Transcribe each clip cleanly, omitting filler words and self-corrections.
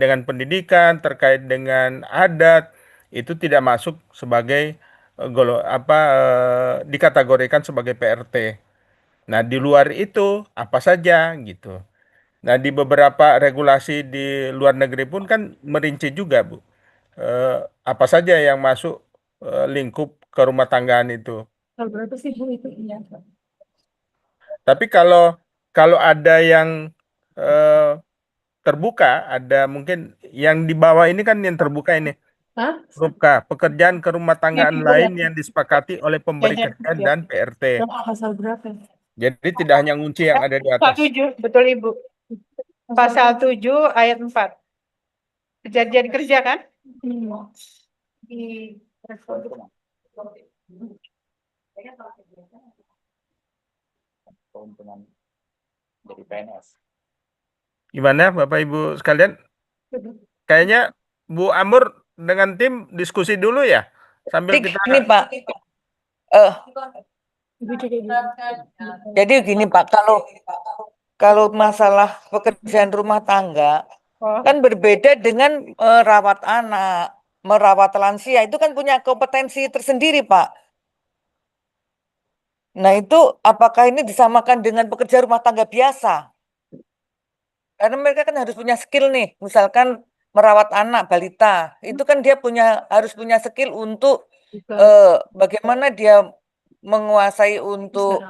dengan pendidikan, terkait dengan adat, itu tidak masuk sebagai dikategorikan sebagai PRT. Nah, di luar itu apa saja gitu. Nah, di beberapa regulasi di luar negeri pun kan merinci juga, Bu. Apa saja yang masuk lingkup kerumah tanggaan itu. Kalau berapa sih Bu itu? Iya. Tapi kalau kalau ada yang eh, terbuka, ada mungkin yang di bawah ini kan yang terbuka ini. Hah? Huruf K, pekerjaan kerumah tanggaan Ibu lain ya. yang disepakati oleh pemberi Kayaknya kerja ya. dan PRT. Pasal berapa? Jadi tidak hanya ngunci yang ada di Pasal atas. 7, betul Ibu. Pasal 7 ayat 4. Perjanjian kerja kan? Hmm. Di keuntungan dari PNS. Gimana Bapak Ibu sekalian? Kayaknya Bu Amur dengan tim diskusi dulu ya, sambil Jadi kita. gini Pak, eh, Ibu juga gitu. jadi gini Pak, kalau kalau masalah pekerjaan rumah tangga Oh, kan berbeda dengan merawat anak, merawat lansia itu kan punya kompetensi tersendiri Pak. Nah itu apakah ini disamakan dengan pekerja rumah tangga biasa? Karena mereka kan harus punya skill nih, misalkan merawat anak balita, itu kan dia harus punya skill untuk bukan. bagaimana dia menguasai untuk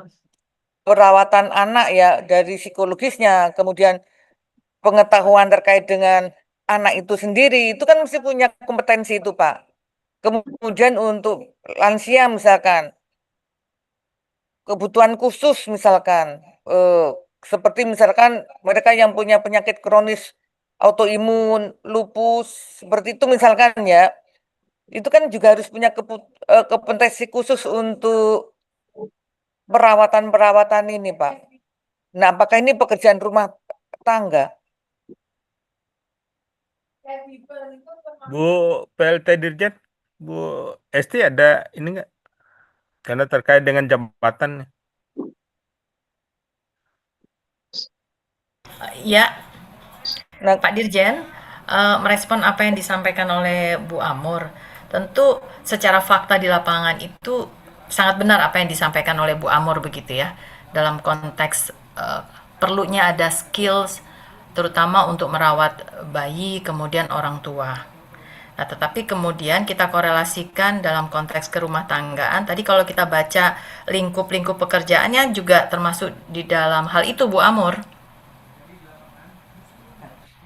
perawatan anak ya dari psikologisnya, kemudian pengetahuan terkait dengan anak itu sendiri, itu kan mesti punya kompetensi itu, Pak. Kemudian untuk lansia misalkan, kebutuhan khusus misalkan, seperti misalkan mereka yang punya penyakit kronis autoimun, lupus, seperti itu misalkan ya, itu kan juga harus punya kompetensi khusus untuk perawatan-perawatan ini, Pak. Nah, apakah ini pekerjaan rumah tangga? Bu PLT Dirjen, Bu Esti ada ini nggak? Karena terkait dengan jabatan. Ya, Nah, Pak Dirjen, merespon apa yang disampaikan oleh Bu Amur. Tentu secara fakta di lapangan itu sangat benar apa yang disampaikan oleh Bu Amur begitu ya. Dalam konteks perlunya ada skills terutama untuk merawat bayi kemudian orang tua. Nah, tetapi kemudian kita korelasikan dalam konteks kerumah tanggaan. Tadi kalau kita baca lingkup-lingkup pekerjaannya juga termasuk di dalam hal itu Bu Amur.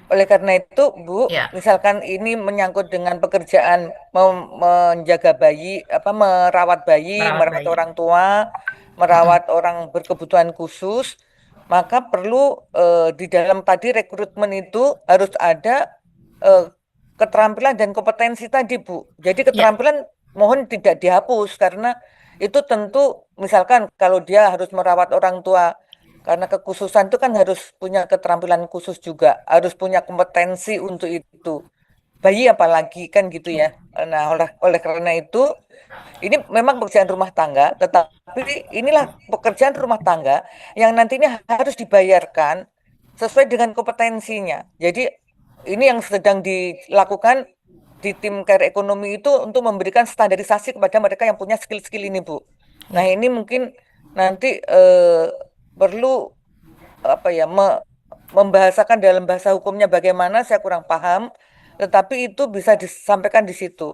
oleh karena itu, Bu, Ya. misalkan ini menyangkut dengan pekerjaan menjaga bayi, merawat bayi, Merawat merawat bayi. orang tua, merawat orang berkebutuhan khusus, maka perlu di dalam tadi rekrutmen itu harus ada eh, keterampilan dan kompetensi tadi, Bu. Jadi Ya. keterampilan mohon tidak dihapus karena itu tentu misalkan kalau dia harus merawat orang tua karena kekhususan itu kan harus punya keterampilan khusus juga, harus punya kompetensi untuk itu. Bayi apalagi kan gitu ya. Nah, oleh karena itu ini memang pekerjaan rumah tangga, tetapi inilah pekerjaan rumah tangga yang nantinya harus dibayarkan sesuai dengan kompetensinya. Jadi ini yang sedang dilakukan di tim care ekonomi itu untuk memberikan standarisasi kepada mereka yang punya skill-skill ini, Bu. Nah, Ya. ini mungkin nanti perlu apa ya membahasakan dalam bahasa hukumnya bagaimana saya kurang paham, tetapi itu bisa disampaikan di situ.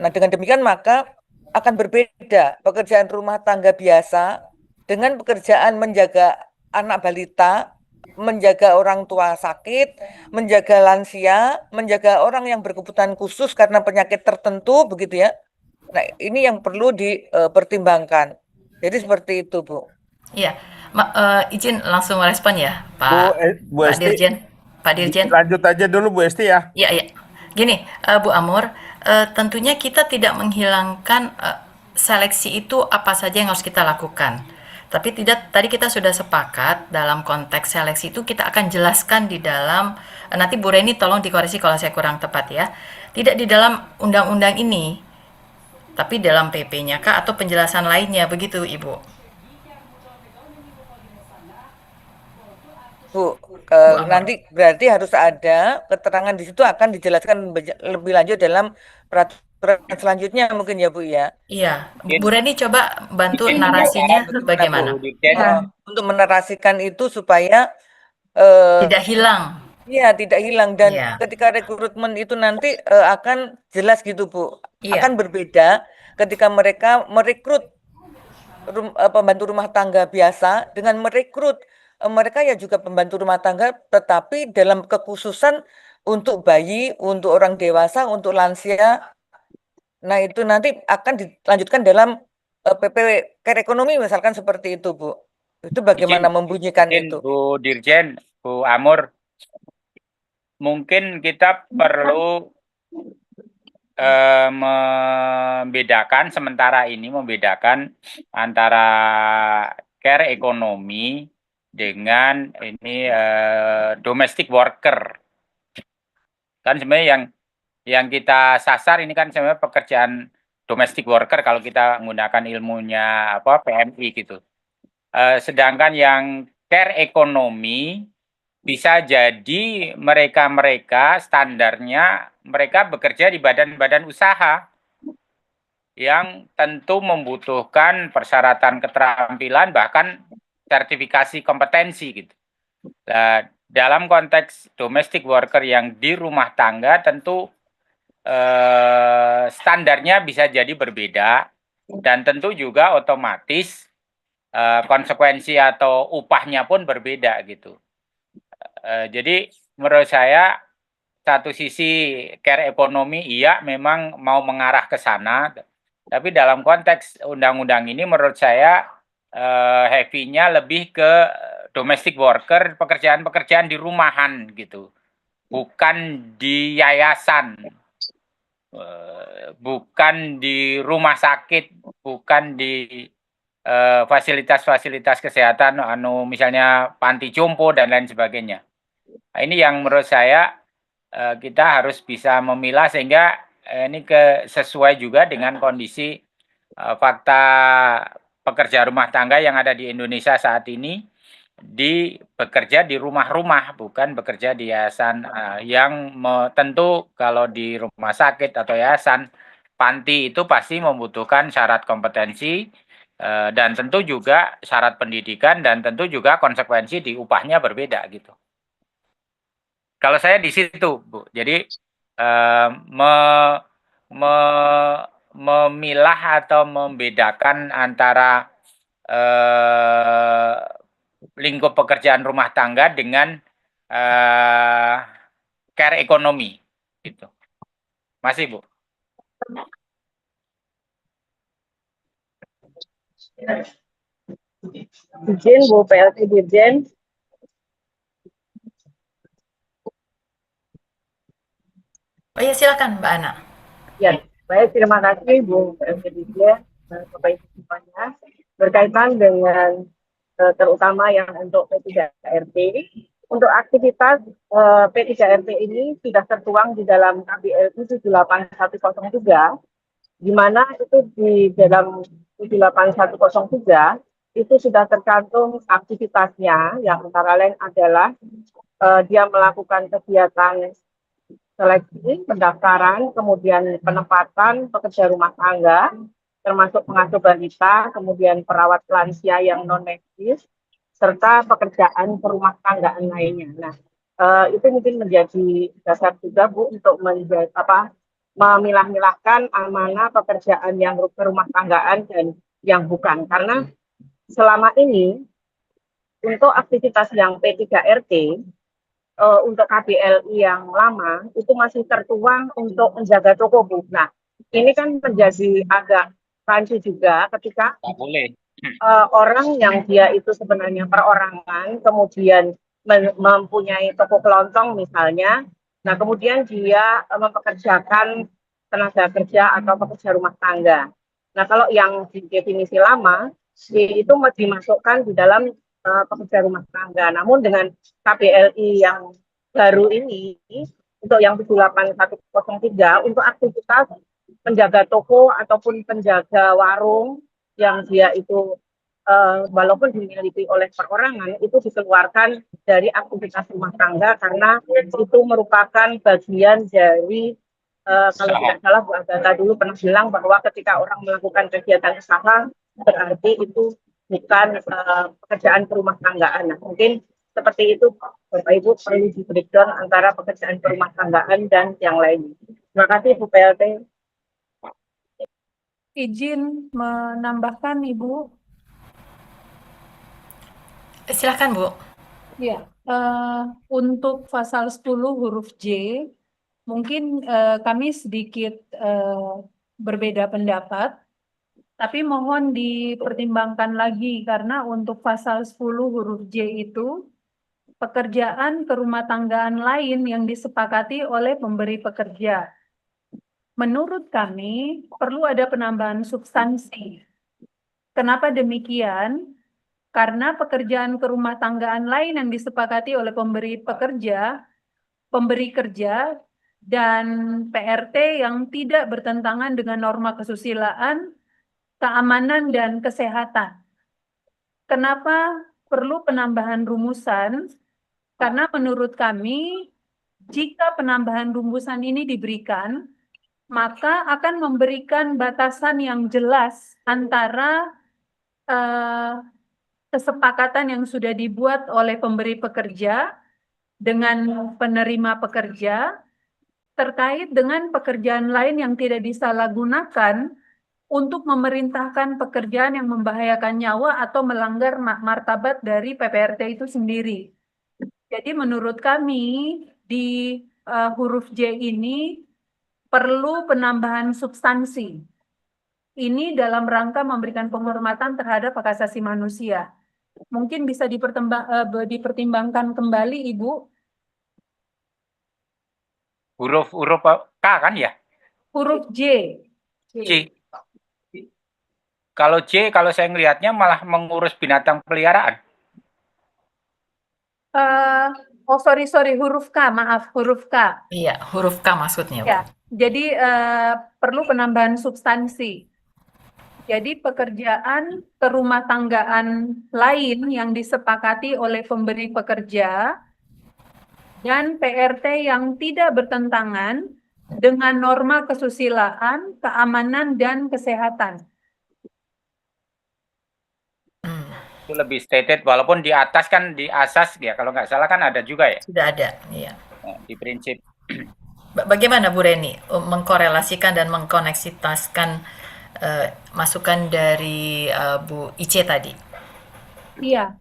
Nah, dengan demikian maka akan berbeda pekerjaan rumah tangga biasa dengan pekerjaan menjaga anak balita, menjaga orang tua sakit, menjaga lansia, menjaga orang yang berkebutuhan khusus karena penyakit tertentu begitu ya. Nah, ini yang perlu dipertimbangkan. Jadi seperti itu, Bu. Iya, izin langsung merespon ya, Bu, Pak Bu Pak Esti, Dirjen. Pak Dirjen. lanjut aja dulu Bu Esti ya. Iya, iya. Gini, Bu Amur, tentunya kita tidak menghilangkan seleksi itu apa saja yang harus kita lakukan. Tapi tidak, tadi kita sudah sepakat dalam konteks seleksi itu kita akan jelaskan di dalam, nanti Bu Reni tolong dikoreksi kalau saya kurang tepat ya. Tidak di dalam undang-undang ini, tapi dalam PP-nya kah atau penjelasan lainnya begitu, Ibu? Bu, Bu Amor? nanti berarti harus ada keterangan di situ akan dijelaskan lebih lanjut dalam peraturan selanjutnya mungkin ya Bu ya. Iya, Mungkin Bu Reni coba bantu mungkin narasinya Bagaimana Bu? bagaimana? Bu Dirjen Untuk menerasikan itu supaya eh, Tidak hilang. ya tidak hilang dan Iya, ketika rekrutmen itu nanti akan jelas gitu Bu. iya, Akan berbeda ketika mereka merekrut pembantu rumah tangga biasa dengan merekrut mereka ya juga pembantu rumah tangga tetapi dalam kekhususan untuk bayi, untuk orang dewasa, untuk lansia. Nah, itu nanti akan dilanjutkan dalam PP Care Ekonomi misalkan seperti itu, Bu. Itu izin bagaimana membunyikan izin itu? Bu Dirjen, Bu Amur, mungkin kita perlu membedakan antara care ekonomi dengan ini domestic worker. Kan sebenarnya yang kita sasar ini kan sebenarnya pekerjaan domestic worker kalau kita menggunakan ilmunya apa PMI gitu. Sedangkan yang care ekonomi bisa jadi mereka standarnya mereka bekerja di badan-badan usaha yang tentu membutuhkan persyaratan keterampilan bahkan sertifikasi kompetensi gitu. Nah, dalam konteks domestic worker yang di rumah tangga tentu standarnya bisa jadi berbeda dan tentu juga otomatis konsekuensi atau upahnya pun berbeda gitu. Jadi menurut saya satu sisi care ekonomi iya memang mau mengarah ke sana, tapi dalam konteks undang-undang ini menurut saya heavy-nya lebih ke domestic worker, pekerjaan-pekerjaan di rumahan gitu, bukan di yayasan, bukan di rumah sakit, bukan di fasilitas-fasilitas kesehatan, misalnya panti jompo dan lain sebagainya. Nah, ini yang menurut saya kita harus bisa memilah sehingga ini sesuai juga dengan kondisi fakta pekerja rumah tangga yang ada di Indonesia saat ini bekerja di rumah-rumah bukan bekerja di yayasan yang tentu kalau di rumah sakit atau yayasan panti itu pasti membutuhkan syarat kompetensi dan tentu juga syarat pendidikan dan tentu juga konsekuensi di upahnya berbeda gitu. Kalau saya di situ, Bu. Jadi memilah atau membedakan antara lingkup pekerjaan rumah tangga dengan care ekonomi, gitu. Masih, Bu. Izin Bu PLT Dirjen. Oh iya, silakan Mbak Ana. Ya, baik, terima kasih Bu PLT Dirjen, Bapak Ibu semuanya. Berkaitan dengan terutama yang untuk P3RT. Untuk aktivitas P3RT ini sudah tertuang di dalam KBLI 78103, di mana itu di dalam 78103 itu sudah tercantum aktivitasnya, yang antara lain adalah dia melakukan kegiatan seleksi, pendaftaran, kemudian penempatan pekerja rumah tangga, termasuk pengasuh balita, kemudian perawat lansia yang non-medis, serta pekerjaan perumah tanggaan lainnya. Nah, itu mungkin menjadi dasar juga Bu untuk memilah-milahkan mana pekerjaan yang berumah tanggaan dan yang bukan. Karena selama ini untuk aktivitas yang P3RT untuk KBLI yang lama itu masih tertuang untuk menjaga toko Bu. Nah, ini kan menjadi agak rancu juga ketika boleh. Orang yang dia itu sebenarnya perorangan, kemudian mempunyai toko kelontong misalnya, nah kemudian dia mempekerjakan tenaga kerja atau pekerja rumah tangga. Nah kalau yang di definisi lama, itu dimasukkan di dalam pekerja rumah tangga. Namun dengan KBLI yang baru ini, untuk yang 78103, untuk aktivitas penjaga toko ataupun penjaga warung yang dia itu walaupun dimiliki oleh perorangan itu dikeluarkan dari aktivitas rumah tangga karena itu merupakan bagian dari kalau tidak salah Bu Agatha dulu pernah bilang bahwa ketika orang melakukan kegiatan usaha berarti itu bukan pekerjaan rumah tanggaan. Nah, mungkin seperti itu Bapak Ibu perlu di breakdown antara pekerjaan rumah tanggaan dan yang lain. Terima kasih Bu PLT. Izin menambahkan Ibu. Silakan Bu. Ya, untuk pasal 10 huruf J, mungkin kami sedikit berbeda pendapat, tapi mohon dipertimbangkan lagi karena untuk pasal 10 huruf J itu pekerjaan kerumah tanggaan lain yang disepakati oleh pemberi pekerja. Menurut kami perlu ada penambahan substansi. Kenapa demikian? Karena pekerjaan kerumah tanggaan lain yang disepakati oleh pemberi kerja, dan PRT yang tidak bertentangan dengan norma kesusilaan, keamanan, dan kesehatan. Kenapa perlu penambahan rumusan? Karena menurut kami, jika penambahan rumusan ini diberikan, maka akan memberikan batasan yang jelas antara kesepakatan yang sudah dibuat oleh pemberi pekerja dengan penerima pekerja terkait dengan pekerjaan lain yang tidak disalahgunakan untuk memerintahkan pekerjaan yang membahayakan nyawa atau melanggar martabat dari PPRT itu sendiri. Jadi menurut kami di huruf J ini perlu penambahan substansi. Ini dalam rangka memberikan penghormatan terhadap hak asasi manusia. Mungkin bisa dipertimbangkan kembali, Ibu. Huruf K kan ya? Huruf J. C. Kalau J, kalau saya ngelihatnya malah mengurus binatang peliharaan. Sorry, huruf K, maaf, huruf K. Iya, huruf K maksudnya. Ya, jadi perlu penambahan substansi. Jadi pekerjaan kerumah tanggaan lain yang disepakati oleh pemberi pekerja dan PRT yang tidak bertentangan dengan norma kesusilaan, keamanan, dan kesehatan. Itu lebih stated, walaupun di atas kan di asas ya, kalau nggak salah kan ada juga ya. Sudah ada, iya. Di prinsip. Bagaimana Bu Reni mengkorelasikan dan mengkoneksitaskan masukan dari Bu Ice tadi? Iya,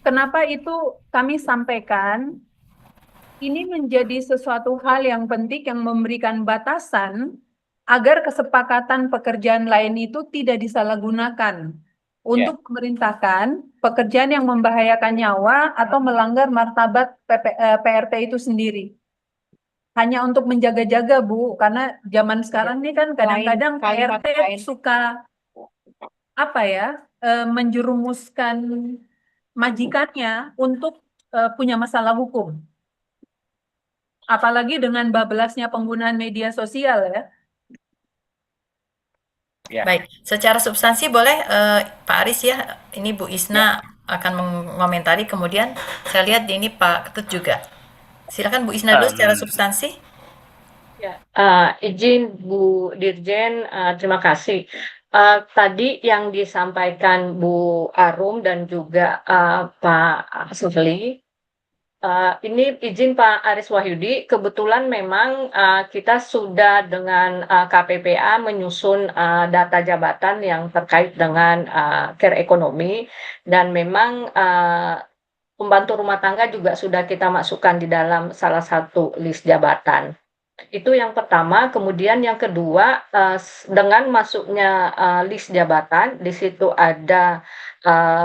kenapa itu kami sampaikan, ini menjadi sesuatu hal yang penting yang memberikan batasan agar kesepakatan pekerjaan lain itu tidak disalahgunakan untuk memerintahkan pekerjaan yang membahayakan nyawa atau melanggar martabat PRT itu sendiri. Hanya untuk menjaga-jaga, Bu, karena zaman sekarang ini kan kadang-kadang PRT suka menjerumuskan majikannya untuk punya masalah hukum. Apalagi dengan bablasnya penggunaan media sosial ya. Baik, secara substansi boleh Pak Aris ya, ini Bu Isna akan mengomentari, kemudian saya lihat ini Pak Ketut juga. Silakan Bu Isna dulu secara substansi. Ya, izin Bu Dirjen, terima kasih. Tadi yang disampaikan Bu Arum dan juga Pak Sufli, ini izin Pak Aris Wahyudi, kebetulan memang kita sudah dengan KPPA menyusun data jabatan yang terkait dengan care ekonomi, dan memang pembantu rumah tangga juga sudah kita masukkan di dalam salah satu list jabatan. Itu yang pertama. Kemudian yang kedua, dengan masuknya list jabatan, di situ ada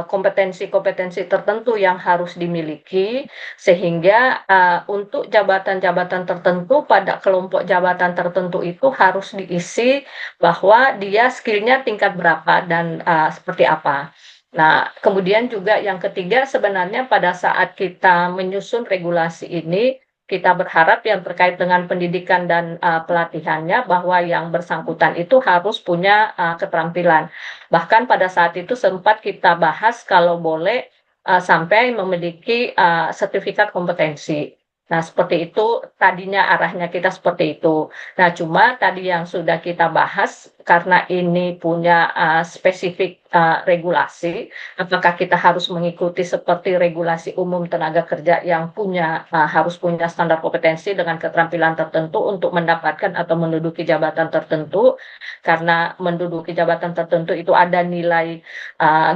kompetensi-kompetensi tertentu yang harus dimiliki, sehingga untuk jabatan-jabatan tertentu pada kelompok jabatan tertentu itu harus diisi bahwa dia skillnya tingkat berapa dan seperti apa. Nah, kemudian juga yang ketiga, sebenarnya pada saat kita menyusun regulasi ini, kita berharap yang terkait dengan pendidikan dan pelatihannya bahwa yang bersangkutan itu harus punya keterampilan. Bahkan pada saat itu sempat kita bahas kalau boleh sampai memiliki sertifikat kompetensi. Nah, seperti itu tadinya arahnya kita seperti itu. Nah, cuma tadi yang sudah kita bahas karena ini punya spesifik regulasi, apakah kita harus mengikuti seperti regulasi umum tenaga kerja yang harus punya standar kompetensi dengan keterampilan tertentu untuk mendapatkan atau menduduki jabatan tertentu, karena menduduki jabatan tertentu itu ada nilai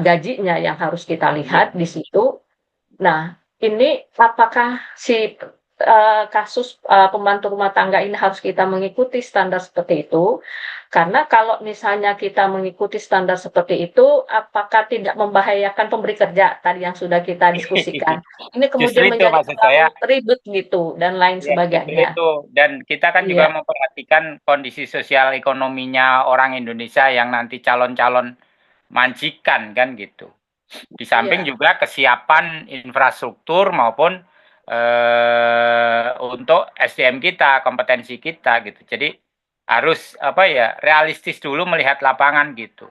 gajinya yang harus kita lihat di situ. Nah, ini apakah si kasus pembantu rumah tangga ini harus kita mengikuti standar seperti itu? Karena kalau misalnya kita mengikuti standar seperti itu, apakah tidak membahayakan pemberi kerja tadi yang sudah kita diskusikan? Ini Justru kemudian itu menjadi maksud saya. ribet gitu dan lain Ya, justru sebagainya. itu. Dan kita kan juga Iya, memperhatikan kondisi sosial ekonominya orang Indonesia yang nanti calon-calon majikan kan gitu. Di samping iya. juga kesiapan infrastruktur maupun untuk SDM kita, kompetensi kita gitu. Jadi harus realistis dulu melihat lapangan gitu.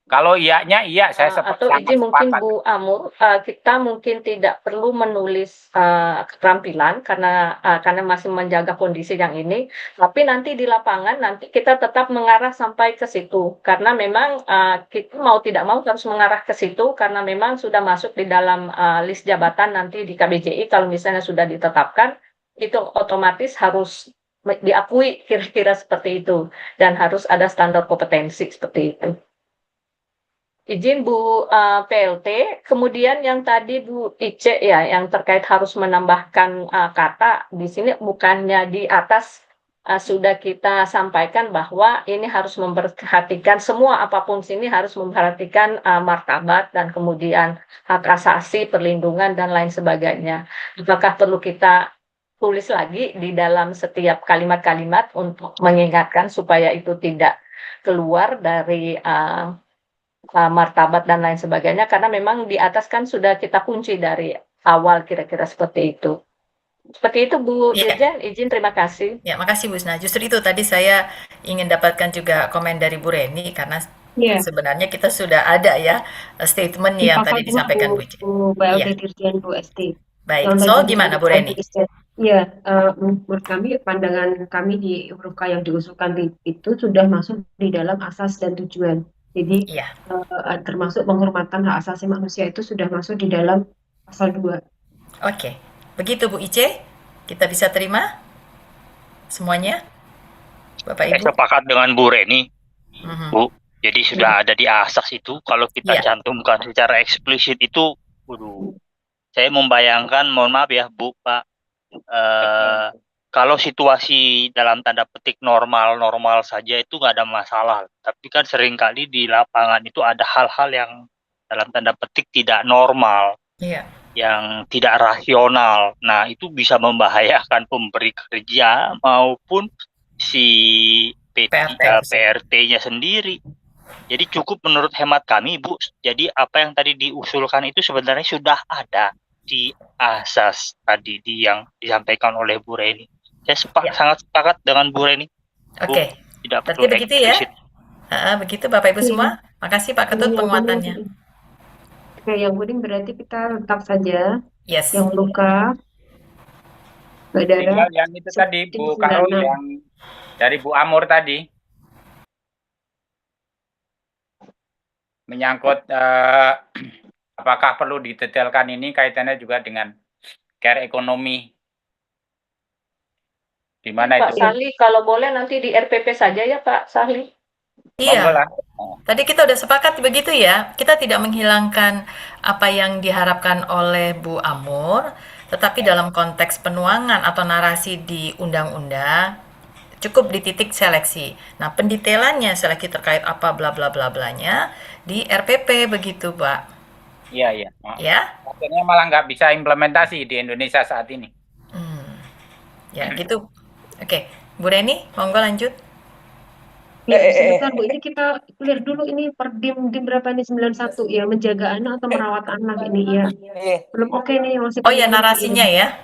Kalau iyanya iya, saya Atau sangat izin mungkin sepakat. Bu Amur, kita mungkin tidak perlu menulis keterampilan karena masih menjaga kondisi yang ini, tapi nanti di lapangan nanti kita tetap mengarah sampai ke situ karena memang kita mau tidak mau harus mengarah ke situ karena memang sudah masuk di dalam list jabatan nanti di KBJI kalau misalnya sudah ditetapkan itu otomatis harus diakui kira-kira seperti itu dan harus ada standar kompetensi seperti itu. Izin Bu PLT, kemudian yang tadi Bu Ice ya, yang terkait harus menambahkan kata, di sini bukannya di atas sudah kita sampaikan bahwa ini harus memperhatikan semua apapun sini harus memperhatikan martabat dan kemudian hak asasi, perlindungan dan lain sebagainya. Apakah perlu kita tulis lagi di dalam setiap kalimat-kalimat untuk mengingatkan supaya itu tidak keluar dari martabat dan lain sebagainya karena memang di atas kan sudah kita kunci dari awal kira-kira seperti itu. Seperti itu Bu Iya. Dirjen, izin terima kasih. Ya, makasih Bu Sna. Justru itu tadi saya ingin dapatkan juga komen dari Bu Reni karena sebenarnya kita sudah ada ya statement yang tadi disampaikan Bu Ice. Bu BLT Iya. Dirjen Bu SD. Baik. Yang So, tadi gimana Bu Reni? Iya, menurut kami pandangan kami di huruf K yang diusulkan itu sudah masuk di dalam asas dan tujuan. Jadi Iya. termasuk penghormatan hak asasi manusia itu sudah masuk di dalam pasal 2. Oke. Begitu Bu Ice? Kita bisa terima semuanya? Bapak Saya Ibu? sepakat dengan Bu Reni, Mhm. Bu. Jadi sudah ada di asas itu. Kalau kita Iya. cantumkan secara eksplisit itu, waduh, saya membayangkan, mohon maaf ya Bu, Pak, kalau situasi dalam tanda petik normal-normal saja itu nggak ada masalah. Tapi kan seringkali di lapangan itu ada hal-hal yang dalam tanda petik tidak normal, Iya. yang tidak rasional. Nah, itu bisa membahayakan pemberi kerja maupun si PRT-nya sendiri. Jadi cukup menurut hemat kami, Bu. Jadi apa yang tadi diusulkan itu sebenarnya sudah ada di asas tadi yang disampaikan oleh Bu Reni. Saya sangat sepakat dengan Bu Reni. Oke. Tidak Berarti perlu begitu ya? eksplisit. Begitu Bapak Ibu semua. Makasih Pak Ketut penguatannya. Oke, yang kuning berarti kita tetap saja. Yes. Yang luka, Tinggal yang itu tadi Bu Karol yang dari Bu Amur tadi menyangkut apakah perlu didetailkan ini kaitannya juga dengan care ekonomi di mana Pak itu. Sahli, kalau boleh nanti di RPP saja ya Pak Sahli. Iya. Tadi kita udah sepakat begitu ya. Kita tidak menghilangkan apa yang diharapkan oleh Bu Amur, tetapi dalam konteks penuangan atau narasi di undang-undang cukup di titik seleksi. Nah, pendetailannya seleksi terkait apa bla bla bla blanya di RPP begitu, Pak. Iya, iya. Ya? Akhirnya malah nggak bisa implementasi di Indonesia saat ini. Ya, gitu. Oke, Bu Reni, monggo lanjut. Ya, sebentar Bu, ini kita clear dulu ini Perdim berapa nih 91 ya, menjaga anak atau merawat anak ini ya. Belum oke nih masih. Oh ya, narasinya ya.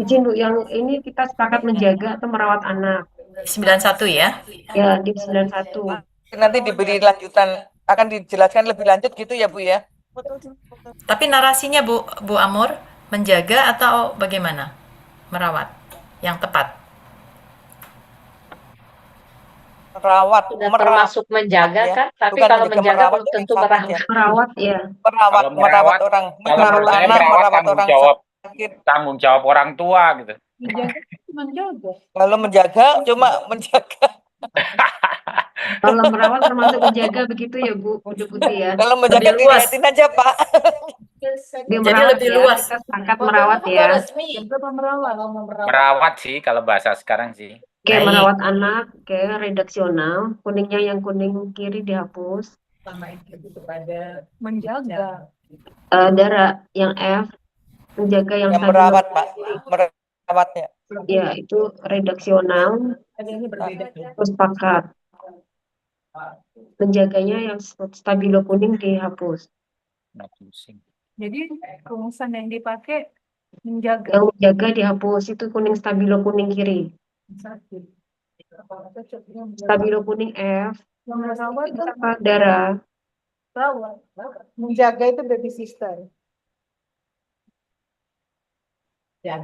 Izin Bu, yang ini kita sepakat menjaga atau merawat anak. 91 ya. Ya, di 91. Nanti diberi lanjutan, akan dijelaskan lebih lanjut gitu ya Bu ya. Tapi narasinya Bu Amur, menjaga atau bagaimana? Merawat yang tepat. Merawat, Sudah merawat termasuk menjaga ya. kan, tapi Bukan kalau menjaga, menjaga merawat belum orang tentu sakit merawat. ya. Merawat ya. Merawat, Kalau merawat orang, kalau merawat menurut saya anak, merawat tanggung orang jawab sakit. orang tua gitu. Menjaga cuma jaga. Kalau menjaga, cuma menjaga. Kalau merawat termasuk menjaga begitu ya Bu, Ibu Putih ya. Kalau menjaga Lebih luas. dilihatin aja Pak. Dia Jadi merawat lebih ya, luas. kita sepakat merawat ya. Berapa merawat? Merawat sih kalau bahasa sekarang sih. Oke, Baik. merawat anak, oke, redaksional. Kuningnya yang kuning kiri dihapus. Menjaga. Dara yang F, menjaga yang Yang stabil. merawat Pak, merawatnya. Ya, itu redaksional. Terus sepakat. Menjaganya yang stabilo kuning dihapus. Nah, pusing. Jadi rumusan yang dipakai menjaga. Yang menjaga dihapus, itu kuning stabilo kuning kiri. Sakit. Stabilo kuning F, Yang merawat itu apa Dara? rawat. Menjaga itu baby sister. Ya,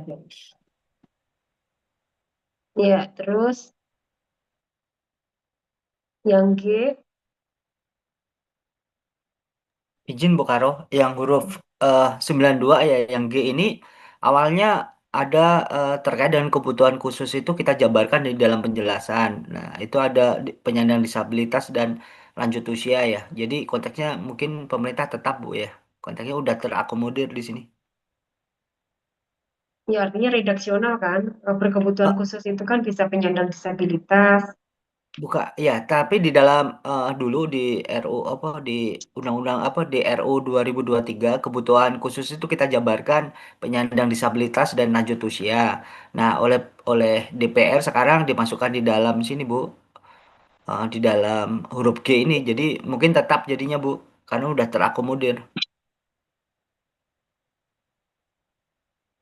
terus yang G, Izin Bu Karo, yang huruf 92 ya, yang G ini awalnya ada terkait dengan kebutuhan khusus itu kita jabarkan di dalam penjelasan. Nah, itu ada penyandang disabilitas dan lanjut usia ya. Jadi konteksnya mungkin pemerintah tetap Bu ya. Konteksnya udah terakomodir di sini. ya artinya redaksional kan. Berkebutuhan khusus itu kan bisa penyandang disabilitas. Buka ya, tapi di dalam dulu di RU apa di undang-undang apa di RU 2023 kebutuhan khusus itu kita jabarkan penyandang disabilitas dan lanjut usia. Nah, oleh DPR sekarang dimasukkan di dalam sini, Bu. Di dalam huruf G ini. Jadi mungkin tetap jadinya, Bu, karena udah terakomodir.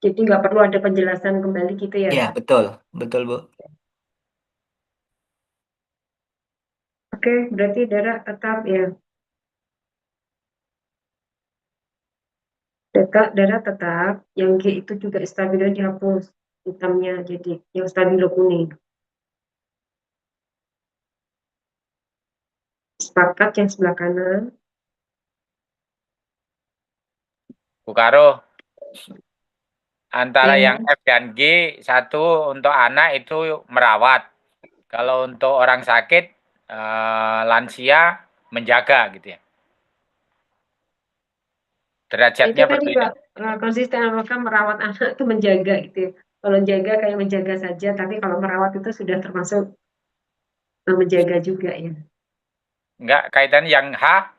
Jadi nggak perlu ada penjelasan kembali gitu ya. Iya, betul. Betul, Bu. Oke, berarti Dara tetap ya. Dara tetap, yang G itu juga stabilo dihapus hitamnya, jadi yang stabilo kuning. Sepakat yang sebelah kanan. Bu Karo, antara Ya. yang F dan G, satu untuk anak itu merawat. Kalau untuk orang sakit, lansia menjaga gitu ya. Derajatnya Itu tadi berbeda. Pak, konsisten apakah merawat anak itu menjaga gitu ya. Kalau menjaga kayak menjaga saja, tapi kalau merawat itu sudah termasuk menjaga juga ya. Enggak, kaitan yang H,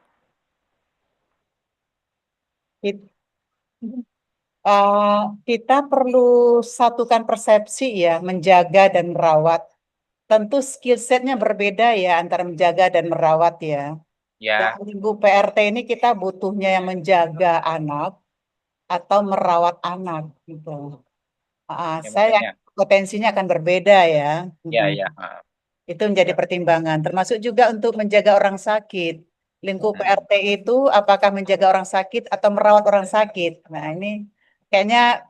Kita perlu satukan persepsi ya, menjaga dan merawat. Tentu skill setnya berbeda ya antara menjaga dan merawat ya. ya. Dalam lingkup PRT ini kita butuhnya yang menjaga anak atau merawat anak gitu. Ya, Saya makanya. potensinya akan berbeda ya. Ya, ya. Itu menjadi pertimbangan, termasuk juga untuk menjaga orang sakit. Lingkup PRT itu apakah menjaga orang sakit atau merawat orang sakit. Nah, ini kayaknya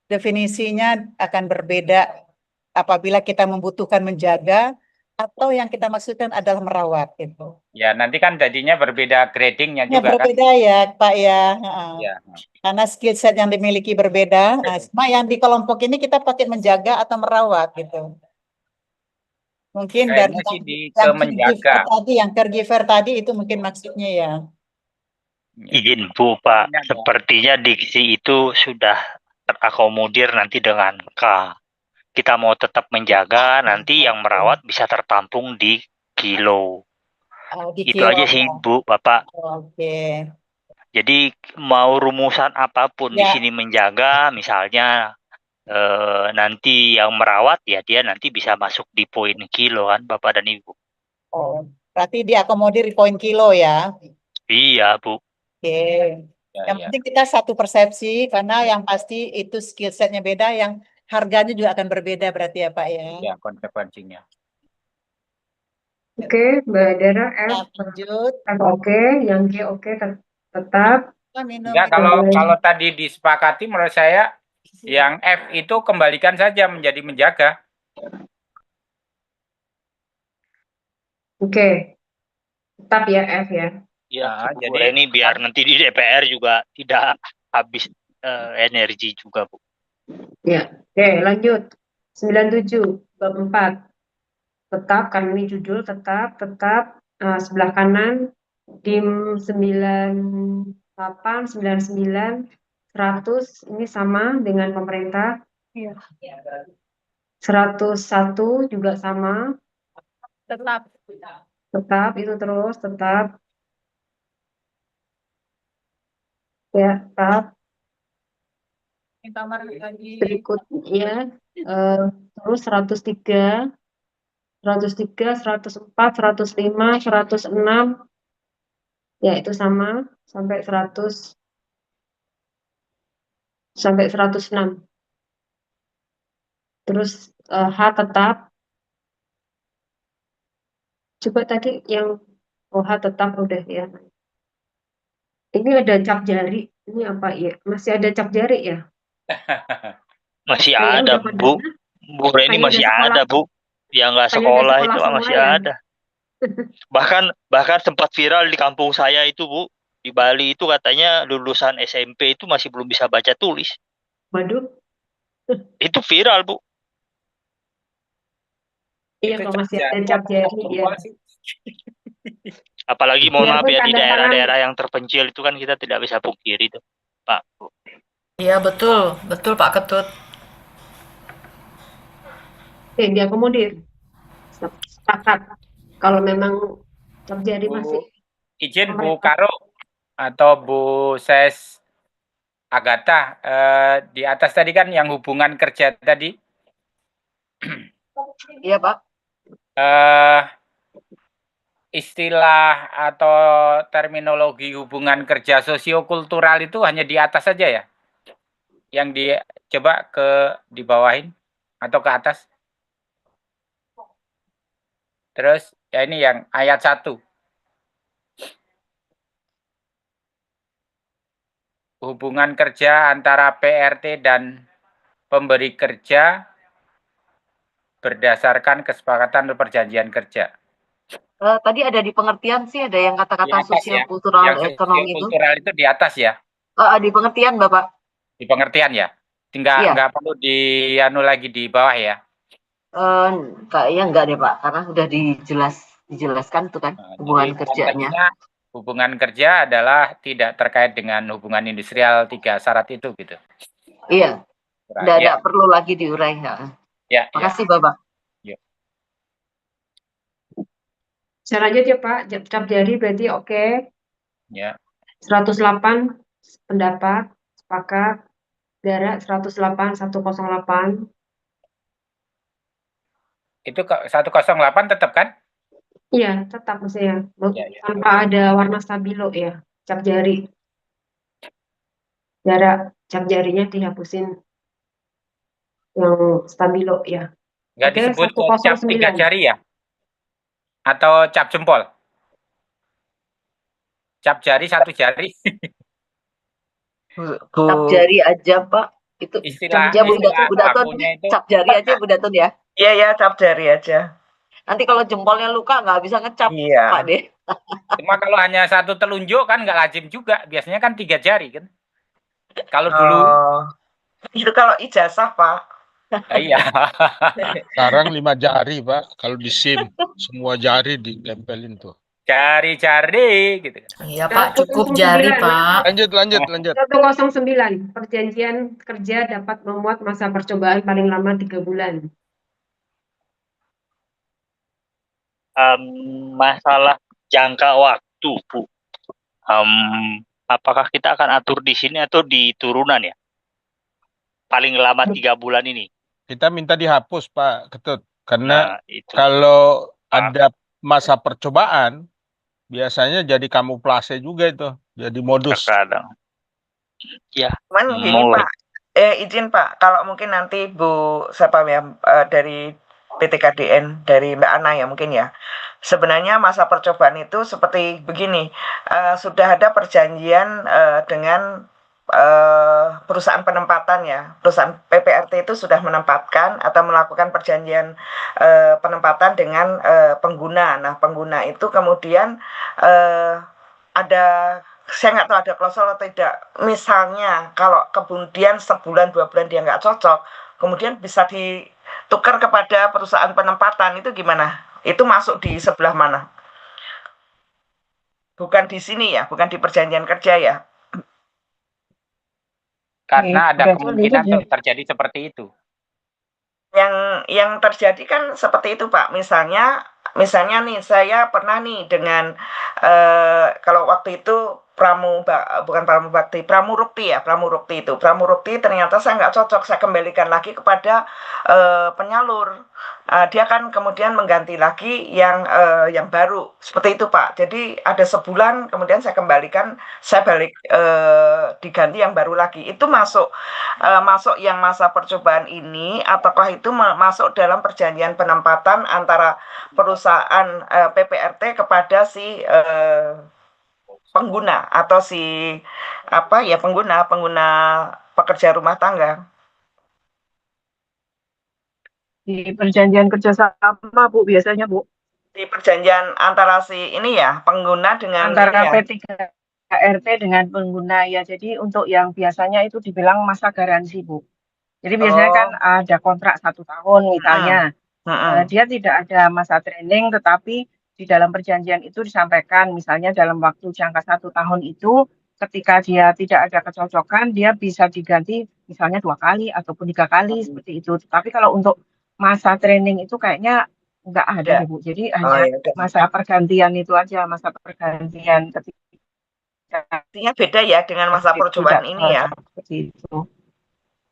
definisinya akan berbeda apabila kita membutuhkan menjaga atau yang kita maksudkan adalah merawat itu. Ya, nanti kan jadinya berbeda gradingnya Ya, juga kan. berbeda ya, Pak ya. Ya. Karena skill set yang dimiliki berbeda. Nah, cuma yang di kelompok ini kita pakai menjaga atau merawat gitu. Mungkin dari Kayaknya sih di yang ke menjaga. caregiver tadi itu mungkin maksudnya ya. Izin Bu Pak, sepertinya diksi itu sudah terakomodir nanti dengan K. Kita mau tetap menjaga, nanti yang merawat bisa tertampung di kilo. Di Itu kilo, aja sih ya. Bu, Bapak. Oke. Jadi mau rumusan apapun di Ya. sini menjaga, misalnya nanti yang merawat ya dia nanti bisa masuk di poin kilo kan Bapak dan Ibu. Oh, berarti diakomodir di poin kilo ya. Iya Bu. Oke. Yang penting kita satu persepsi karena yang pasti itu skill setnya beda. Yang harganya juga akan berbeda berarti ya Pak ya. Ya, konsekuensinya. Oke, Mbak Dara Nah, F. lanjut. F oke, yang G oke tetap. Minum Ya, kalau tadi disepakati menurut saya yang F itu kembalikan saja menjadi menjaga. Oke, tetap ya F ya. Ya, Nah, Bu jadi Reni biar nanti di DPR juga tidak habis energi juga, Bu. Ya, oke lanjut. 97, bab 4. Tetap, karena ini judul tetap. Sebelah kanan, DIM 98, 99, 100, ini sama dengan pemerintah. 101 juga sama. Tetap. Tetap, itu terus, tetap. Ya, tetap. Kamar lagi. Berikutnya, terus 103, 104, 105, 106, ya itu sama sampai 106. Terus H tetap. Coba tadi yang H tetap udah ya. Ini ada cap jari. Ini apa ya? Masih ada cap jari ya? Masih Kayaknya ada, udah pada- Bu. Bu Reni Kayaknya masih udah sekolah. ada, Bu. Yang nggak Kayaknya udah sekolah sekolah itu semua masih ya. ada. Bahkan sempat viral di kampung saya itu, Bu. Di Bali itu katanya lulusan SMP itu masih belum bisa baca tulis. Waduh, Itu viral, Bu. iya itu kalau masih ada jari cap apa jari ya. jempol sih? Apalagi mohon maaf Biarpun ya di tanda tangan. daerah-daerah yang terpencil itu kan kita tidak bisa pungkiri itu, Pak. Bu. Iya betul, betul Pak Ketut. Oke, diakomodir. Sepakat. Kalau memang cap jari Bu, masih izin Bu Karo atau Bu Ses Agatha, di atas tadi kan yang hubungan kerja tadi, Iya, Pak. istilah atau terminologi hubungan kerja sosiokultural itu hanya di atas saja ya? Yang coba di bawahin atau ke atas? Terus ya ini yang ayat 1. Hubungan kerja antara PRT dan pemberi kerja berdasarkan kesepakatan atau perjanjian kerja. Tadi ada di pengertian sih, ada yang Di kata-kata atas ya. sosiokultural Yang ekonomi itu. sosiokultural itu di atas ya. Di pengertian, Bapak. Di pengertian ya. Tinggal Iya. nggak perlu lagi di bawah ya. Kayaknya enggak deh, Pak, karena sudah dijelaskan tuh kan hubungan Jadi kerjanya. konteksnya hubungan kerja adalah tidak terkait dengan hubungan industrial 3 syarat itu gitu. Iya. Ya. Tidak perlu lagi diurai. Ya, Makasih, Bapak. Saya lanjut ya Pak, cap jari berarti oke. Ya. 108 pendapat, sepakat. Dara 108, 108. Itu 108 tetap kan? Iya, tetap maksudnya. Ya, ya. Tanpa ada warna stabilo ya, cap jari. Dara, cap jarinya dihapusin yang stabilo ya. Nggak Oke, disebut cap 3 109. jari ya? Atau cap jempol? Cap jari 1 jari. Cap jari aja, Pak. Itu Istilah Bu Daton, bakunya itu. cap jari aja Bu Daton ya. Iya ya, cap jari aja. Nanti kalau jempolnya luka nggak bisa ngecap, Iya. Pak deh. Cuma kalau hanya 1 telunjuk kan nggak lazim juga. Biasanya kan 3 jari kan. Kalau dulu. Itu kalau ijazah, Pak. Iya. Sekarang 5 jari, Pak. Kalau di SIM, semua jari ditempelin tuh. Jari-jari gitu. Iya Pak, cukup jari Pak. Lanjut. 109. Perjanjian kerja dapat memuat masa percobaan paling lama 3 bulan. Masalah jangka waktu, Bu. Apakah kita akan atur di sini atau di turunan ya? Paling lama 3 bulan ini. Kita minta dihapus, Pak Ketut. Karena itu. kalau ada masa percobaan, biasanya jadi kamuflase juga itu. Jadi modus. Terkadang. Ya, Cuman gini, Pak. izin Pak, kalau mungkin nanti Bu siapa ya dari PTKDN dari Mbak Ana ya mungkin ya. Sebenarnya masa percobaan itu seperti begini, sudah ada perjanjian dengan perusahaan penempatan ya. Perusahaan PPRT itu sudah menempatkan atau melakukan perjanjian penempatan dengan pengguna. Nah, pengguna itu kemudian ada saya nggak tahu ada klausul atau tidak. Misalnya kalau kemudian sebulan 2 bulan dia nggak cocok, kemudian bisa ditukar kepada perusahaan penempatan itu gimana? Itu masuk di sebelah mana? Bukan di sini ya, bukan di perjanjian kerja ya. Karena ada berarti kemungkinan itu terjadi seperti itu. Yang terjadi kan seperti itu Pak. Misalnya nih saya pernah nih dengan kalau waktu itu bukan Pramurukti ya, Pramurukti itu. Pramurukti ternyata saya nggak cocok, saya kembalikan lagi kepada penyalur. Dia kan kemudian mengganti lagi yang baru. Seperti itu Pak. Jadi ada sebulan kemudian saya kembalikan, saya balik diganti yang baru lagi. Itu masuk yang masa percobaan ini ataukah itu masuk dalam perjanjian penempatan antara perusahaan PPRT kepada si pengguna atau si pengguna pekerja rumah tangga. Di perjanjian kerjasama Bu biasanya Bu. Di perjanjian antara si ini ya pengguna dengan Antara ini ya. P3RT dengan pengguna ya. Jadi untuk yang biasanya itu dibilang masa garansi Bu. Jadi biasanya kan ada kontrak 1 tahun misalnya. Dia tidak ada masa training, tetapi di dalam perjanjian itu disampaikan misalnya dalam waktu jangka 1 tahun itu ketika dia tidak ada kecocokan dia bisa diganti misalnya 2 kali ataupun 3 kali seperti itu. Tapi kalau untuk masa training itu kayaknya nggak ada Ya. deh Bu. Jadi hanya ya udah. masa pergantian itu aja, masa pergantian ketika Artinya beda ya dengan masa percobaan tidak ini ya. seperti itu.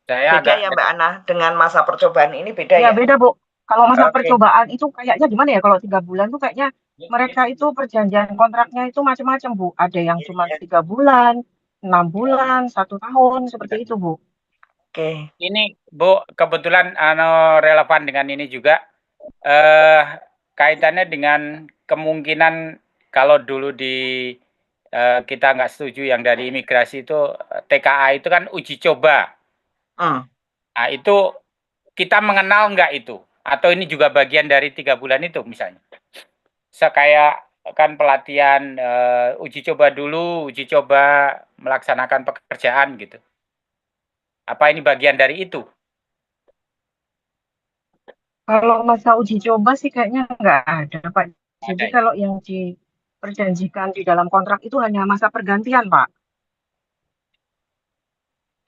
Saya Beda agak ya Mbak Ana dengan masa percobaan ini beda ya. Ya beda Bu. Kalau masa Oke. percobaan itu kayaknya gimana ya? Kalau 3 bulan tuh kayaknya mereka itu perjanjian kontraknya itu macam-macam Bu. Ada yang cuma 3 bulan, 6 bulan, 1 tahun seperti itu Bu. Oke. Ini Bu kebetulan relevan dengan ini juga kaitannya dengan kemungkinan kalau dulu di kita nggak setuju yang dari imigrasi itu TKA itu kan uji coba. Nah itu kita mengenal nggak itu? Atau ini juga bagian dari 3 bulan itu misalnya? Kayak kan pelatihan uji coba dulu, uji coba melaksanakan pekerjaan gitu. Apa ini bagian dari itu? Kalau masa uji coba sih kayaknya nggak ada Pak. Jadi kalau yang diperjanjikan di dalam kontrak itu hanya masa pergantian Pak.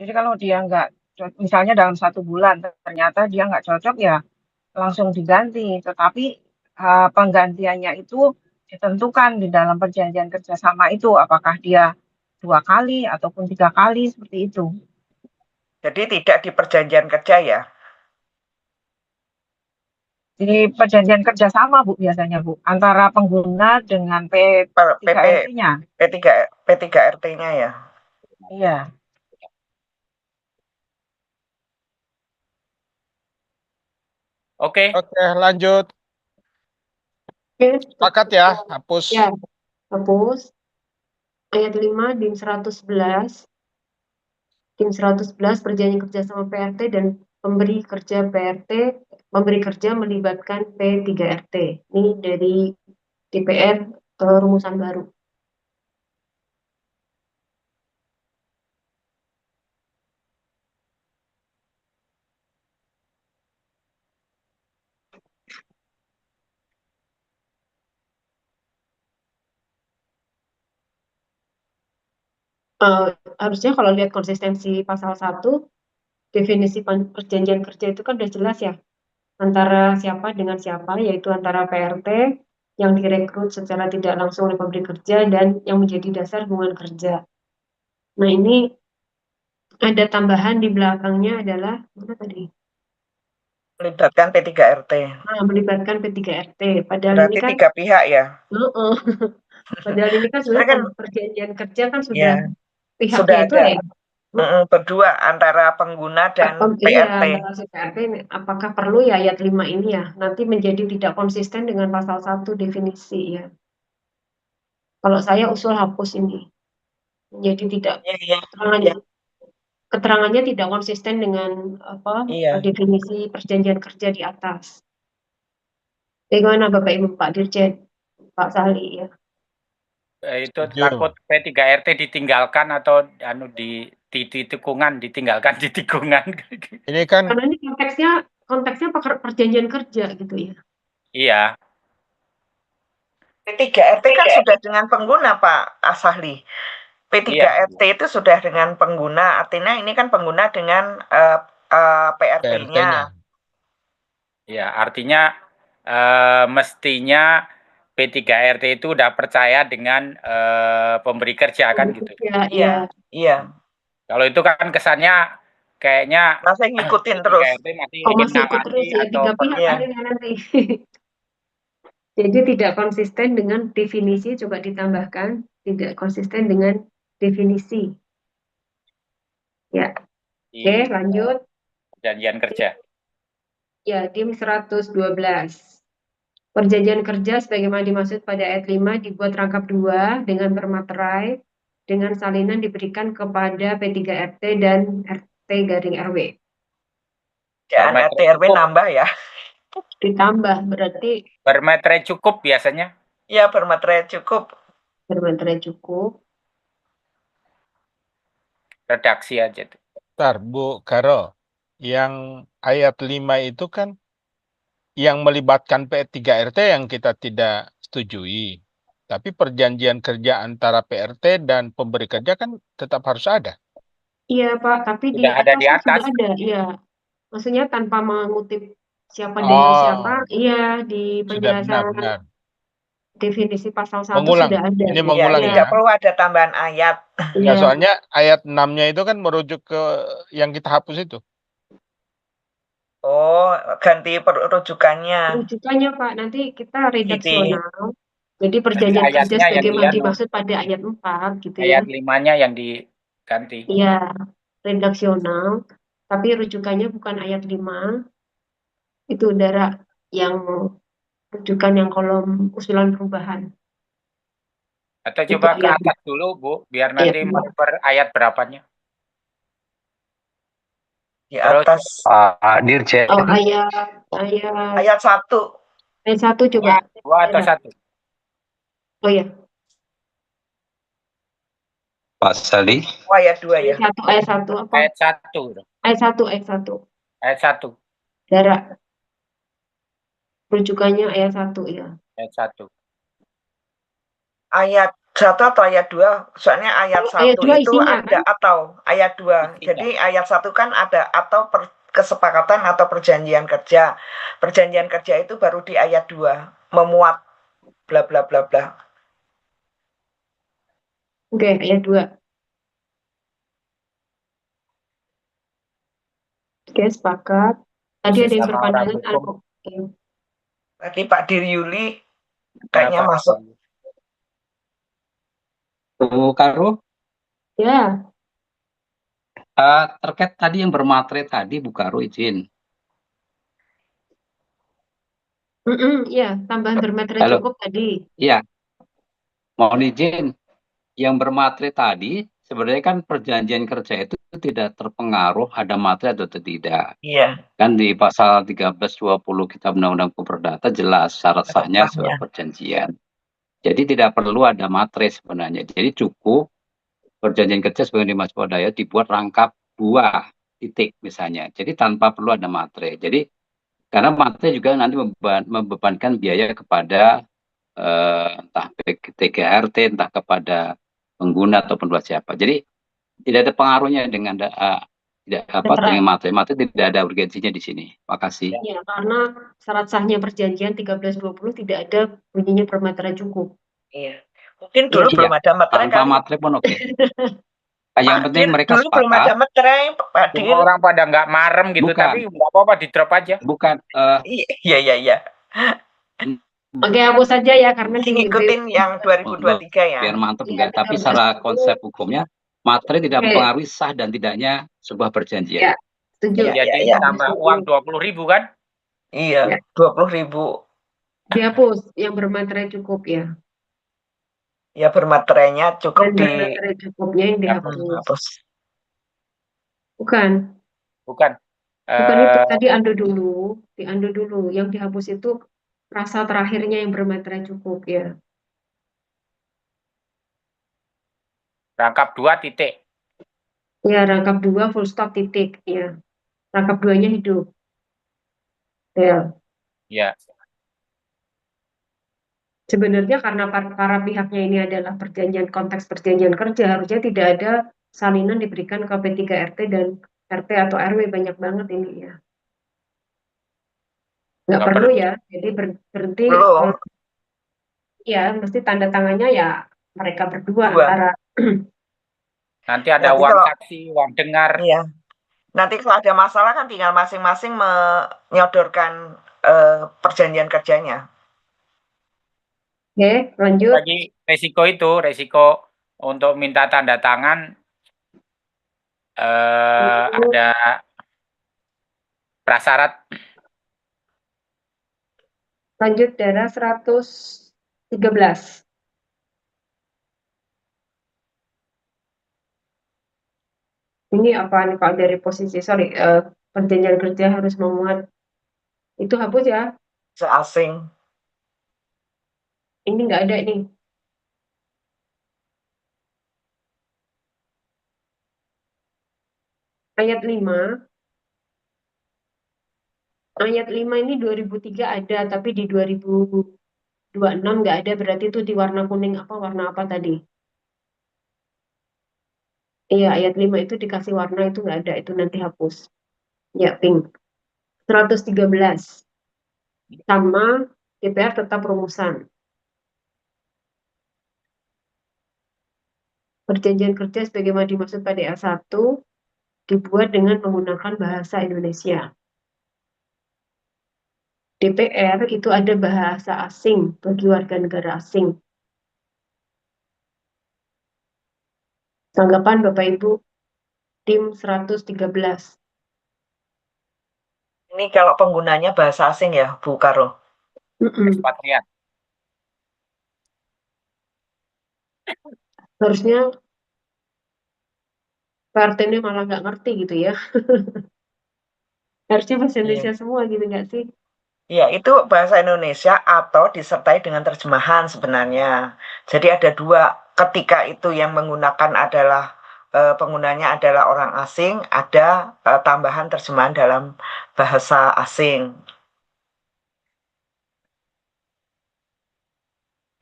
Jadi kalau dia nggak, misalnya dalam 1 bulan ternyata dia nggak cocok ya langsung diganti. Tetapi penggantiannya itu ditentukan di dalam perjanjian kerjasama itu apakah dia 2 kali ataupun 3 kali seperti itu. Jadi tidak di perjanjian kerja ya? Di perjanjian kerjasama Bu biasanya Bu antara pengguna dengan P3RT-nya. P3RT-nya ya. Iya. Oke. Oke, lanjut. Oke. Sepakat ya, hapus. Ya, hapus. Ayat 5 DIM 111. DIM 111 perjanjian kerjasama PRT dan pemberi kerja PRT, memberi kerja melibatkan P3RT. Ini dari DPR rumusan baru. Harusnya kalau lihat konsistensi pasal 1, definisi perjanjian kerja itu kan udah jelas ya, antara siapa dengan siapa, yaitu antara PRT yang direkrut secara tidak langsung oleh pemberi kerja dan yang menjadi dasar hubungan kerja. Nah ini ada tambahan di belakangnya adalah mana tadi? Melibatkan P3RT. Nah, melibatkan P3RT. Padahal Berarti ini kan 3 pihak ya? Padahal ini kan sebenarnya perjanjian kerja kan sudah pihaknya sudah itu ada. ya berdua antara pengguna dan Iya, PRT. antara si PRT ini, apakah perlu ya ayat 5 ini ya nanti menjadi tidak konsisten dengan pasal 1 definisi ya. Kalau saya usul hapus ini. Jadi tidak Iya, keterangannya tidak konsisten dengan iya. definisi perjanjian kerja di atas. Bagaimana Bapak Ibu Pak Dirjen, Pak Sali ya? Itu Setuju. takut P3RT ditinggalkan atau di tikungan ditinggalkan di tikungan. Ini kan Karena ini konteksnya perjanjian kerja gitu ya. Iya. P3RT kan sudah dengan pengguna Pak Asahli. P3RT itu sudah dengan pengguna, artinya ini kan pengguna dengan PRT-nya. Ya, artinya mestinya P3RT itu udah percaya dengan pemberi kerja kan gitu. Iya. Kalau itu kan kesannya kayaknya masih ngikutin terus. masih masih ikut terus ya, tiga pihak akhirnya nanti. Jadi tidak konsisten dengan definisi, coba ditambahkan tidak konsisten dengan definisi. Ya. Oke, lanjut. Perjanjian kerja. Ya, DIM 112. Perjanjian kerja sebagaimana dimaksud pada ayat 5 dibuat rangkap 2 dengan bermaterai dengan salinan diberikan kepada P3RT dan RT-RW. Dan RT-RW nambah ya. Ditambah berarti bermaterai cukup biasanya. Iya, bermaterai cukup. Bermaterai cukup. Redaksi aja tuh. Bentar, Bu Karo. Yang ayat 5 itu kan yang melibatkan P3RT yang kita tidak setujui. Tapi perjanjian kerja antara PRT dan pemberi kerja kan tetap harus ada. Iya, Pak, tapi sudah ada di atas. Sudah ada, iya. Maksudnya tanpa mengutip siapa dengan siapa, iya di penjelasan benar. Definisi pasal 1 mengulang. sudah ada. Ini mengulang ya. Tidak perlu ada tambahan ayat. Ya, soalnya ayat 6-nya itu kan merujuk ke yang kita hapus itu. Oh, ganti rujukannya. Rujukannya Pak, nanti kita redaksional. Jadi perjanjian kerja sebagaimana dimaksud pada ayat 4 gitu ya. Ayat 5-nya yang diganti. Iya, redaksional. Tapi rujukannya bukan ayat 5. Itu udara yang rujukan yang kolom usulan perubahan. Atau coba ke atas dulu, Bu, biar nanti per ayat berapanya. Di atas Dirjen. Oh, ayat 1. Ayat 1 coba. 2 atau 1? Oh ya. Pak Sali. Oh, ayat 2 ya. Ayat 1 apa? Ayat 1. Ayat 1. Ayat 1. Dara. Rujukannya ayat 1 ya. Ayat 1. Ayat 1 atau ayat 2? Soalnya ayat 1 itu isinya, ada kan? Atau ayat 2. Jadi ayat 1 kan ada atau kesepakatan atau perjanjian kerja. Perjanjian kerja itu baru di ayat 2 memuat bla bla bla bla. Oke, ayat 2. Oke, sepakat. Tadi ada yang berpandangan Tadi Pak Diryuli kayaknya masuk. Bu Karo? Ya. Terkait tadi yang bermaterai tadi, Bu Karo izin. Ya, tambahan bermaterai cukup tadi. Iya. Mohon izin, yang bermaterai tadi sebenarnya kan perjanjian kerja itu tidak terpengaruh ada materai atau tidak. Iya. Kan di pasal 1320 Kitab Undang-Undang Perdata jelas syarat sahnya sebuah perjanjian. Jadi tidak perlu ada materai sebenarnya. Jadi cukup perjanjian kerja sebagai dimaksud pada ayat dibuat rangkap 2 titik misalnya. Jadi tanpa perlu ada materai. Jadi karena materai juga nanti membebankan biaya kepada entah P3RT, entah kepada pengguna ataupun buat siapa. Jadi tidak ada pengaruhnya dengan dengan materai. Materai tidak ada urgensinya di sini. Makasih. Ya, karena syarat sahnya perjanjian 1320 tidak ada bunyinya bermaterai cukup. Iya. Mungkin dulu belum ada materai kan. Tanpa materai pun oke. Yang penting mereka dulu belum ada materai, Pak Dir. Orang pada nggak marem gitu, tapi nggak apa-apa di drop aja. Bukan. Iya. Oke, hapus saja ya karena ngikutin yang 2023 ya. Biar mantap enggak. Tapi secara konsep hukumnya materi tidak Oke, mempengaruhi sah dan tidaknya sebuah perjanjian. ya, setuju. Iya, Jadi iya. tambah uang 20.000 kan? Iya, Ya, 20.000. dihapus yang bermaterai cukup ya. Ya bermaterainya cukup Dan bermaterai cukupnya yang Dihapus. dihapus. hapus. Bukan, Bukan. bukan itu. Tadi diandu dulu. Yang dihapus itu rasa terakhirnya yang bermaterai cukup ya. Rangkap 2 titik. Ya, rangkap 2 full stop titik ya. Rangkap 2-nya hidup. Ya. Ya. Sebenarnya karena para pihaknya ini adalah konteks perjanjian kerja, harusnya tidak ada salinan diberikan ke P3RT dan RT atau RW, banyak banget ini ya. Nggak Nggak perlu perlu. ya, jadi berhenti Belum. ya, mesti tanda tangannya ya mereka berdua Dua. antara Nanti ada Nanti uang kalau saksi, uang dengar. iya, nanti kalau ada masalah kan tinggal masing-masing menyodorkan perjanjian kerjanya. Oke, lanjut. Bagi resiko untuk minta tanda tangan ada prasyarat. Lanjut daerah 113. Ini apa nih Pak dari posisi perjanjian kerja harus memuat itu hapus ya. Seasing. Ini nggak ada nih. Ayat 5 ini 2003 ada, tapi di 2026 nggak ada, berarti itu di warna kuning warna apa tadi? Iya, ayat 5 itu dikasih warna itu nggak ada, itu nanti hapus. Ya, pink. 113. Sama DPR tetap rumusan. Perjanjian kerja sebagaimana dimaksud pada ayat 1 dibuat dengan menggunakan bahasa Indonesia. DPR itu ada bahasa asing bagi warga negara asing. Tanggapan Bapak Ibu tim 113. Ini kalau penggunanya bahasa asing ya, Bu Karo. Ekspatriat. Harusnya PRT ini malah nggak ngerti gitu ya. Harusnya bahasa Indonesia semua gitu nggak sih? Ya, itu bahasa Indonesia atau disertai dengan terjemahan sebenarnya. Jadi ada dua, ketika itu yang menggunakan adalah penggunanya adalah orang asing, ada tambahan terjemahan dalam bahasa asing.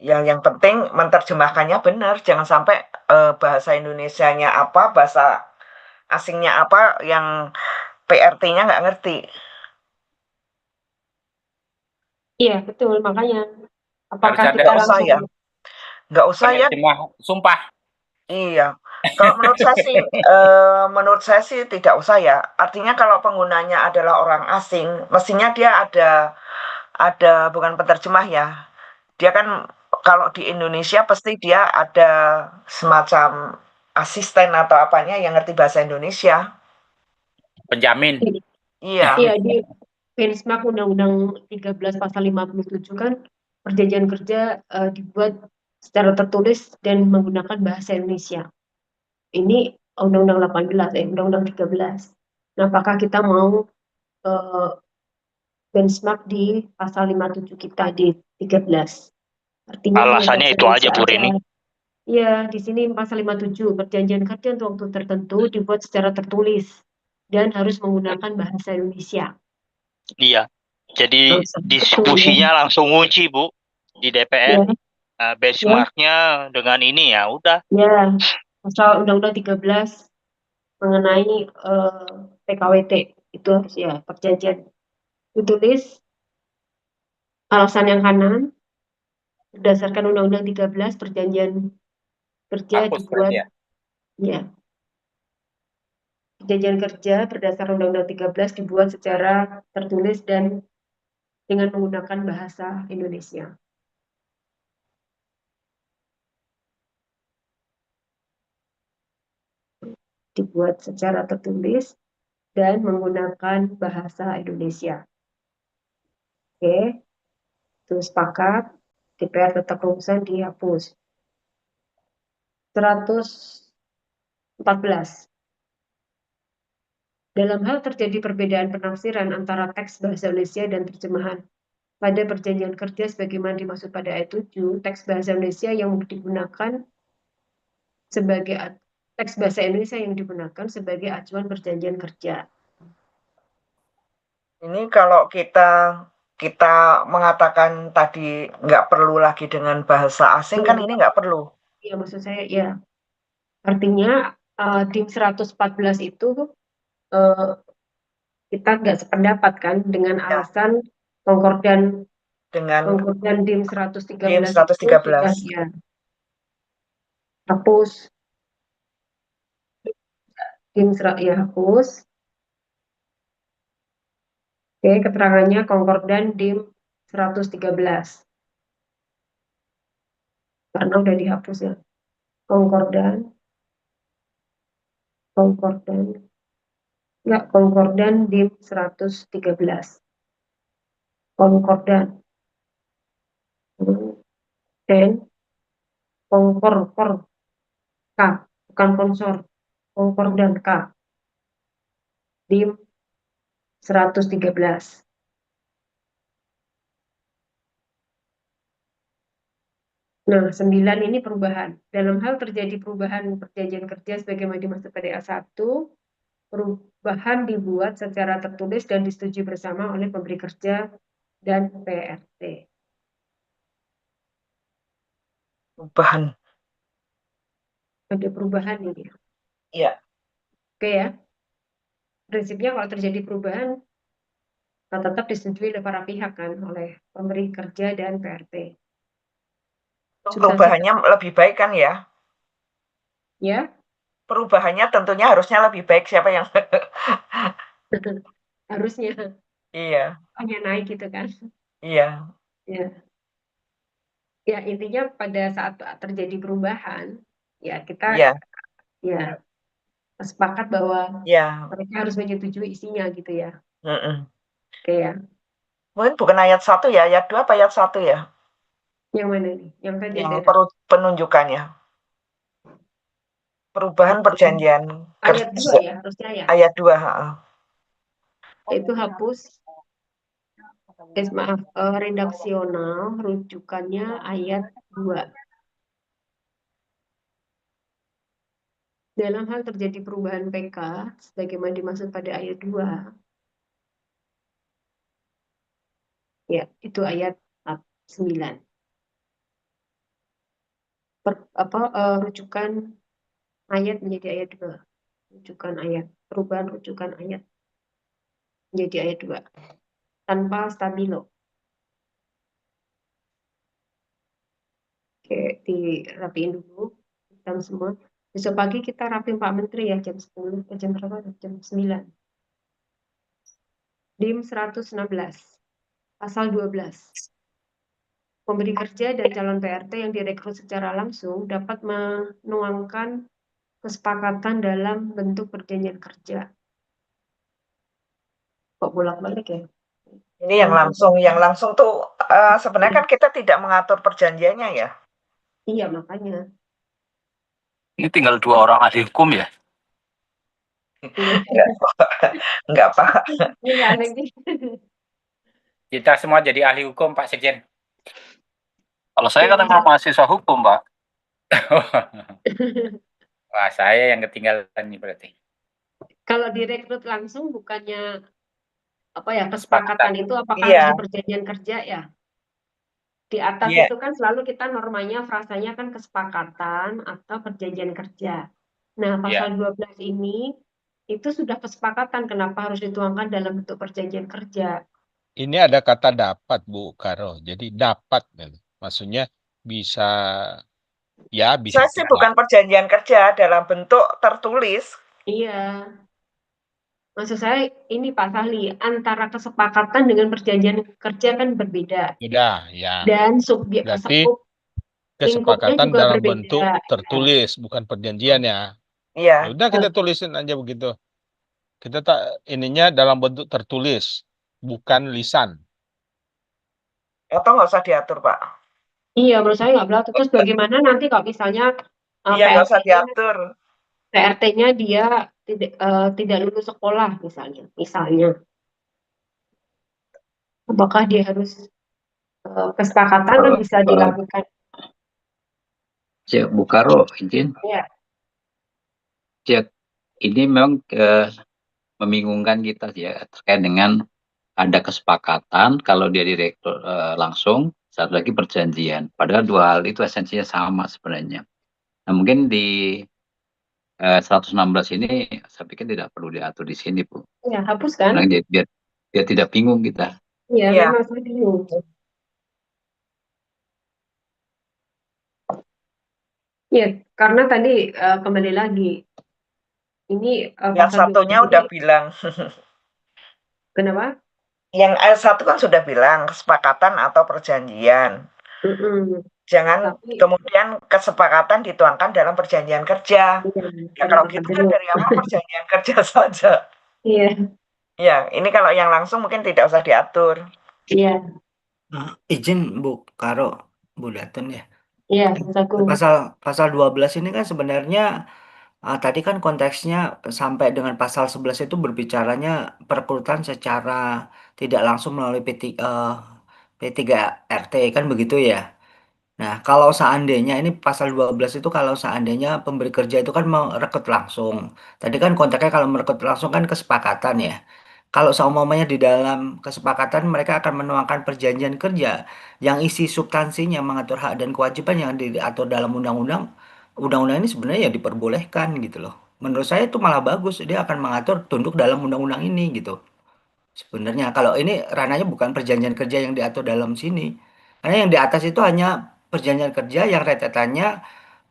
Yang penting menerjemahkannya benar, jangan sampai bahasa Indonesianya apa, bahasa asingnya apa, yang PRT-nya nggak ngerti. Iya, betul. Makanya apakah Harus ada kita Nggak usah langsung ya, nggak usah ya. penerjemah sumpah. Iya, kalau menurut saya sih tidak usah ya. Artinya kalau penggunanya adalah orang asing, mestinya dia ada bukan penerjemah ya. Dia kan kalau di Indonesia pasti dia ada semacam asisten atau apanya yang ngerti bahasa Indonesia. Penjamin. Iya. Iya, di benchmark Undang-Undang 13 pasal 57 kan perjanjian kerja dibuat secara tertulis dan menggunakan bahasa Indonesia. Ini Undang-Undang 18, Undang-Undang 13. Nah, apakah kita mau benchmark di pasal 57 kita di 13? Artinya Alasannya itu aja, Bu Reni. Iya, di sini pasal 57 perjanjian kerja untuk waktu tertentu dibuat secara tertulis dan harus menggunakan bahasa Indonesia. Iya. Jadi diskusinya langsung ngunci, Bu, di DPR. Ya. Benchmarknya dengan ini ya udah. Ya, pasal Undang-Undang 13 mengenai PKWT itu harus ya perjanjian ditulis alasan yang kanan berdasarkan Undang-Undang 13 perjanjian kerja Hapus dibuat berarti ya. ya. Perjanjian kerja berdasarkan Undang-Undang 13 dibuat secara tertulis dan dengan menggunakan bahasa Indonesia. dibuat secara tertulis dan menggunakan bahasa Indonesia. Oke, itu sepakat. DPR tetap rumusan dihapus. 114. Dalam hal terjadi perbedaan penafsiran antara teks bahasa Indonesia dan terjemahan pada perjanjian kerja sebagaimana dimaksud pada ayat 7, teks bahasa Indonesia yang digunakan sebagai teks bahasa Indonesia yang digunakan sebagai acuan perjanjian kerja. Ini kalau kita mengatakan tadi nggak perlu lagi dengan bahasa asing kan ini nggak perlu. Iya, maksud saya ya. Artinya di 114 itu kita nggak sependapat kan dengan alasan konkordan DIM 113 DIM itu 113. sudah ya hapus. DIM ya hapus. Oke, keterangannya konkordan DIM 113. Karena udah dihapus ya. Konkordan DIM 113. Konkordan. Dan K, bukan konsor. Konkordan K. DIM 113. Nah, 9 ini perubahan. Dalam hal terjadi perubahan perjanjian kerja sebagaimana dimaksud pada ayat 1, perubahan dibuat secara tertulis dan disetujui bersama oleh pemberi kerja dan PRT. Perubahan. Ada perubahan ini. Iya. Oke ya. Prinsipnya kalau terjadi perubahan, tetap disetujui oleh para pihak kan, oleh pemberi kerja dan PRT. Perubahannya lebih baik kan ya? Ya. Perubahannya tentunya harusnya lebih baik siapa yang harusnya. Iya. Hanya naik gitu kan. Iya. Ya. Ya, intinya pada saat terjadi perubahan, ya kita ya sepakat bahwa mereka harus menyetujui isinya gitu ya. Oke ya. Mungkin bukan ayat 1 ya, ayat 2 apa ayat 1 ya? Yang mana nih? Yang tadi yang penunjukannya. Perubahan perjanjian ayat 2 ya, harusnya ya. Ayat 2, Itu hapus. Maaf, redaksional rujukannya ayat 2. Dalam hal terjadi perubahan PK sebagaimana dimaksud pada ayat 2. Ya, itu ayat 9. Rujukan ayat menjadi ayat 2. Rujukan ayat, perubahan rujukan ayat menjadi ayat 2. Tanpa stabilo. Oke, dirapiin dulu. Hitam semua. Besok pagi kita rapiin Pak Menteri ya, jam 10. Jam berapa? Jam 9. DIM 116. Pasal 12. Pemberi kerja dan calon PRT yang direkrut secara langsung dapat menuangkan kesepakatan dalam bentuk perjanjian kerja. Kok bolak-balik ya? Ini yang langsung tuh sebenarnya kan kita tidak mengatur perjanjiannya ya. Iya, makanya. Ini tinggal 2 orang ahli hukum ya? Enggak, Pak. Kita semua jadi ahli hukum, Pak Sekjen. Kalau saya kan memang mahasiswa hukum, Pak. Wah, saya yang ketinggalan nih berarti. Kalau direkrut langsung bukannya kesepakatan itu apakah harus di perjanjian kerja ya? Di atas itu kan selalu kita normanya frasanya kan kesepakatan atau perjanjian kerja. Nah, pasal 12 ini itu sudah kesepakatan, kenapa harus dituangkan dalam bentuk perjanjian kerja? Ini ada kata dapat, Bu Karo. Jadi dapat, maksudnya bisa ya bisa. Saya sih bukan perjanjian kerja dalam bentuk tertulis. Iya. Maksud saya ini Pak Sahli, antara kesepakatan dengan perjanjian kerja kan berbeda. Beda, ya. Dan subjek berarti kesepakatan dalam bentuk tertulis, bukan perjanjian ya. Iya. Ya udah kita tulisin aja begitu. Kita tak ininya dalam bentuk tertulis, bukan lisan. Atau nggak usah diatur, Pak? Iya, menurut saya nggak berlaku. Terus bagaimana nanti kalau misalnya Iya, nggak usah PRT-nya diatur. PRT-nya dia tidak lulus sekolah misalnya, apakah dia harus kesepakatan kan bisa dilakukan? Ya, Bu Karo, izin. Ya, Ya, ini memang membingungkan kita ya terkait dengan ada kesepakatan kalau dia direktur langsung, satu lagi perjanjian. Padahal dua hal itu esensinya sama sebenarnya. Nah, mungkin di 116 ini saya pikir tidak perlu diatur di sini, Bu. ya hapuskan. Karena biar tidak bingung kita. Iya, Iya. memang saya bingung. Ya, karena tadi kembali lagi ini Yang pasal satunya 20 udah ini bilang. kenapa? Yang ayat 1 kan sudah bilang kesepakatan atau perjanjian. Mm-mm. Jangan Tapi kemudian kesepakatan dituangkan dalam perjanjian kerja. iya, Ya kalau makan gitu kan dulu. dari awal perjanjian kerja saja. Iya, Ya, ini kalau yang langsung mungkin tidak usah diatur. iya, Izin Bu Karo, Bu Datun ya. iya, Mas Agung. Pasal 12 ini kan sebenarnya tadi kan konteksnya sampai dengan pasal 11 itu berbicaranya perekrutan secara tidak langsung melalui P3RT kan begitu ya. Nah, kalau seandainya ini pasal 12 itu kalau seandainya pemberi kerja itu kan merekrut langsung. Tadi kan konteksnya kalau merekrut langsung kan kesepakatan ya. Kalau seumpamanya di dalam kesepakatan mereka akan menuangkan perjanjian kerja yang isi substansinya mengatur hak dan kewajiban yang diatur dalam undang-undang. Undang-undang ini sebenarnya ya diperbolehkan gitu loh. Menurut saya itu malah bagus. Dia akan mengatur tunduk dalam undang-undang ini gitu. Sebenarnya kalau ini ranahnya bukan perjanjian kerja yang diatur dalam sini. Karena yang di atas itu hanya perjanjian kerja yang rentetannya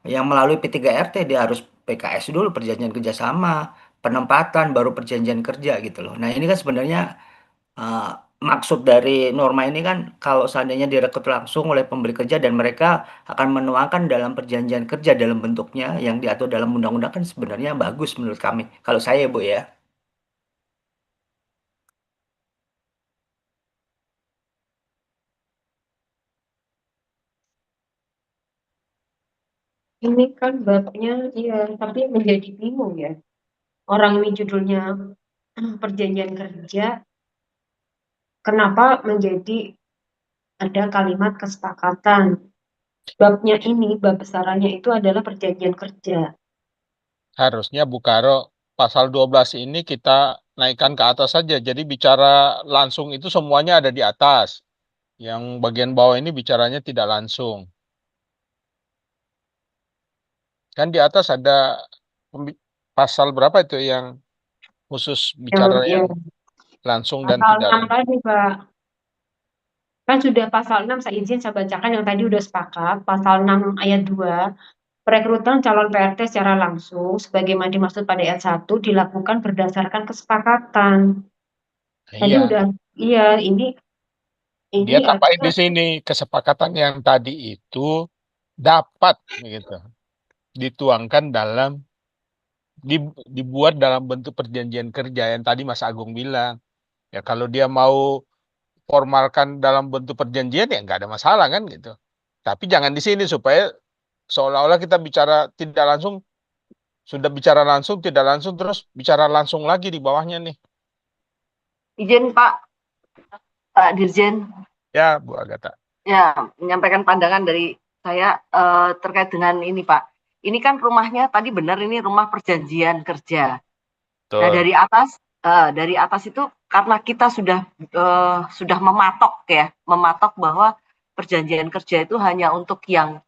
yang melalui P3RT dia harus PKS dulu perjanjian kerjasama, penempatan baru perjanjian kerja gitu loh. Nah, ini kan sebenarnya eh, maksud dari norma ini kan kalau seandainya direkrut langsung oleh pemberi kerja dan mereka akan menuangkan dalam perjanjian kerja dalam bentuknya yang diatur dalam undang-undang kan sebenarnya bagus menurut kami. Kalau saya, Bu ya. Ini kan babnya, iya, tapi menjadi bingung ya. Orang ini judulnya perjanjian kerja, kenapa menjadi ada kalimat kesepakatan? Babnya ini, bab besarannya itu adalah perjanjian kerja. Harusnya Bu Karo, pasal 12 ini kita naikkan ke atas saja. Jadi bicara langsung itu semuanya ada di atas. Yang bagian bawah ini bicaranya tidak langsung. Kan di atas ada pasal berapa itu yang khusus bicara yang langsung dan Pasal tidak 6 langsung. tadi, Pak. Kan sudah pasal 6, saya izin saya bacakan yang tadi udah sepakat. Pasal 6 ayat 2, perekrutan calon PRT secara langsung, sebagaimana dimaksud pada ayat 1, dilakukan berdasarkan kesepakatan. Tadi Iya, udah, iya, dia ini tambahin ada, di sini kesepakatan yang tadi itu dapat gitu dituangkan dalam dibuat dalam bentuk perjanjian kerja yang tadi Mas Agung bilang. Ya kalau dia mau formalkan dalam bentuk perjanjian ya nggak ada masalah kan gitu. Tapi jangan di sini supaya seolah-olah kita bicara tidak langsung, sudah bicara langsung, tidak langsung, terus bicara langsung lagi di bawahnya nih. Izin Pak Dirjen, Ya Bu Agatha. ya menyampaikan pandangan dari saya terkait dengan ini Pak. Ini kan rumahnya tadi benar ini rumah perjanjian kerja. Nah Betul. dari atas itu karena kita sudah mematok bahwa perjanjian kerja itu hanya untuk yang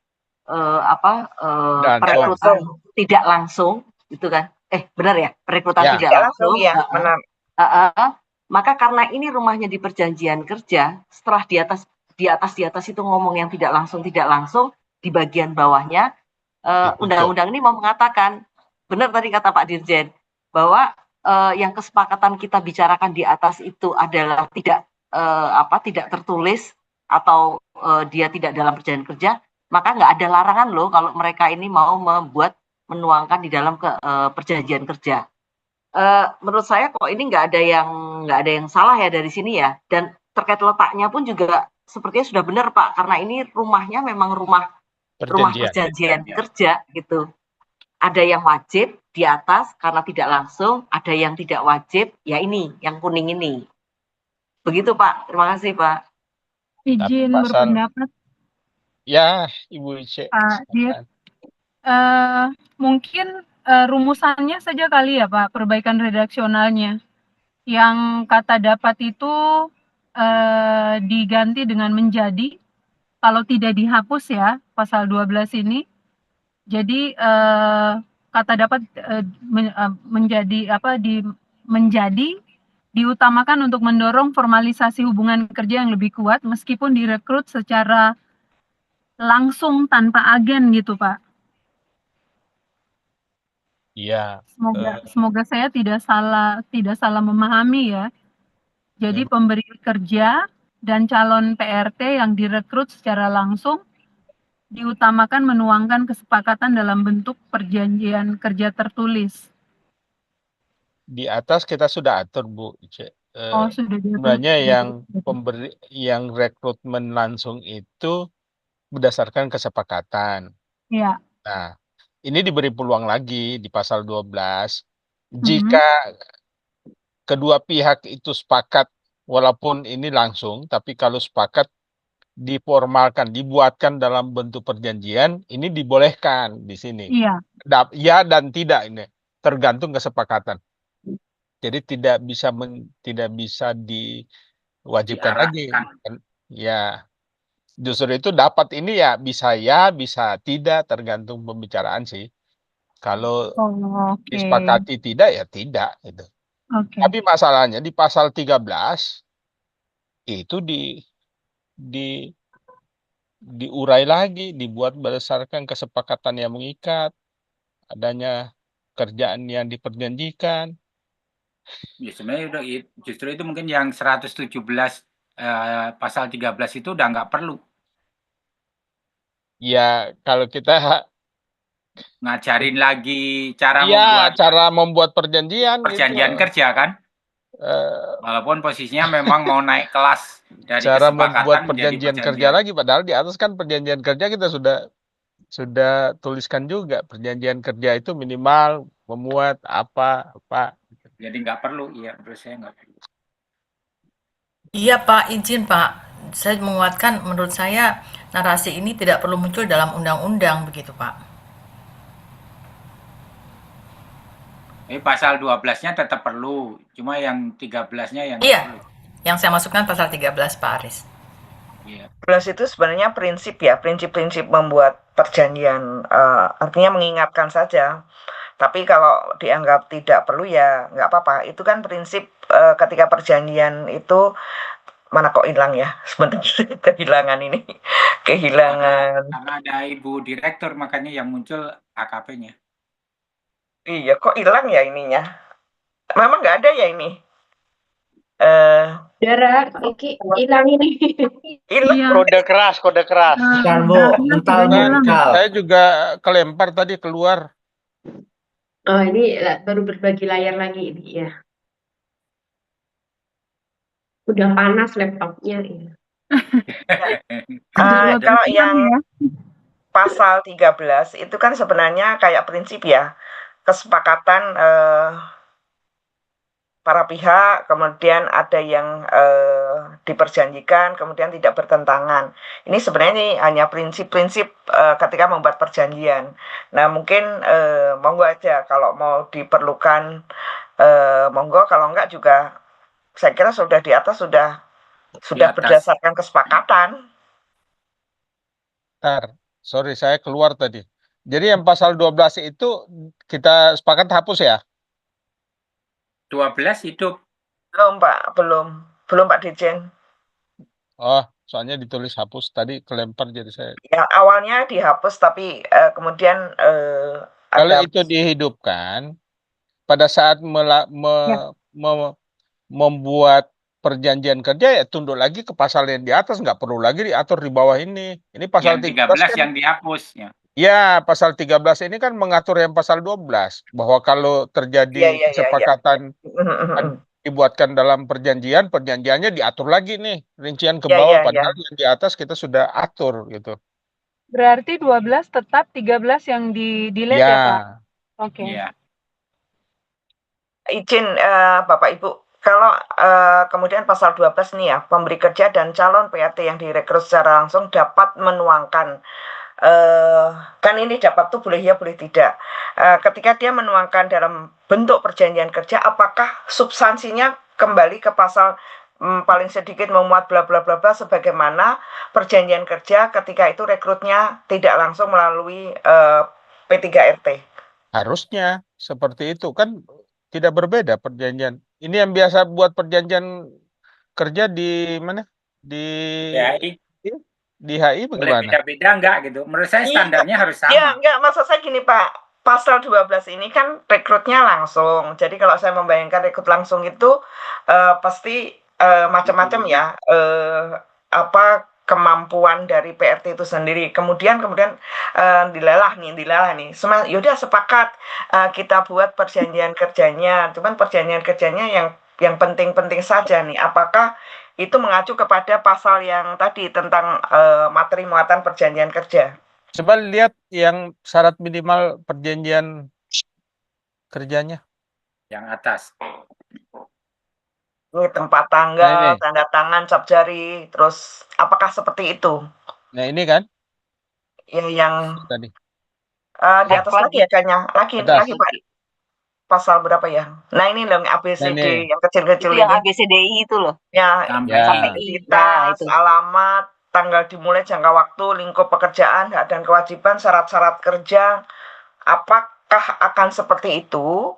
perekrutan tidak langsung, gitu kan? Benar ya, perekrutan Ya. tidak langsung. Ya, benar. Maka karena ini rumahnya di perjanjian kerja, setelah di atas itu ngomong yang tidak langsung di bagian bawahnya undang-undang ini mau mengatakan, benar tadi kata Pak Dirjen, bahwa yang kesepakatan kita bicarakan di atas itu adalah tidak tertulis atau dia tidak dalam perjanjian kerja, maka nggak ada larangan loh kalau mereka ini mau membuat menuangkan di dalam perjanjian kerja. Menurut saya kok ini nggak ada yang salah ya dari sini ya. Dan terkait letaknya pun juga sepertinya sudah benar Pak, karena ini rumahnya memang rumah perjanjian kerja gitu. Ada yang wajib di atas karena tidak langsung, ada yang tidak wajib, ya ini yang kuning ini. Begitu Pak, terima kasih Pak. Izin berpendapat Ya, Ibu Ice. Pak Dir. Mungkin rumusannya saja kali ya Pak, perbaikan redaksionalnya. Yang kata dapat itu diganti dengan menjadi, kalau tidak dihapus ya pasal 12 ini. Jadi kata dapat menjadi diutamakan untuk mendorong formalisasi hubungan kerja yang lebih kuat meskipun direkrut secara langsung tanpa agen gitu Pak. Iya. Semoga saya tidak salah memahami ya. Jadi pemberi kerja dan calon PRT yang direkrut secara langsung diutamakan menuangkan kesepakatan dalam bentuk perjanjian kerja tertulis. Di atas kita sudah atur Bu Ice. Sudah diatur. Sebenarnya yang rekrutmen langsung itu berdasarkan kesepakatan. Iya. Nah, ini diberi peluang lagi di pasal 12. Jika kedua pihak itu sepakat, walaupun ini langsung, tapi kalau sepakat diformalkan, dibuatkan dalam bentuk perjanjian, ini dibolehkan di sini. Iya. Ya dan tidak ini, tergantung kesepakatan. Jadi tidak bisa diwajibkan lagi. Ya. Justru itu dapat ini ya bisa tidak, tergantung pembicaraan sih. Kalau disepakati tidak ya tidak gitu. Tapi masalahnya di pasal 13 itu diurai lagi, dibuat berdasarkan kesepakatan yang mengikat, adanya kerjaan yang diperjanjikan. Ya sebenarnya justru itu mungkin yang 117 pasal 13 itu udah nggak perlu. Ya kalau kita ngajarin lagi cara membuat perjanjian gitu. Kerja kan. Walaupun posisinya memang mau naik kelas dari cara kesepakatan membuat perjanjian kerja lagi, padahal di atas kan perjanjian kerja kita sudah tuliskan juga, perjanjian kerja itu minimal memuat apa. Jadi nggak perlu, iya menurut saya nggak perlu. Iya Pak, izin Pak, saya menguatkan, menurut saya narasi ini tidak perlu muncul dalam undang-undang begitu Pak. Pasal 12-nya tetap perlu, cuma yang 13-nya yang perlu. Yang saya masukkan pasal 13 Pak Aris. Iya. 13 itu sebenarnya prinsip-prinsip membuat perjanjian, artinya mengingatkan saja. Tapi kalau dianggap tidak perlu ya nggak apa-apa. Itu kan prinsip ketika perjanjian itu mana kok hilang ya sebenarnya kehilangan ini. Kehilangan. Karena ada Ibu Direktur makanya yang muncul AKP-nya. Iya kok hilang ya ininya. Memang nggak ada ya ini. Dara, Iki hilang ini. Hilang. Kode keras. Mental. Saya juga kelempar tadi keluar. Oh ini baru berbagi layar lagi ini ya. Udah panas laptopnya ya. Kalau yang pasal 13 itu kan sebenarnya kayak prinsip ya, kesepakatan para pihak, kemudian ada yang diperjanjikan, kemudian tidak bertentangan. Ini sebenarnya hanya prinsip-prinsip ketika membuat perjanjian. Nah mungkin monggo aja kalau mau diperlukan, monggo, kalau enggak juga saya kira sudah di atas sudah berdasarkan kesepakatan. Sorry saya keluar tadi. Jadi yang pasal 12 itu kita sepakat hapus ya? 12 hidup. Belum Pak, belum Pak Dirjen. Oh, soalnya ditulis hapus tadi kelempar jadi saya. Ya awalnya dihapus tapi kemudian kalau itu dihidupkan pada saat membuat perjanjian kerja ya tunduk lagi ke pasal yang di atas, nggak perlu lagi diatur di bawah ini. Ini pasal yang 13 kan yang dihapus ya. Ya, pasal 13 ini kan mengatur yang pasal 12 bahwa kalau Iya, terjadi iya, iya, iya. kesepakatan dibuatkan dalam perjanjian, perjanjiannya diatur lagi nih, rincian ke Iya, bawah, iya, iya. padahal yang di atas kita sudah atur gitu. Berarti 12 tetap 13 yang di-delete ya, Pak? Ya, Oke. Iya. Izin Bapak Ibu, kalau kemudian pasal 12 nih ya, pemberi kerja dan calon PRT yang direkrut secara langsung dapat menuangkan kan ini dapat tuh boleh ya boleh tidak. Ketika dia menuangkan dalam bentuk perjanjian kerja, apakah substansinya kembali ke pasal paling sedikit memuat bla bla bla bla sebagaimana perjanjian kerja ketika itu rekrutnya tidak langsung melalui P3RT. harusnya seperti itu kan tidak berbeda perjanjian. Ini yang biasa buat perjanjian kerja di mana? Di HI. Di HI Boleh bagaimana? beda-beda enggak gitu. Menurut saya standarnya harus Iya, sama. enggak, maksud saya gini Pak, pasal 12 ini kan rekrutnya langsung. Jadi kalau saya membayangkan rekrut langsung itu pasti macam-macam ya, apa kemampuan dari PRT itu sendiri. Kemudian dilelah nih. Yaudah sepakat kita buat perjanjian kerjanya. Cuman perjanjian kerjanya yang penting-penting saja nih. Apakah itu mengacu kepada pasal yang tadi tentang materi muatan perjanjian kerja? Coba lihat yang syarat minimal perjanjian kerjanya. Yang atas. Ini tempat Nah, tanggal, ini. tanda tangan, cap jari, terus apakah seperti itu? Nah, ini kan Ya yang tadi. di atas lagi ya kayaknya. Lagi Pak. Pasal berapa ya? Nah ini loh ABCD yang kecil-kecil Itu yang ini. ABCDI itu loh. Ya, Sampai identitas, alamat, tanggal dimulai, jangka waktu, lingkup pekerjaan, hak dan kewajiban, syarat-syarat kerja. Apakah akan seperti itu?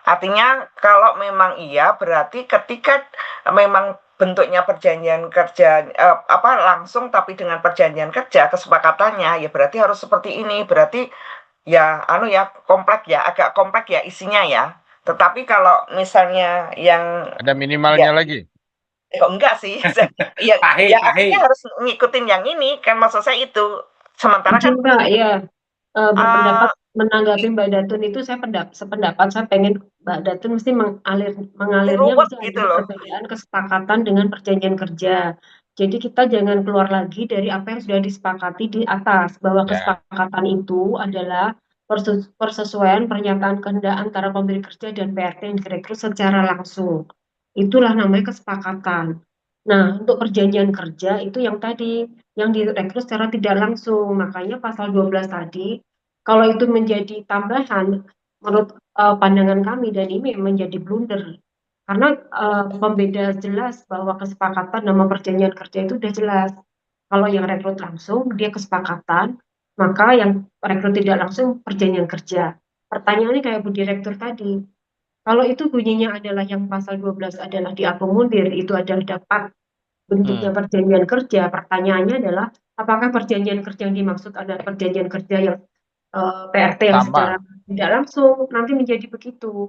Artinya kalau memang iya, berarti ketika memang bentuknya perjanjian kerja langsung tapi dengan perjanjian kerja kesepakatannya ya berarti harus seperti ini. Berarti ya komplek ya, agak komplek ya isinya ya. Tetapi kalau misalnya yang ada minimalnya lagi. Kok enggak sih? Ya akhirnya harus ngikutin yang ini kan maksud saya itu. Sementara kan Mbak, ya berpendapat menanggapi Mbak Datun itu saya sependapat, saya pengen Mbak Datun mesti mengalirnya ruwet mesti gitu ada loh. perbedaan kesepakatan dengan perjanjian kerja. Jadi kita jangan keluar lagi dari apa yang sudah disepakati di atas, bahwa kesepakatan itu adalah persesuaian pernyataan kehendak antara pemberi kerja dan PRT yang direkrut secara langsung. Itulah namanya kesepakatan. Nah, untuk perjanjian kerja itu yang tadi, yang direkrut secara tidak langsung. Makanya pasal 12 tadi, kalau itu menjadi tambahan, menurut pandangan kami, dan ini menjadi blunder. Karena pembeda jelas bahwa kesepakatan nama perjanjian kerja itu sudah jelas. Kalau yang rekrut langsung, dia kesepakatan, maka yang rekrut tidak langsung perjanjian kerja. Pertanyaannya kayak Bu Direktur tadi, kalau itu bunyinya adalah yang pasal 12 adalah diakomodir, itu adalah dapat bentuknya perjanjian kerja, pertanyaannya adalah apakah perjanjian kerja yang dimaksud adalah perjanjian kerja yang PRT yang secara tidak langsung nanti menjadi begitu.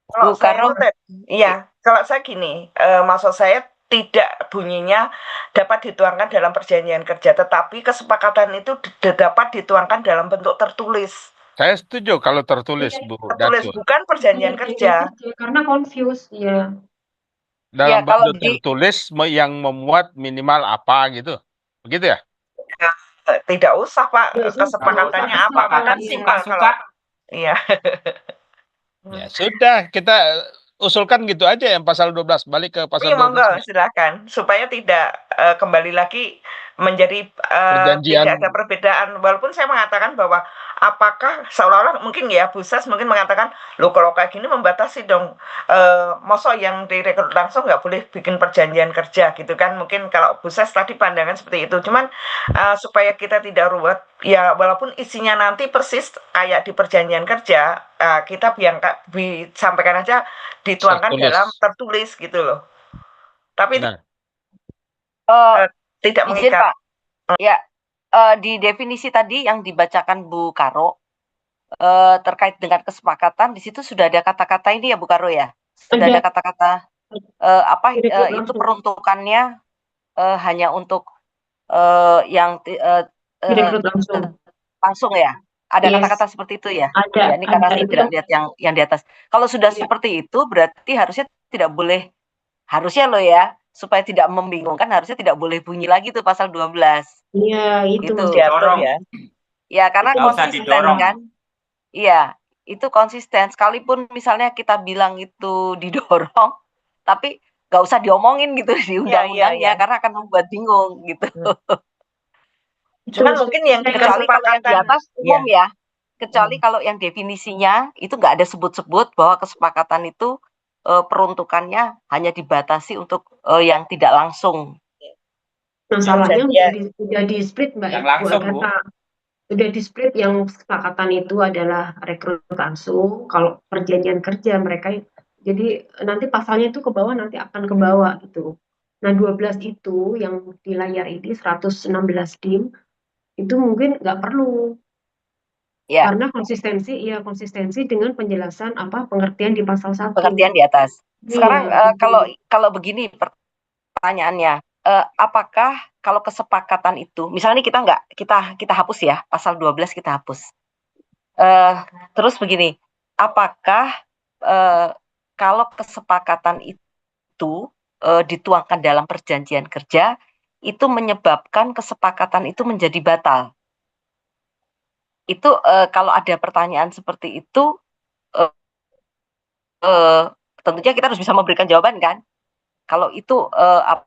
Kalau saya gini, maksud saya tidak bunyinya dapat dituangkan dalam perjanjian kerja, tetapi kesepakatan itu dapat dituangkan dalam bentuk tertulis. Saya setuju kalau tertulis, Bu Datun. Bukan perjanjian kerja. Karena confuse, ya. Dalam bentuk tertulis yang memuat minimal apa gitu, begitu ya? Tidak usah Pak, kesepakatannya apa? Kan simpel kalau. Iya. Ya sudah, kita usulkan gitu aja yang pasal 12, balik ke pasal 12. Monggo, silakan supaya tidak kembali lagi menjadi tidak ada perbedaan. Walaupun saya mengatakan bahwa apakah seolah-olah mungkin ya Bu Ses mungkin mengatakan loh kalau kayak gini membatasi dong, masa yang direkrut langsung nggak boleh bikin perjanjian kerja gitu kan, mungkin kalau Bu Ses tadi pandangan seperti itu. Cuman supaya kita tidak ruwet ya, walaupun isinya nanti persis kayak di perjanjian kerja, kita sampaikan aja dituangkan dalam tertulis gitu loh. Tapi tidak izin mengikat. Pak. Ya, di definisi tadi yang dibacakan Bu Karo terkait dengan kesepakatan, di situ sudah ada kata-kata ini ya Bu Karo ya. Sudah ada kata-kata itu peruntukannya hanya untuk yang direkrut langsung. langsung ya. Ada Yes, kata-kata seperti itu ya. Ya, ini ada karena saya itu. tidak lihat yang di atas. Kalau sudah Ya. seperti itu berarti harusnya tidak boleh, harusnya loh ya, supaya tidak membingungkan harusnya tidak boleh bunyi lagi tuh pasal 12. Iya, itu Gitu. Diatur Dorong, ya. Ya, karena nggak usah konsisten didorong. kan. Iya, itu konsisten. Sekalipun misalnya kita bilang itu didorong, tapi nggak usah diomongin gitu di Iya, iya, undang-undangnya iya. karena akan membuat bingung gitu. Itu Cuman mungkin yang Kecuali kalau yang di kesepakatan, atas ya. umum ya. Kecuali kalau yang definisinya itu nggak ada sebut-sebut bahwa kesepakatan itu peruntukannya hanya dibatasi untuk yang tidak langsung. Masalahnya Perjanjian. udah di split Mbak Yang Bu langsung, Bu. Agatha. Udah di split yang kesepakatan itu adalah rekrut langsung. Kalau perjanjian kerja mereka, jadi nanti pasalnya itu ke bawah, nanti akan ke bawah gitu. Nah 12 itu yang di layar ini 116 dim itu mungkin nggak perlu Ya, karena konsistensi dengan penjelasan apa pengertian di pasal 1. pengertian di atas. Sekarang Iya, gitu. kalau begini pertanyaannya, apakah kalau kesepakatan itu, misalnya kita hapus ya pasal 12 kita hapus. Terus begini, apakah kalau kesepakatan itu dituangkan dalam perjanjian kerja itu menyebabkan kesepakatan itu menjadi batal? Itu kalau ada pertanyaan seperti itu, tentunya kita harus bisa memberikan jawaban kan? Kalau itu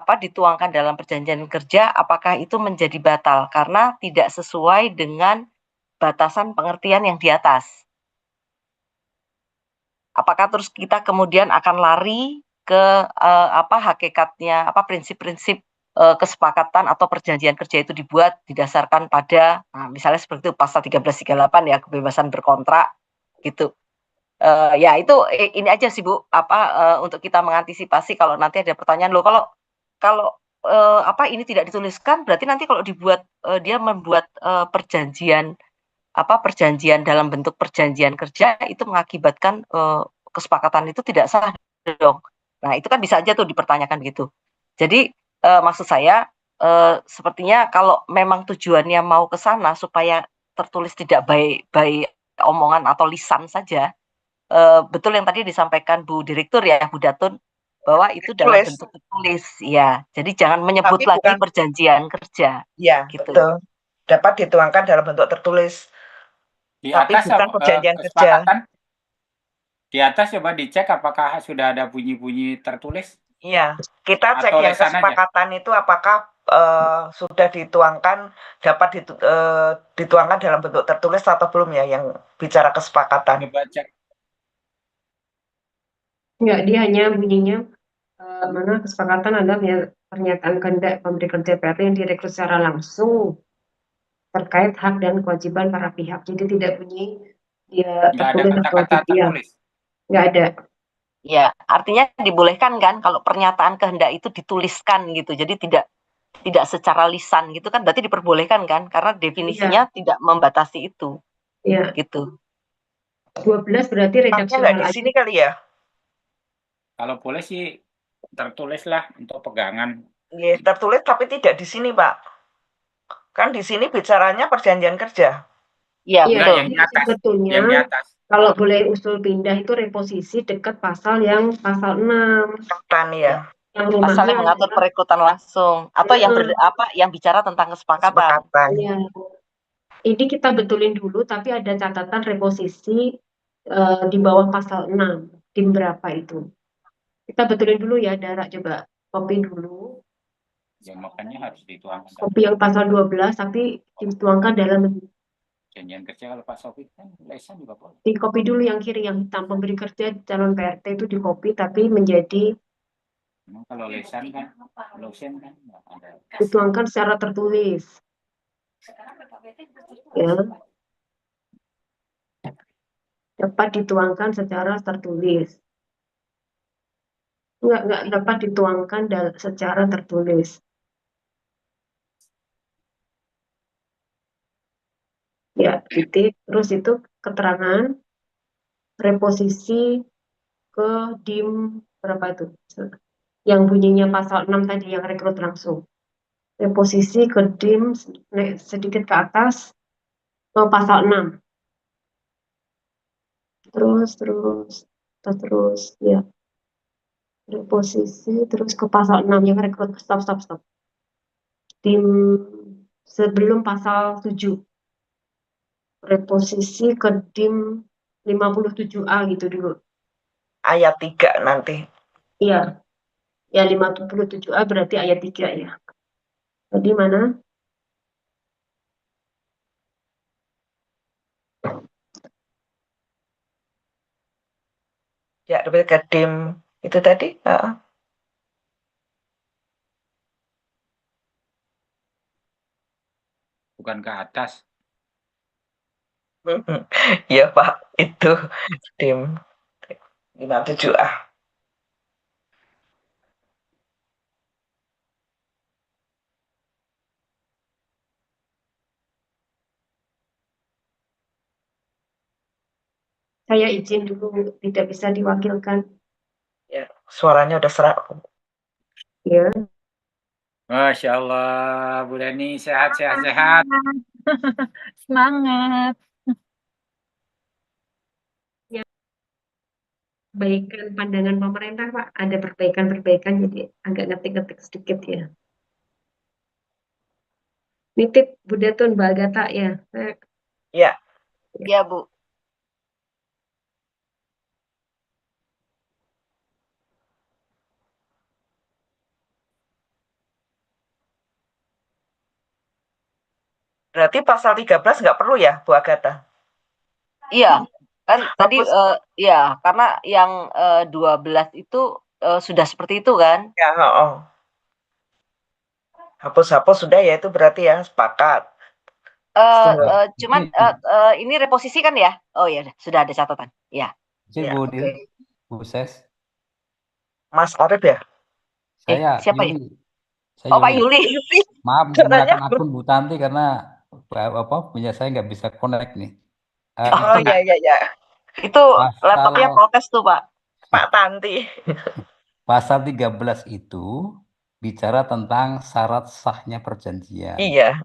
dituangkan dalam perjanjian kerja, apakah itu menjadi batal karena tidak sesuai dengan batasan pengertian yang di atas? Apakah terus kita kemudian akan lari ke hakikatnya, prinsip-prinsip kesepakatan atau perjanjian kerja itu dibuat didasarkan pada, misalnya seperti itu pasal 1338 ya, kebebasan berkontrak gitu. Ya itu ini aja sih Bu, untuk kita mengantisipasi kalau nanti ada pertanyaan loh, kalau ini tidak dituliskan berarti nanti kalau dibuat dia membuat perjanjian dalam bentuk perjanjian kerja itu mengakibatkan kesepakatan itu tidak sah dong. Nah, itu kan bisa aja tuh dipertanyakan begitu. Jadi maksud saya sepertinya kalau memang tujuannya mau ke sana supaya tertulis tidak baik omongan atau lisan saja, betul yang tadi disampaikan Bu Direktur ya, Bu Datun, bahwa itu dalam Tulis. bentuk tertulis ya. Jadi jangan menyebut Tapi lagi bukan, perjanjian kerja ya gitu. betul. Dapat dituangkan dalam bentuk tertulis. Di Tapi atas bukan perjanjian kerja. kesepakatan, di atas coba dicek apakah sudah ada bunyi-bunyi tertulis Iya, kita cek atau yang lesan aja. kesepakatan itu apakah sudah dituangkan, dapat dituangkan dalam bentuk tertulis atau belum ya, yang bicara kesepakatan. Coba cek. Enggak, dia hanya bunyinya mana kesepakatan adalah pernyataan kehendak pemberi kerja PRT yang direkrut secara langsung terkait hak dan kewajiban para pihak. Jadi tidak bunyi dia Nggak ada tertulis atau kata-kata tidak. tertulis. Nggak ada. Ya, artinya dibolehkan kan kalau pernyataan kehendak itu dituliskan gitu. Jadi tidak secara lisan gitu kan berarti diperbolehkan kan karena definisinya tidak membatasi itu. Iya. Gitu. 12 berarti Haknya redaksional nggak di aja. sini kali ya? Kalau boleh sih tertulis lah untuk pegangan. Iya, tertulis tapi tidak di sini, Pak. Kan di sini bicaranya perjanjian kerja. Iya, Iya, betul. Yang di atas. sebetulnya Yang di atas. kalau boleh usul pindah itu reposisi dekat pasal 6. Ya. Yang Pasal rumahnya yang mengatur perekrutan langsung atau yang bicara tentang kesepakatan. Iya. Ini kita betulin dulu tapi ada catatan reposisi di bawah pasal 6. Tim berapa itu? Kita betulin dulu ya, Dara, coba copy dulu. Ya makanya harus dituangkan. Copy yang pasal 12 tapi dituangkan dalam Perjanjian kerja kalau Pak Sofi kan lesan juga boleh. di copy dulu yang kiri yang hitam pemberi kerja calon PRT itu di copy tapi menjadi kalau lesan kan nggak ada. dituangkan secara tertulis. Ya. Dapat dituangkan secara tertulis. Enggak dapat dituangkan secara tertulis. Ya, titik. Terus itu keterangan reposisi ke dim berapa itu? Yang bunyinya pasal 6 tadi yang rekrut langsung. Reposisi ke dim sedikit ke atas Oh, pasal 6. Terus ya. Reposisi, terus ke pasal 6 yang rekrut. Stop. Tim sebelum pasal 7. Reposisi ke dim 57A gitu dulu. Ayat 3 nanti. Iya. Ya 57A berarti ayat 3 ya. Tadi mana? Ya, lebih ke dim itu tadi. Bukan ke atas. Iya Pak, itu dim 57A. Saya izin dulu, tidak bisa diwakilkan. Ya, suaranya udah serak. Ya. Masya Allah, Bu Leni sehat. Semangat. Ya. Perbaikan pandangan pemerintah, Pak. Ada perbaikan, jadi agak ngetik-ngetik sedikit ya. Nitip Bu Detun, Mbak Agatha ya. Ya. Ya, Bu. Berarti pasal 13 nggak perlu ya, Bu Agatha? Iya, kan tadi Hapus. ya karena yang 12 itu sudah seperti itu kan? Ya, hapus sudah ya, itu berarti ya sepakat. Cuman ini reposisi kan ya? Oh ya, sudah ada catatan. Ya. Ya, Bu oke. Bu Ses. Mas Arif ya? Saya siapa Yuli. ya? Saya Oh, Pak Yuli. Yuli. Maaf menggunakan akun Bu Tanti karena punya saya nggak bisa connect nih. Oh ya. Itu laptopnya protes tuh, Pak. Pak Tanti. Pasal 13 itu bicara tentang syarat sahnya perjanjian. Iya.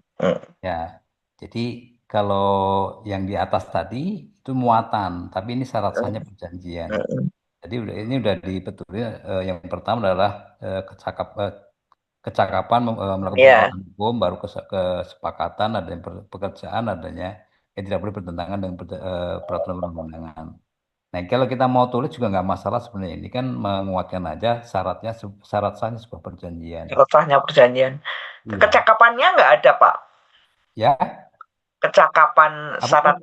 Ya. Jadi kalau yang di atas tadi itu muatan, tapi ini syarat sahnya perjanjian. Jadi ini udah dibetulin. Yang pertama adalah kecakapan melakukan perbuatan hukum, baru kesepakatan, adanya pekerjaan, adanya yang tidak boleh bertentangan dengan peraturan perundang-undangan. Nah, kalau kita mau tulis juga nggak masalah sebenarnya. Ini kan menguatkan aja syarat sahnya sebuah perjanjian. Syarat sahnya perjanjian. Iya. Kecakapannya nggak ada, Pak. Ya. Kecakapan syarat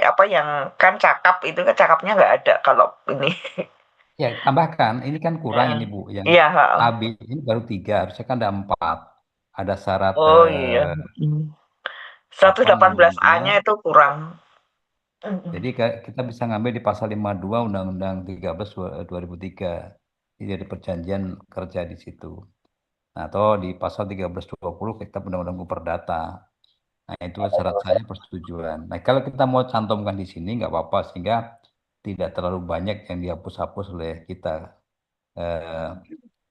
apa yang kan cakap itu kecakapnya nggak ada kalau ini. Ya, tambahkan. Ini kan kurang ini Bu. Yang Iya. AB ini baru 3, harusnya kan ada 4. Ada syarat. Oh iya. 118A-nya itu kurang. Jadi kita bisa ngambil di pasal 52 Undang-Undang 13 2003. Jadi ada perjanjian kerja di situ. Nah, atau di pasal 1320 Kitab Undang-Undang Hukum Perdata. Nah, itu syarat saya persetujuan. Nah, kalau kita mau cantumkan di sini nggak apa-apa sehingga tidak terlalu banyak yang dihapus-hapus oleh kita.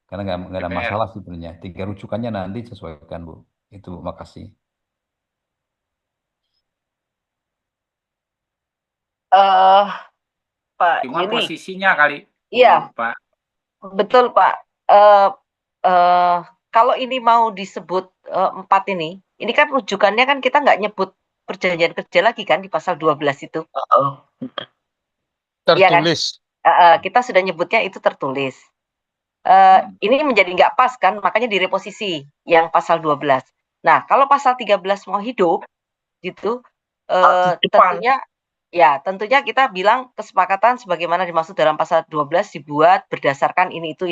Karena nggak ada masalah sebenarnya. 3 rujukannya nanti sesuaikan, Bu. Itu, Bu. Makasih. Pak Cuma Yuli. posisinya kali. Iya. Pak. Betul, Pak. Kalau ini mau disebut 4 ini kan rujukannya kan kita nggak nyebut perjanjian kerja lagi kan di pasal 12 itu. Tertulis. Ya kan? Kita sudah nyebutnya itu tertulis. Ini menjadi nggak pas kan, makanya direposisi yang pasal 12. Nah, kalau pasal 13 mau hidup, gitu, tentunya kita bilang kesepakatan sebagaimana dimaksud dalam pasal 12 dibuat berdasarkan ini itu,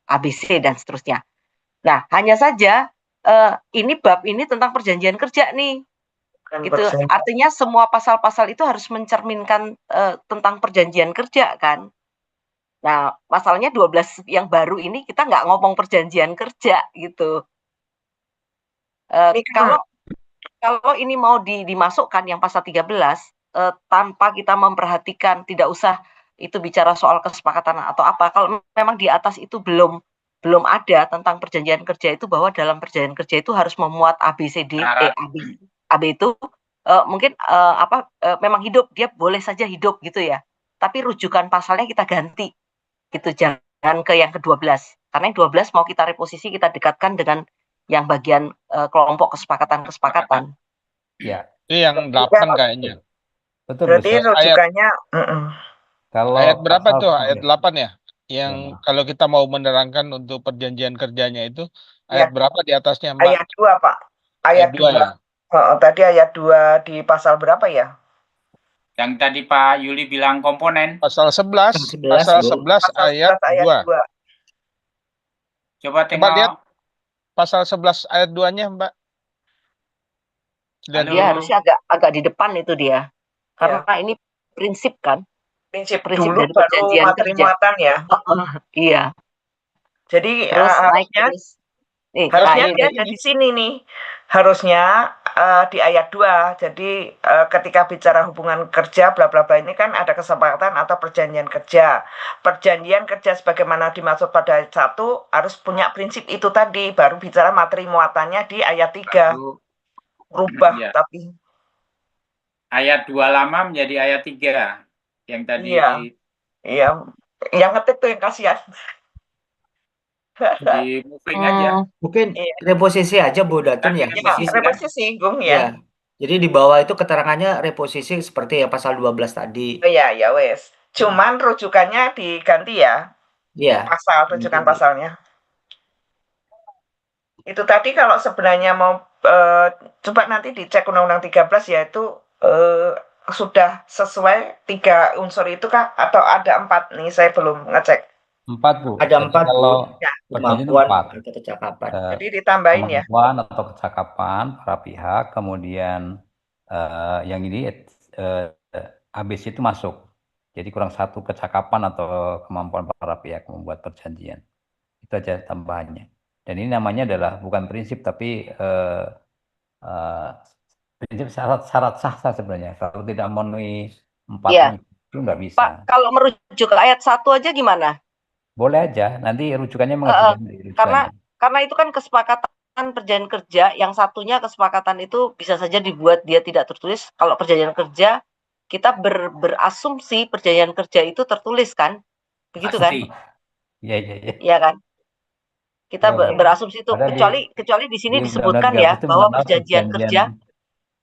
ABC dan seterusnya. Nah, hanya saja ini bab ini tentang perjanjian kerja nih. Gitu. Artinya semua pasal-pasal itu harus mencerminkan tentang perjanjian kerja kan. Nah, masalahnya 12 yang baru ini kita nggak ngomong perjanjian kerja gitu. Kalau ini mau dimasukkan yang pasal 13 tanpa kita memperhatikan, tidak usah itu bicara soal kesepakatan atau apa. Kalau memang di atas itu belum ada tentang perjanjian kerja itu, bahwa dalam perjanjian kerja itu harus memuat ABCD, AB itu mungkin memang hidup, dia boleh saja hidup gitu ya. Tapi rujukan pasalnya kita ganti gitu, jangan ke yang ke-12. Karena yang 12 mau kita reposisi, kita dekatkan dengan yang bagian kelompok kesepakatan-kesepakatan. Ya, Ini yang 8 kayaknya. betul Berarti betul. rujukannya Kalau Ayat berapa pasal tuh? Ayat 8 ya? Yang Ya, kalau kita mau menerangkan untuk perjanjian kerjanya itu, ya, ayat berapa di atasnya, Mbak? ayat 2, Pak. Ayat Ayat 2 ya? 2. Tadi ayat 2 di pasal berapa ya? Yang tadi Pak Yuli bilang komponen. Pasal 11, pasal 11 Pasal ayat 11 ayat 2. 2. Coba Coba lihat tengok. pasal 11 ayat 2-nya, Mbak. Lihat Dia dulu. harusnya agak di depan itu dia. Karena ini prinsip kan. Prinsip Prinsip dulu dari baru perjanjian materi kerja. muatan ya. Iya. Jadi Terus naik harusnya terus. Nih, harusnya ini dia ada di sini nih. Harusnya di ayat 2. Jadi ketika bicara hubungan kerja bla bla bla ini kan ada kesepakatan atau perjanjian kerja. Perjanjian kerja sebagaimana dimaksud pada ayat 1 harus punya prinsip itu tadi, baru bicara materi muatannya di ayat 3. Rubah Iya. tapi Ayat 2 lama menjadi ayat 3. Yang tadi iya. Yang ngetik tuh yang kasihan. di moving aja. Mungkin reposisi aja Bu Datun ya. Reposisi, Bung Ya. ya. Jadi di bawah itu keterangannya reposisi seperti ya pasal 12 tadi. Oh iya, ya wes. Cuman rujukannya diganti ya. Iya. Rujukan pasalnya. Itu tadi kalau sebenarnya mau coba nanti dicek Undang-Undang 13 ya itu sudah sesuai 3 unsur itu kah atau ada 4 nih, saya belum ngecek. 4 Bu. Ada Jadi 4 Bu. kalau perjanjian Kemampuan 4. atau kecakapan. Jadi ditambahin ya. Kemampuan atau kecakapan para pihak, kemudian yang ini ABC itu masuk. Jadi kurang 1 kecakapan atau kemampuan para pihak membuat perjanjian. Itu aja tambahannya. Dan ini namanya adalah bukan prinsip tapi prinsip syarat sah sebenarnya. Kalau tidak memenuhi 4 Iya. itu nggak bisa. Pak, kalau merujuk ke ayat 1 aja gimana? Boleh aja. Nanti rujukannya mengajukan Karena itu kan kesepakatan perjanjian kerja, yang satunya kesepakatan itu bisa saja dibuat dia tidak tertulis. Kalau perjanjian kerja kita berasumsi perjanjian kerja itu tertulis kan, begitu kan? Iya. Iya kan? Kita Ya, berasumsi itu, padahal kecuali di sini di disebutkan Undang-Undang ya 13 itu bahwa mengenal perjanjian kerja.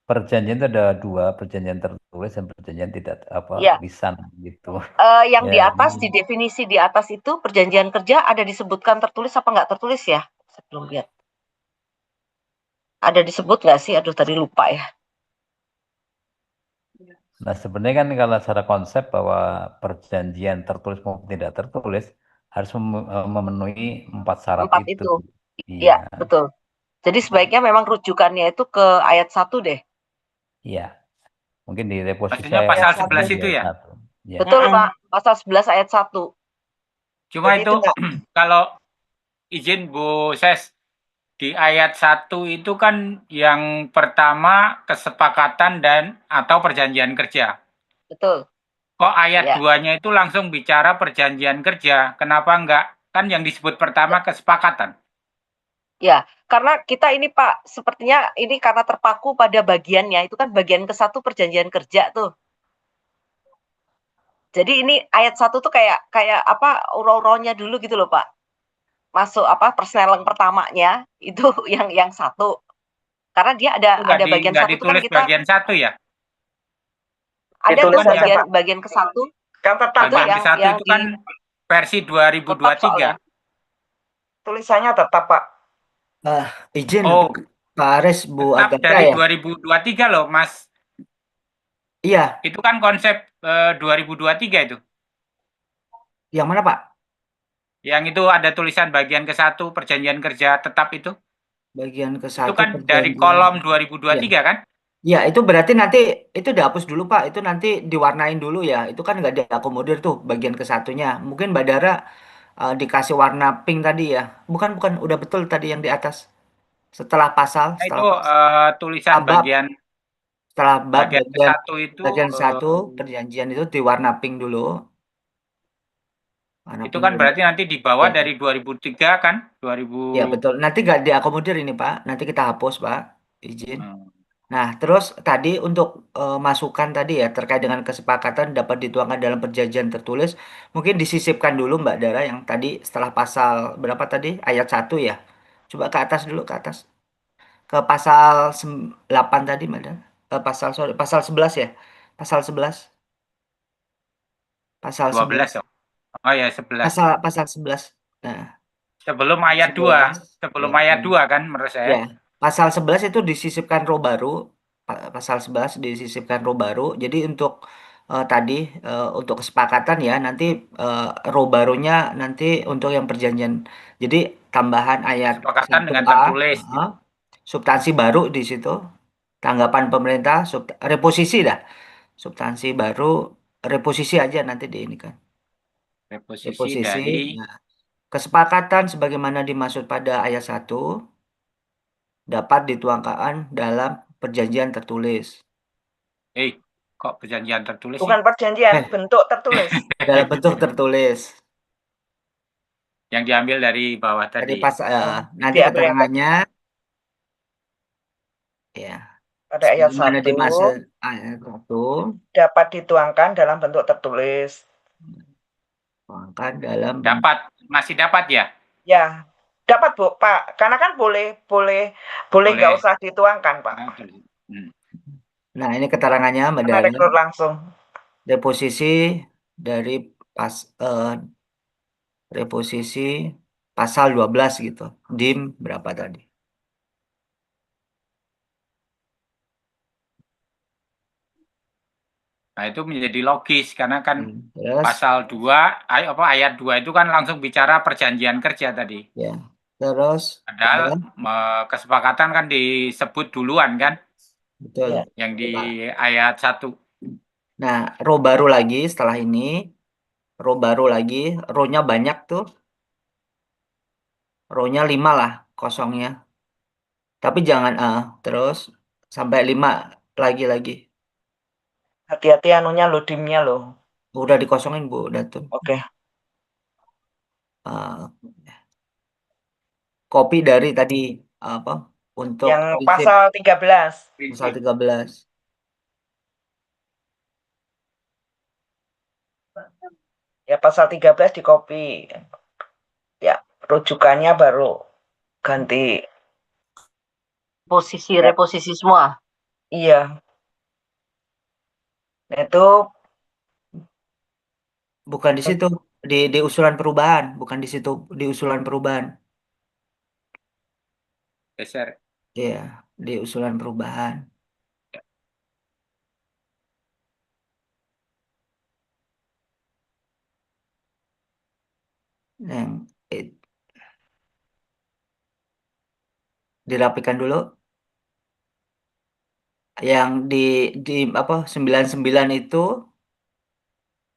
Perjanjian itu ada 2, perjanjian tertulis dan perjanjian tidak Iya. lisan gitu. Yang Ya, di atas, di definisi di atas itu perjanjian kerja ada disebutkan tertulis apa nggak tertulis ya? Saya belum lihat. Ada disebut nggak sih? Aduh, tadi lupa ya. Nah sebenarnya kan kalau secara konsep bahwa perjanjian tertulis maupun tidak tertulis harus memenuhi 4 syarat 4 itu. itu. Iya, betul. Jadi sebaiknya memang rujukannya itu ke ayat 1 deh. Iya. Mungkin di reposisi Maksudnya pasal 11 itu ya? Ya. Betul Pak, pasal 11 ayat 1. Cuma Jadi itu kalau izin Bu Ses, di ayat 1 itu kan yang pertama kesepakatan dan atau perjanjian kerja. Betul. Kok ayat 2-nya itu langsung bicara perjanjian kerja? Kenapa enggak? Kan yang disebut pertama kesepakatan. Ya, karena kita ini Pak, sepertinya ini karena terpaku pada bagiannya, itu kan bagian ke-1 perjanjian kerja tuh. Jadi ini ayat 1 tuh kayak apa, uro-uronya dulu gitu loh Pak. Masuk apa, persneleng pertamanya, itu yang 1. Karena dia ada bagian 1 itu kan kita. Bagian 1 ya? Ada tuh bagian ke-1. Kan tetap bagian ke-1 itu kan versi 2023. Tulisannya tetap Pak. Izin Pak Aris, Bu Tetap Agatha dari ya. 2023 loh Mas. Iya. Itu kan konsep 2023 itu. Yang mana Pak? Yang itu ada tulisan bagian ke-1 perjanjian kerja tetap itu. Bagian ke-1 itu kan dari kolom 2023 kan? Ya, itu berarti nanti itu dihapus dulu Pak. Itu nanti diwarnain dulu ya. Itu kan nggak diakomodir tuh bagian ke-1-nya. Mungkin Mbak Dara dikasih warna pink tadi ya. Bukan, udah betul tadi yang di atas. Setelah pasal, tulisan bagian setelah bab bagian ke-1 itu bagian 1 perjanjian itu diwarna pink dulu. Itu kan berarti nanti di bawah dari 2003 kan? Ya betul. Nanti nggak diakomodir ini Pak. Nanti kita hapus Pak. Izin. Nah, terus tadi untuk masukan tadi ya terkait dengan kesepakatan dapat dituangkan dalam perjanjian tertulis, mungkin disisipkan dulu Mbak Dara yang tadi setelah pasal berapa tadi? Ayat 1 ya. Coba ke atas dulu, ke atas. Ke pasal 8 tadi Mbak Dara. Pasal 11 ya. Pasal 11. Pasal 12 11. oh. Oh ya 11. Pasal 11. Nah, Sebelum ayat 2, 11 sebelum ya. ayat 2 kan menurut saya. Ya, pasal 11 itu disisipkan row baru. Pasal 11 disisipkan row baru. Jadi untuk tadi untuk kesepakatan ya nanti row barunya nanti untuk yang perjanjian. Jadi tambahan ayat Kesepakatan 1A, dengan tertulis. substansi baru di situ. Tanggapan pemerintah, reposisi dah. Substansi baru, reposisi aja nanti di ini kan. Reposisi Reposisi. dari Nah, kesepakatan sebagaimana dimaksud pada ayat 1 dapat dituangkan dalam perjanjian tertulis. Kok perjanjian tertulis Bukan sih? perjanjian, bentuk tertulis. Dalam bentuk tertulis. Yang diambil dari bawah Dari tadi. nanti Diambil yang keterangannya ya pada ayat sebagaimana 1 dimaksud ayat 1 dapat dituangkan dalam bentuk tertulis. tuangkan dalam Masih dapat ya? Ya, dapat Bu, Pak. Karena kan boleh nggak usah dituangkan, Pak. Nah, ini keterangannya Mbak Karena Dara. rekrut langsung. Reposisi dari reposisi pasal 12 gitu. DIM berapa tadi? Nah, itu menjadi logis karena kan Terus, pasal 2 ayat 2 itu kan langsung bicara perjanjian kerja tadi. Ya. Terus Padahal kesepakatan kan disebut duluan kan? Betul. Yang di ayat 1. Nah, row baru lagi setelah ini, row baru lagi, row-nya banyak tuh. Row-nya 5 lah kosongnya. Tapi jangan terus sampai 5 lagi. Hati-hati anunya lo, dimnya lo. Udah dikosongin Bu, udah tuh. Oke. Kopi dari tadi apa? Untuk Yang pasal 13. Pasal 13. Ya, pasal 13 di copy. Ya, rujukannya baru ganti reposisi semua. Iya. Nah, itu bukan di situ di usulan perubahan, bukan di situ di usulan perubahan. Geser. Iya, di usulan perubahan. Yang dirapikan dulu. Yang di apa 99 itu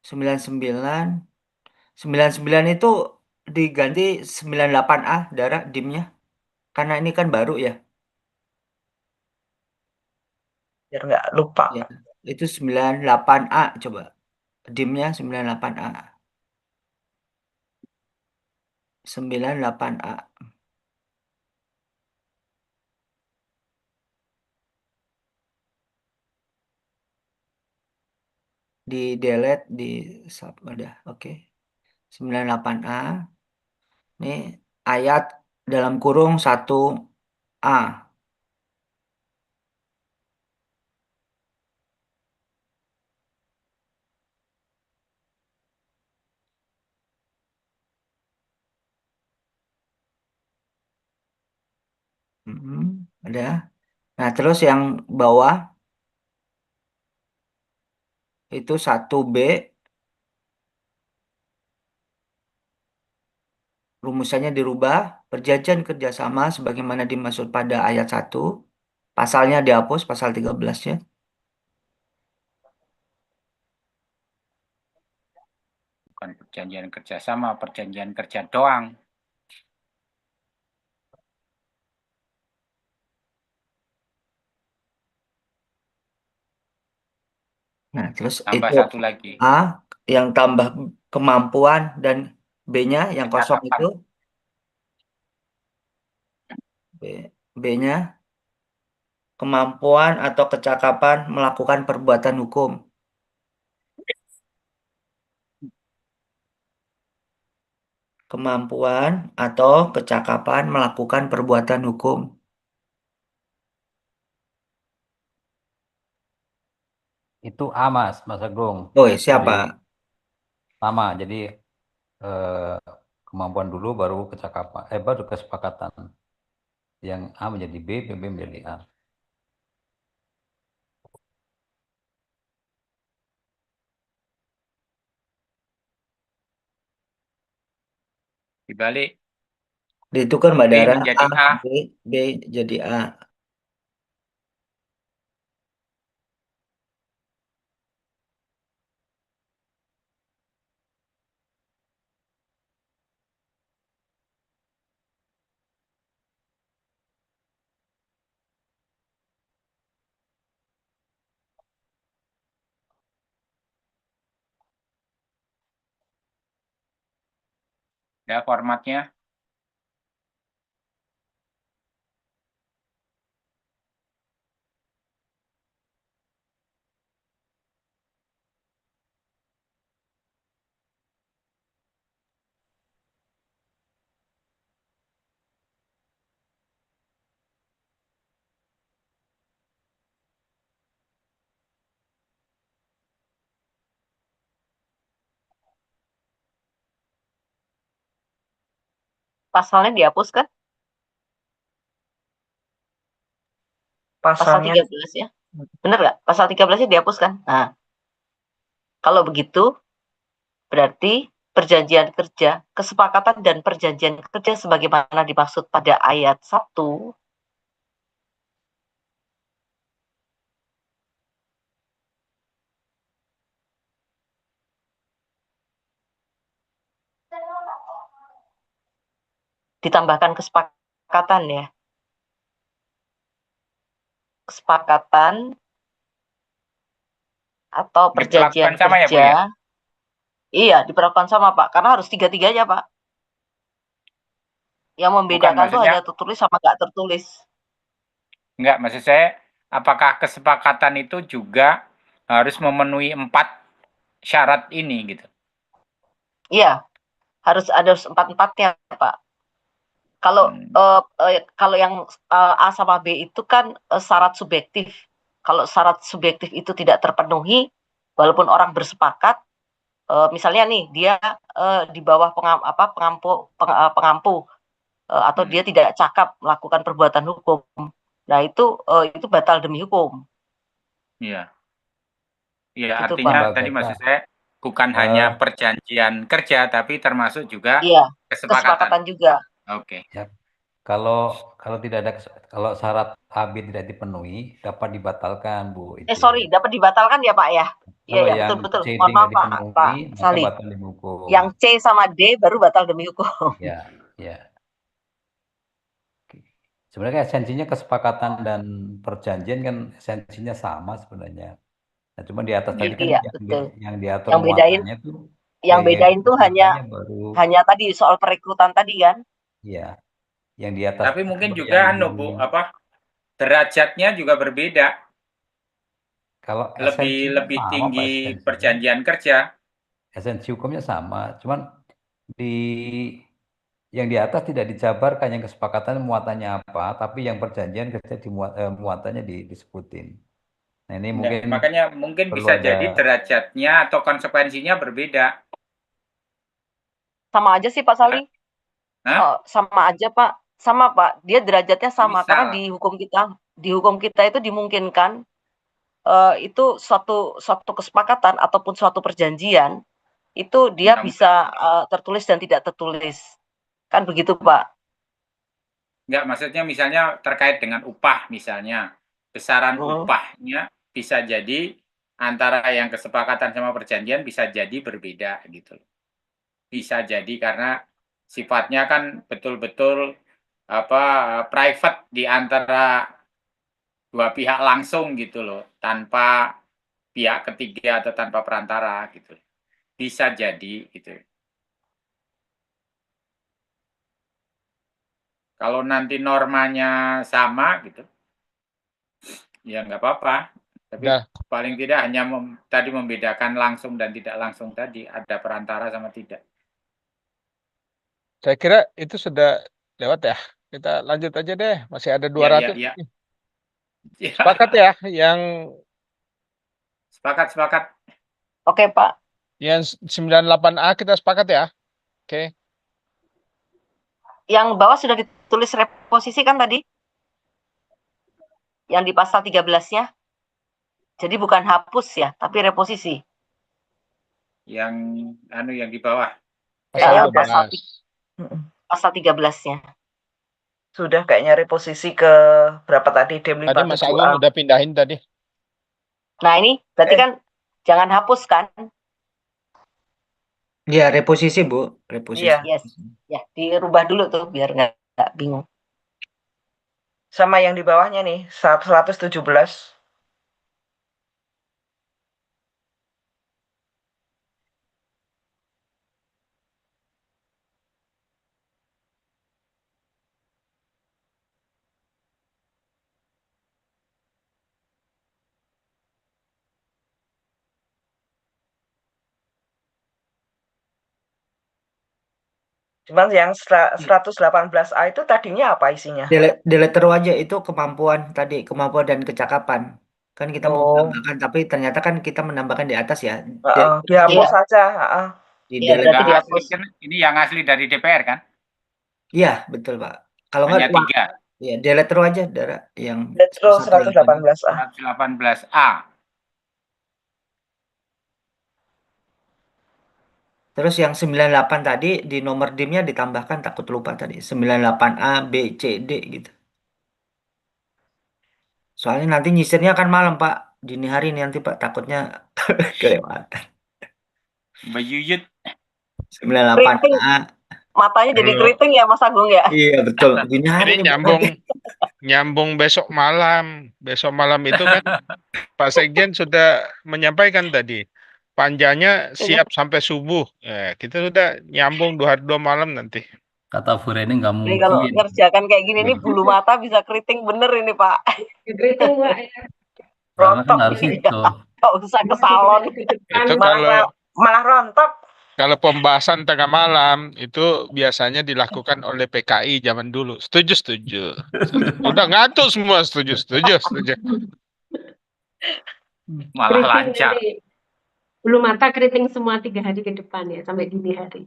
99 itu diganti 98A darah dimnya. Karena ini kan baru ya. Biar nggak lupa. Ya, itu 98A coba. Dimnya 98A. 98A. Di delete di sub udah oke. 98A. Ini ayat dalam kurung 1A. Ada. Nah, terus yang bawah itu 1B. Rumusannya dirubah, perjanjian kerjasama sebagaimana dimaksud pada ayat 1. Pasalnya dihapus, pasal 13-nya. Bukan perjanjian kerjasama, perjanjian kerja doang. Nah, terus tambah itu satu lagi. A yang tambah kemampuan dan B-nya yang kosong itu. B-nya kemampuan atau kecakapan melakukan perbuatan hukum. Kemampuan atau kecakapan melakukan perbuatan hukum. Itu A, Mas Agung. Oh, Jadi siapa? sama, jadi eh, kemampuan dulu baru kecakapan, baru kesepakatan. Yang A menjadi B, B menjadi A. Dibalik Ditukar Mbak B Dara, menjadi A. B jadi A. Ya formatnya. Pasalnya dihapuskan? Pasal Pasalnya 13 ya. Benar nggak? Pasal 13-nya dihapuskan. Nah, kalau begitu berarti perjanjian kerja, kesepakatan dan perjanjian kerja sebagaimana dimaksud pada ayat 1 ditambahkan kesepakatan ya. Kesepakatan atau perjanjian Diperlakukan sama ya, Bu, kerja. ya? Iya, diperlakukan sama, Pak. Karena harus tiga-tiganya, Pak. Yang Bukan, membedakan tuh maksudnya hanya tertulis sama nggak tertulis. enggak, maksud saya apakah kesepakatan itu juga harus memenuhi 4 syarat ini gitu. Iya, harus ada empat-empatnya, Pak. Kalau kalau yang A sama B itu kan syarat subjektif. Kalau syarat subjektif itu tidak terpenuhi, walaupun orang bersepakat, misalnya nih dia di bawah pengampu atau dia tidak cakap melakukan perbuatan hukum. Nah itu batal demi hukum. Iya. Iya, Gitu, artinya Pak. tadi maksud saya bukan hanya perjanjian kerja, tapi termasuk juga Iya, kesepakatan. kesepakatan juga. Oke. Ya, kalau tidak ada kalau syarat AB tidak dipenuhi dapat dibatalkan, Bu. Sorry, dapat dibatalkan ya, Pak ya? Iya, Kalau ya, yang betul. C, D Mohon nggak maaf, Pak dipenuhi, maka Sali. batal demi hukum. Yang C sama D baru batal demi hukum. Ya, ya. Sebenarnya esensinya kesepakatan dan perjanjian kan esensinya sama sebenarnya. Nah, cuma di atas tadi kan Iya, betul. yang diatur Yang bedain, muatannya tuh yang bedain tuh muatannya baru hanya tadi soal perekrutan tadi kan? ya. Yang di atas Tapi mungkin kalau juga Bu, derajatnya juga berbeda. Kalau Lebih sama, tinggi Pak, perjanjian kerja. Esensi hukumnya sama, cuman di yang di atas tidak dijabarkan yang kesepakatan muatannya apa, tapi yang perjanjian kerja muatannya disebutin. Nah ini mungkin Makanya mungkin perlu bisa ada jadi derajatnya atau konsekuensinya berbeda. Sama aja sih Pak Sali. Sama aja Pak. Sama Pak. Dia derajatnya sama karena di hukum kita itu dimungkinkan itu suatu kesepakatan ataupun suatu perjanjian itu dia bisa tertulis dan tidak tertulis. Kan begitu, Pak? Enggak, maksudnya misalnya terkait dengan upah misalnya. Besaran upahnya bisa jadi antara yang kesepakatan sama perjanjian bisa jadi berbeda gitu. Bisa jadi karena sifatnya kan betul-betul private di antara dua pihak langsung gitu loh, tanpa pihak ketiga atau tanpa perantara gitu. Bisa jadi gitu. Kalau nanti normanya sama gitu, Ya nggak apa-apa. Tapi Udah, paling tidak hanya tadi membedakan langsung dan tidak langsung tadi. Ada perantara sama tidak. saya kira itu sudah lewat ya. Kita lanjut aja deh, masih ada Ya, 200. ya, ya. Ya. Sepakat ya, yang Sepakat. Oke, Pak. 98A kita sepakat ya. Oke. Yang bawah sudah ditulis reposisi kan tadi? Yang di pasal 13-nya. Jadi bukan hapus ya, tapi reposisi. Yang yang di bawah. Pasal Pasal 13-nya. Sudah kayaknya reposisi ke berapa tadi? Dem Tadi Mas Agung 57A. udah pindahin tadi. Nah, ini berarti kan jangan hapus kan? Ya, reposisi, Bu. Reposisi. Iya. Yes. Ya, dirubah dulu tuh biar nggak bingung. Sama yang di bawahnya nih, 117. Cuman yang 118A itu tadinya apa isinya? Deleter aja itu kemampuan tadi, kemampuan dan kecakapan. Kan kita mau menambahkan, tapi ternyata kan kita menambahkan di atas ya. Dihapus saja. Di Iya, berarti deleter. dihapus. Ini yang asli dari DPR kan? Iya, betul, Pak. Kalau Hanya nggak, 3. ya deleter aja, Dara, yang Letro 118A. 118A. Terus yang 98 tadi di nomor DIM-nya ditambahkan, takut lupa tadi. 98A, B, C, D gitu. Soalnya nanti nyisirnya kan malam, Pak. Dini hari nanti, Pak. Takutnya kelewatan. Bayuyut. 98A. Matanya jadi keriting ya, Mas Agung ya? Iya, betul. Dini hari Ini nyambung besok malam. Besok malam itu kan Pak Sekjen sudah menyampaikan tadi. Panjanya siap sampai subuh. Kita sudah nyambung 2 malam nanti. Kata Bu Reni nggak Jadi kalau mungkin. ngerjakan kayak gini nih bulu mata bisa keriting bener ini, Pak. Keriting, Pak. Karena kan Rontok harus ini. itu. Nggak usah ke salon. Itu malah rontok. Kalau pembahasan tengah malam itu biasanya dilakukan oleh PKI zaman dulu. Setuju. Udah ngantuk semua, setuju. Malah Keriting lancar. nanti. Bulu mata keriting semua 3 hari ke depan ya, sampai dini hari.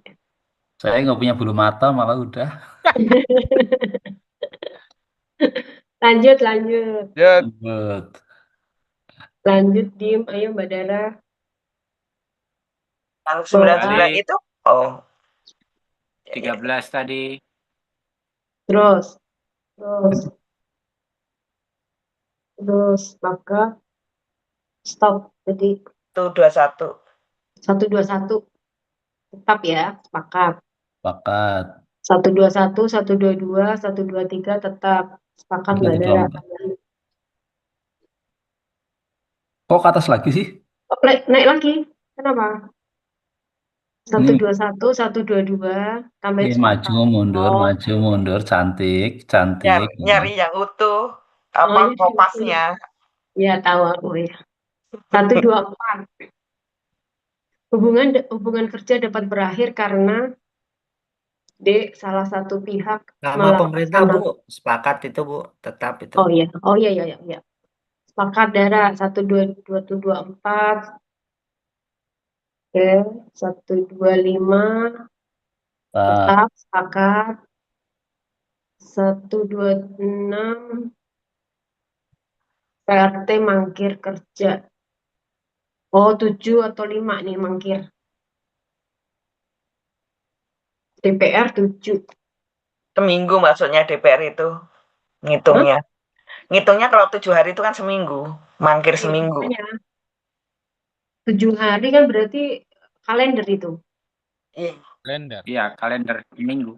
Saya nggak punya bulu mata, malah udah. Lanjut. Lanjut, Dim. Ayo, Mbak Dara. Yang 99 itu? 13 tadi. Terus, maka stop tadi. 121. 121. Tetap ya, sepakat. 121, 122, 123 tetap. Sepakat, Mbak Dara. Kok ke atas lagi sih? Naik lagi. Kenapa? 121, 122 tambah Maju mundur, cantik. Nyari yang utuh, kopasnya. Ya, tahu aku ya. 124. Hubungan kerja dapat berakhir karena D, salah satu pihak sama pemerintah, Bu. Sepakat itu, Bu. Tetap itu. Oh iya. Sepakat, Dara. 124. Oke, 125. Tetap sepakat. 126. PRT mangkir kerja. 7 atau 5 nih mangkir. DPR 7. Seminggu maksudnya DPR itu ngitungnya. Ngitungnya kalau 7 hari itu kan seminggu, mangkir seminggu. 7 hari kan berarti kalender itu. Kalender. Iya, kalender minggu.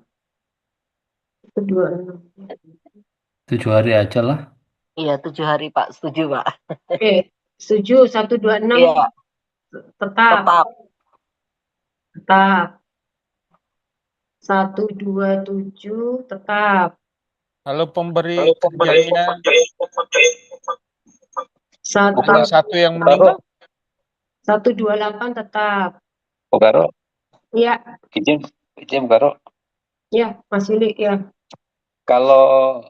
7 hari aja lah. Iya, 7 hari, Pak. Setuju, Pak. Oke, setuju. 126. Iya. Tetap. 127 tetap. Kalau pemberi kerjanya Bukan satu yang Bukaro, meninggal. 128 tetap. Bukaro, Iya, izin Bukaro. ya, Mas Yuli, ya. Kalau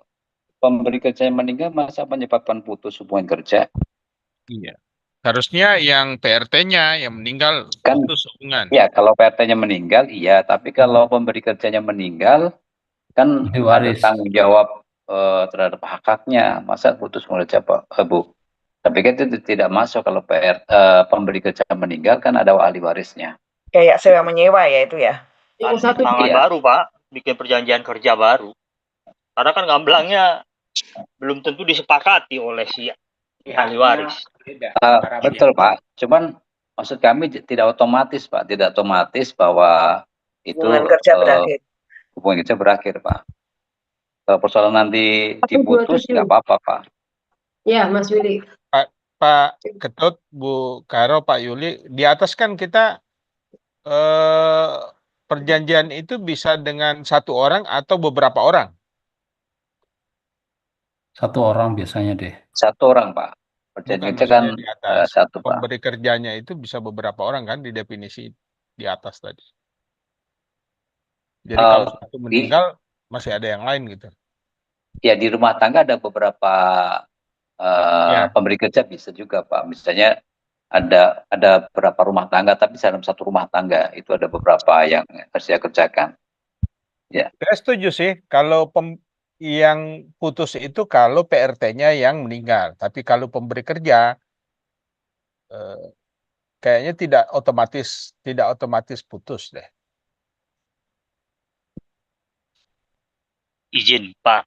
pemberi kerja yang meninggal, masa menyebabkan putus hubungan kerja? Iya. Harusnya yang PRT-nya yang meninggal Kan, putus hubungan. ya kalau PRT-nya meninggal, iya. Tapi kalau pemberi kerjanya meninggal, kan Ahli ada waris. tanggung jawab terhadap hak-haknya. Masa putus hubungan kerja, Pak, Bu? Tapi kan itu tidak masuk kalau pemberi kerja meninggal, kan ada ahli warisnya. Kayak sewa menyewa ya itu ya. Yang Tanda satu tangan Iya. baru, Pak. Bikin perjanjian kerja baru. Karena kan gamblangnya belum tentu disepakati oleh si ahli waris. Beda. Betul, Pak. Cuman maksud kami tidak otomatis, Pak. Tidak otomatis bahwa itu Hubungan kerja berakhir. hubungan kerja berakhir, Pak. Kalau persoalan nanti diputus, 127. nggak apa-apa, Pak. Ya, Mas Willy. Pak Ketut, Bu Karo, Pak Yuli, di atas kan kita perjanjian itu bisa dengan satu orang atau beberapa orang. Satu orang biasanya deh. Satu orang, Pak. Bukan, Perjanjian kerja kan maksudnya di atas. satu, Pak. Pemberi kerjanya itu bisa beberapa orang kan di definisi di atas tadi. Jadi kalau satu meninggal masih ada yang lain gitu. Ya, di rumah tangga ada beberapa Ya. pemberi kerja bisa juga, Pak. Misalnya ada beberapa rumah tangga, tapi dalam satu rumah tangga itu ada beberapa yang harus dia kerjakan. Ya. Saya setuju sih kalau yang putus itu kalau PRT-nya yang meninggal. Tapi kalau pemberi kerja kayaknya tidak otomatis putus deh. Izin, Pak.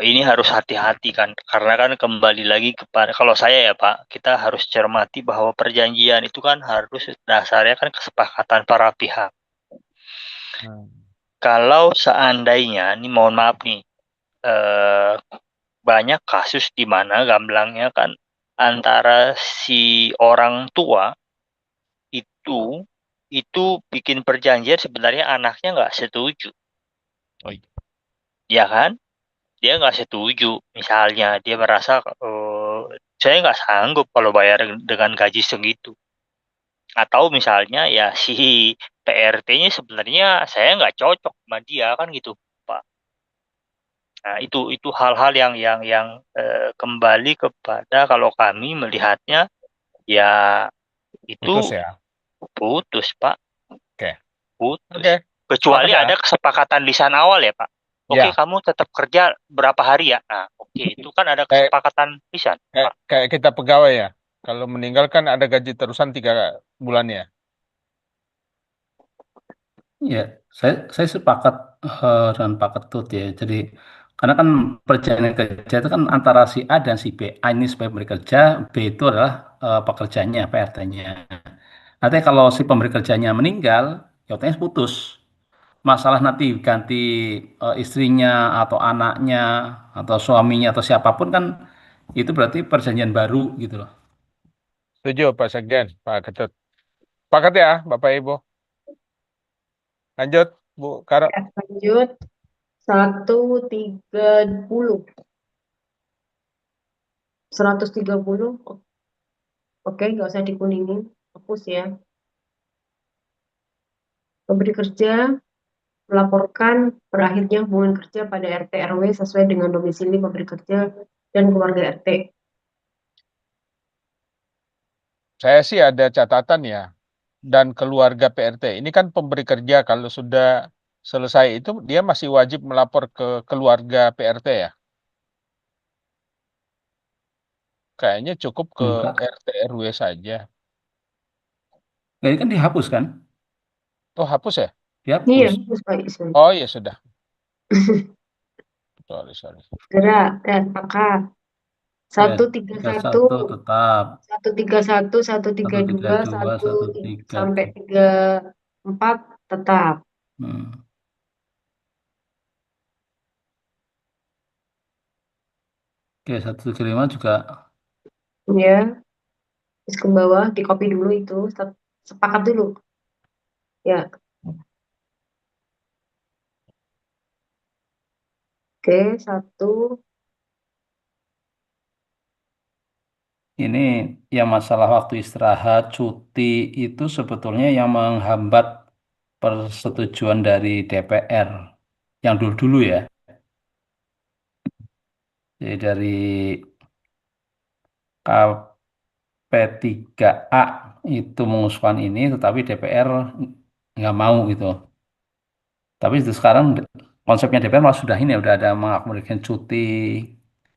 Ini harus hati-hati kan, karena kan kembali lagi kepada, kalau saya ya Pak, kita harus cermati bahwa perjanjian itu kan harus dasarnya kan kesepakatan para pihak. Kalau seandainya, ini mohon maaf nih, banyak kasus di mana gamblangnya kan antara si orang tua itu bikin perjanjian sebenarnya anaknya nggak setuju. Oh iya. Ya kan? Dia nggak setuju, misalnya dia merasa saya nggak sanggup kalau bayar dengan gaji segitu, atau misalnya ya si PRT-nya sebenarnya saya nggak cocok sama dia kan gitu, Pak. Nah itu hal-hal yang kembali kepada kalau kami melihatnya ya itu Putus ya. putus, Pak. Oke. Putus. Oke. Kecuali Sepakat ya. ada kesepakatan lisan awal ya, Pak. Oke, Ya. kamu tetap kerja berapa hari ya? Nah, oke, itu kan ada kesepakatan lisan. Kayak kita pegawai ya. Kalau meninggal kan ada gaji terusan 3 bulan ya. Ya, saya sepakat dengan Pak Ketut ya. Jadi karena kan perjanjian kerja itu kan antara si A dan si B. A ini sebagai pemberi kerja, B itu adalah pekerjanya, PRT-nya. Nanti kalau si pemberi kerjanya meninggal, ya otomatis putus. Masalah nanti ganti istrinya atau anaknya atau suaminya atau siapapun kan itu berarti perjanjian baru gitu loh. Setuju Pak Sekjen, Pak Ketut. Sepakat ya Bapak Ibu. Lanjut Bu Karo. Lanjut. 130. 130. Oke, nggak usah dikuningin. Hapus ya. Pemberi kerja melaporkan berakhirnya hubungan kerja pada RT RW sesuai dengan domisili pemberi kerja dan keluarga RT. Saya sih ada catatan ya. Dan keluarga PRT. Ini kan pemberi kerja kalau sudah selesai itu dia masih wajib melapor ke keluarga PRT ya. Kayaknya cukup ke RT RW saja. Ini kan dihapus kan? Oh, hapus ya? Dihapus. Iya, hapus Pak Ismail. Oh iya sudah. Sorry. Gerak dan pakat. 131, tetap. 131, 132, 1 sampai 34 tetap. Oke, 175 juga. Ya, terus ke bawah, di copy dulu itu, sepakat dulu. Ya. Oke, 1. ini yang masalah waktu istirahat, cuti itu sebetulnya yang menghambat persetujuan dari DPR yang dulu-dulu ya. Jadi dari KP3A itu mengusulkan ini, tetapi DPR nggak mau gitu. Tapi itu sekarang konsepnya DPR malah sudah ini, udah ada mengakomodasikan cuti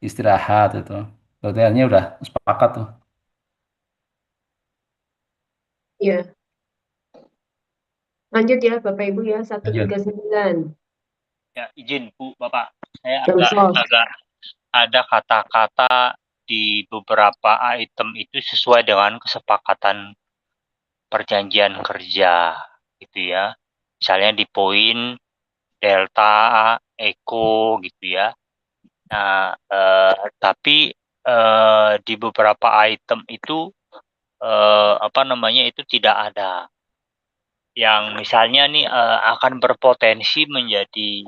istirahat itu. DPR-nya udah sepakat tuh. Iya, lanjut ya Bapak Ibu ya, Lanjut. 139. Ya, izin Bu, Bapak. Saya Contoh. agak ada kata-kata di beberapa item itu sesuai dengan kesepakatan perjanjian kerja gitu ya. Misalnya di poin delta, eko gitu ya. Nah, tapi di beberapa item itu apa namanya itu tidak ada. Yang misalnya nih akan berpotensi menjadi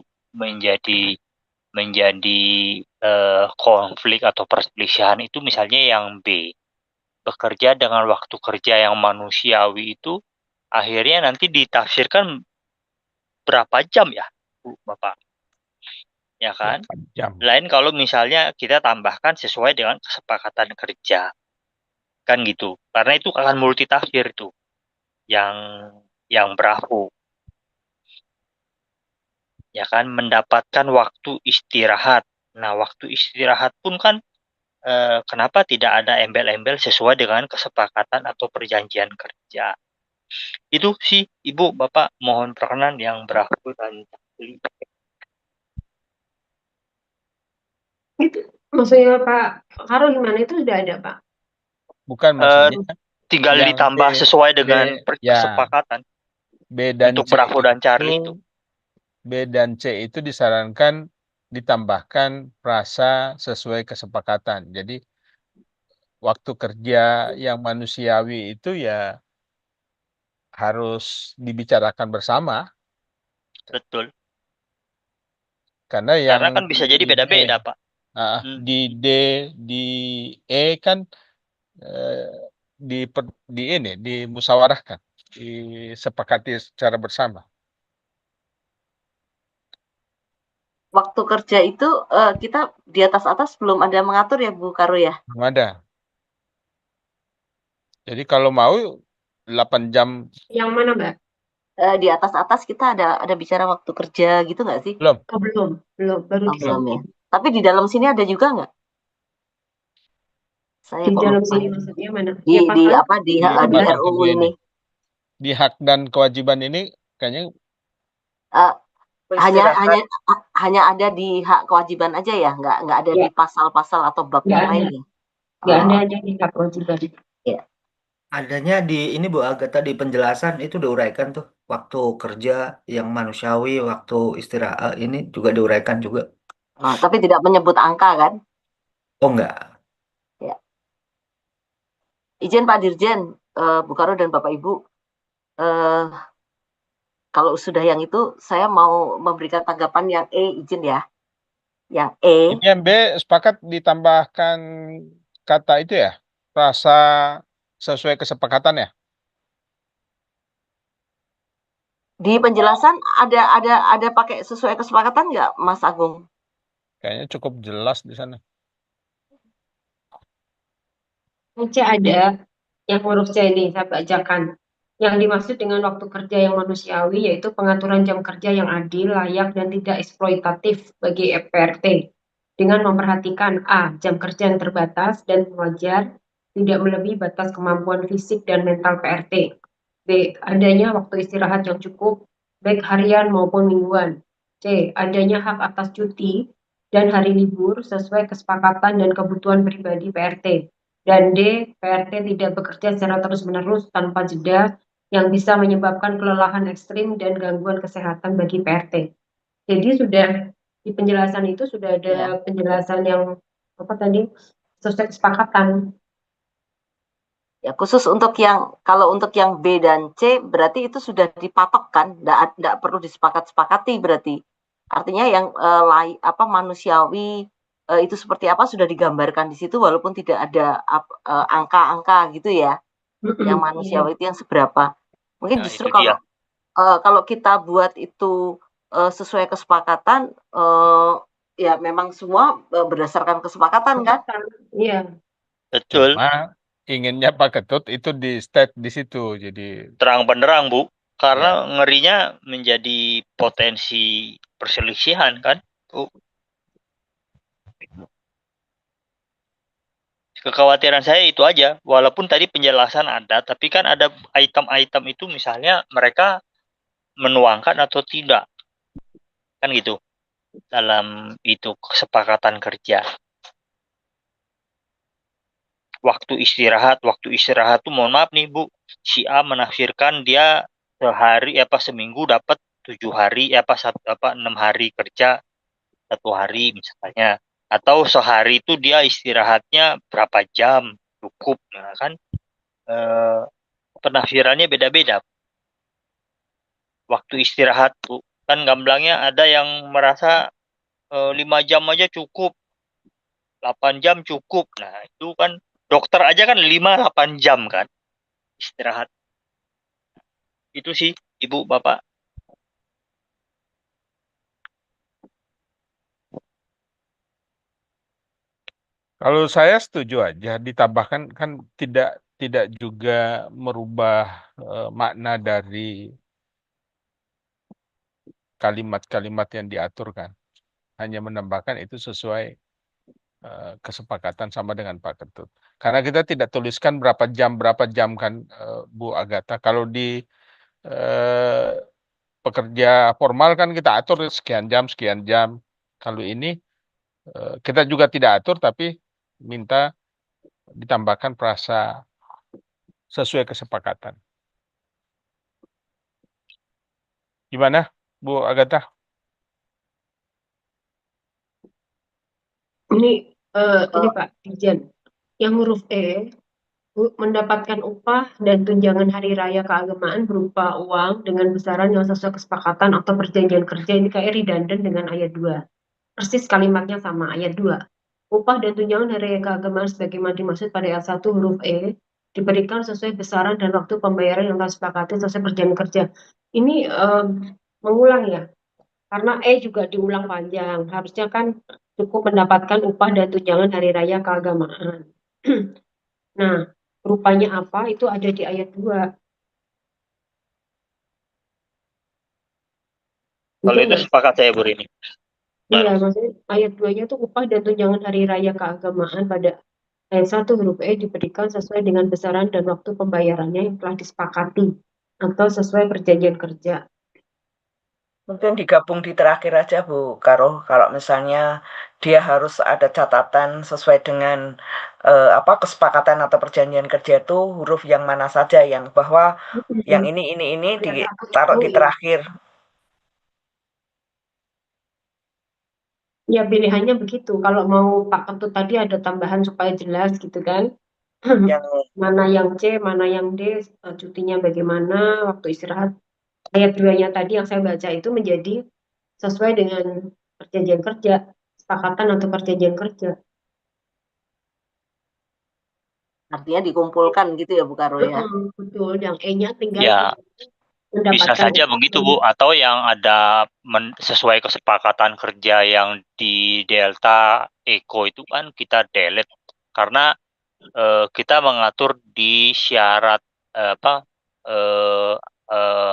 konflik atau perselisihan itu misalnya yang B, bekerja dengan waktu kerja yang manusiawi itu akhirnya nanti ditafsirkan berapa jam ya, Bu, Bapak? Ya kan? Jam. Lain kalau misalnya kita tambahkan sesuai dengan kesepakatan kerja. Kan gitu. Karena itu akan multitafsir tuh. Yang berlaku. Ya kan, mendapatkan waktu istirahat. Nah, waktu istirahat pun kan kenapa tidak ada embel-embel sesuai dengan kesepakatan atau perjanjian kerja. Itu sih Ibu, Bapak mohon perkenan yang berlaku dan Itu maksudnya Pak Karo gimana itu sudah ada Pak? Bukan maksudnya tinggal yang ditambah B, sesuai dengan ya, kesepakatan B dan untuk C Bravo dan Charlie itu. B dan C itu disarankan ditambahkan frasa sesuai kesepakatan. Jadi waktu kerja yang manusiawi itu ya harus dibicarakan bersama. Betul. Karena yang kan bisa jadi beda-beda, Pak. Di D, di E kan dimusyawarahkan, disepakati secara bersama. Waktu kerja itu kita di atas belum ada mengatur ya Bu Karo ya? Belum ada. Jadi kalau mau 8 jam. Yang mana Mbak? Di atas kita ada bicara waktu kerja gitu nggak sih? Belum. Oh, belum, baru di belum ya. Tapi di dalam sini ada juga nggak? Saya di kok dalam lupa. sini maksudnya mana? Di Ya, apa di RUU ini? Di hak dan kewajiban ini kayaknya hanya ada di hak kewajiban aja ya, nggak ada di pasal-pasal atau bab yang lain ya? Nggak ada di hak kewajiban. Ya. Adanya di ini Bu Agatha di penjelasan itu diuraikan tuh waktu kerja yang manusiawi, waktu istirahat ini juga diuraikan juga. Oh, tapi tidak menyebut angka kan? Oh enggak. Ya. Izin Pak Dirjen, Bu Karo dan Bapak Ibu, kalau sudah yang itu saya mau memberikan tanggapan yang E, izin ya. Yang E. Ini yang B sepakat ditambahkan kata itu ya, frasa sesuai kesepakatan ya. Di penjelasan ada pakai sesuai kesepakatan nggak, Mas Agung? Kayaknya cukup jelas di sana. C ada yang huruf C ini saya bacakan. Yang dimaksud dengan waktu kerja yang manusiawi yaitu pengaturan jam kerja yang adil, layak, dan tidak eksploitatif bagi PRT dengan memperhatikan A. Jam kerja yang terbatas dan wajar, tidak melebihi batas kemampuan fisik dan mental PRT. B. Adanya waktu istirahat yang cukup, baik harian maupun mingguan. C. Adanya hak atas cuti dan hari libur sesuai kesepakatan dan kebutuhan pribadi PRT. Dan D. PRT tidak bekerja secara terus-menerus tanpa jeda yang bisa menyebabkan kelelahan ekstrim dan gangguan kesehatan bagi PRT. Jadi sudah di penjelasan itu sudah ada penjelasan yang apa tadi sesuai kesepakatan. Ya khusus untuk kalau untuk yang B dan C berarti itu sudah dipatok kan, nggak perlu disepakati berarti. Artinya yang manusiawi itu seperti apa sudah digambarkan di situ walaupun tidak ada angka-angka gitu ya, yang Iya. manusiawi itu yang seberapa. Mungkin Nah, justru itu dia. kalau kita buat itu sesuai kesepakatan, ya memang semua berdasarkan kesepakatan kan? Iya. Betul. Cuma inginnya Pak Ketut itu di state di situ. Jadi Terang benderang, Bu. ya, Karena ngerinya menjadi potensi perselisihan kan, Bu. Kekhawatiran saya itu aja. Walaupun tadi penjelasan ada, tapi kan ada item-item itu misalnya mereka menuangkan atau tidak. Kan gitu. Dalam itu kesepakatan kerja. Waktu istirahat tuh mohon maaf nih Bu, si A menafsirkan dia sehari seminggu dapat 7 hari 6 hari kerja 1 hari misalnya, atau sehari itu dia istirahatnya berapa jam cukup, nah kan penafsirannya beda-beda. Waktu istirahat Bu, kan gamblangnya ada yang merasa 5 jam aja cukup, 8 jam cukup. Nah itu kan dokter aja kan 5-8 jam kan istirahat. Itu sih Ibu Bapak. kalau saya setuju aja ditambahkan kan tidak juga merubah makna dari kalimat-kalimat yang diatur kan. Hanya menambahkan itu sesuai kesepakatan sama dengan Pak Ketut. Karena kita tidak tuliskan berapa jam kan Bu Agatha. Kalau di pekerja formal kan kita atur sekian jam. Kalau ini kita juga tidak atur tapi minta ditambahkan frasa sesuai kesepakatan. Gimana Bu Agatha? Ini Pak Dirjen, yang huruf E mendapatkan upah dan tunjangan hari raya keagamaan berupa uang dengan besaran yang sesuai kesepakatan atau perjanjian kerja, ini kayak redundant dengan ayat 2. Persis kalimatnya sama ayat 2. Upah dan tunjangan hari raya keagamaan sebagaimana dimaksud pada ayat 1 huruf E diberikan sesuai besaran dan waktu pembayaran yang telah disepakati sesuai perjanjian kerja. Ini mengulang ya, karena E juga diulang panjang. Harusnya kan cukup mendapatkan upah dan tunjangan hari raya keagamaan. Nah, rupanya apa? Itu ada di ayat 2. Kalau itu sepakat saya Bu ini. Iya, maksudnya ayat 2-nya tuh upah dan tunjangan hari raya keagamaan pada ayat 1 huruf E diberikan sesuai dengan besaran dan waktu pembayarannya yang telah disepakati atau sesuai perjanjian kerja. Mungkin digabung di terakhir aja Bu Karo, kalau misalnya dia harus ada catatan sesuai dengan kesepakatan atau perjanjian kerja itu huruf yang mana saja, yang bahwa yang ini ditaruh di terakhir. Ya pilihannya begitu. Kalau mau Pak Ketut tadi ada tambahan supaya jelas gitu kan. Mana yang C, mana yang D, cutinya bagaimana, waktu istirahat. Ayat 2-nya tadi yang saya baca itu menjadi sesuai dengan perjanjian kerja, kesepakatan atau perjanjian kerja. Artinya dikumpulkan gitu ya Bu Karo ya. Betul, yang E-nya tinggal Ya, bisa saja begitu Bu, atau yang ada sesuai kesepakatan kerja yang di Delta Eco itu kan kita delete karena kita mengatur di syarat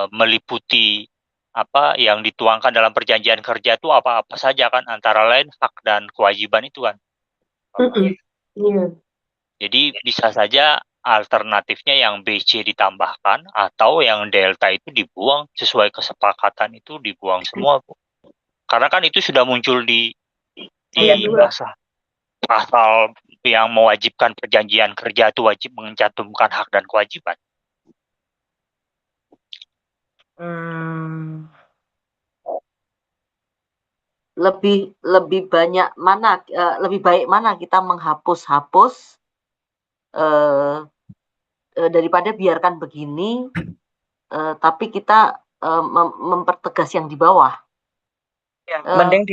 meliputi apa yang dituangkan dalam perjanjian kerja itu apa-apa saja kan, antara lain hak dan kewajiban itu kan. Jadi bisa saja alternatifnya yang BC ditambahkan atau yang delta itu dibuang, sesuai kesepakatan itu dibuang semua Bu. Karena kan itu sudah muncul di pasal yang mewajibkan perjanjian kerja itu wajib mencantumkan hak dan kewajiban. Lebih banyak mana, lebih baik mana kita menghapus daripada biarkan begini, tapi kita mempertegas yang di bawah. Ya, mending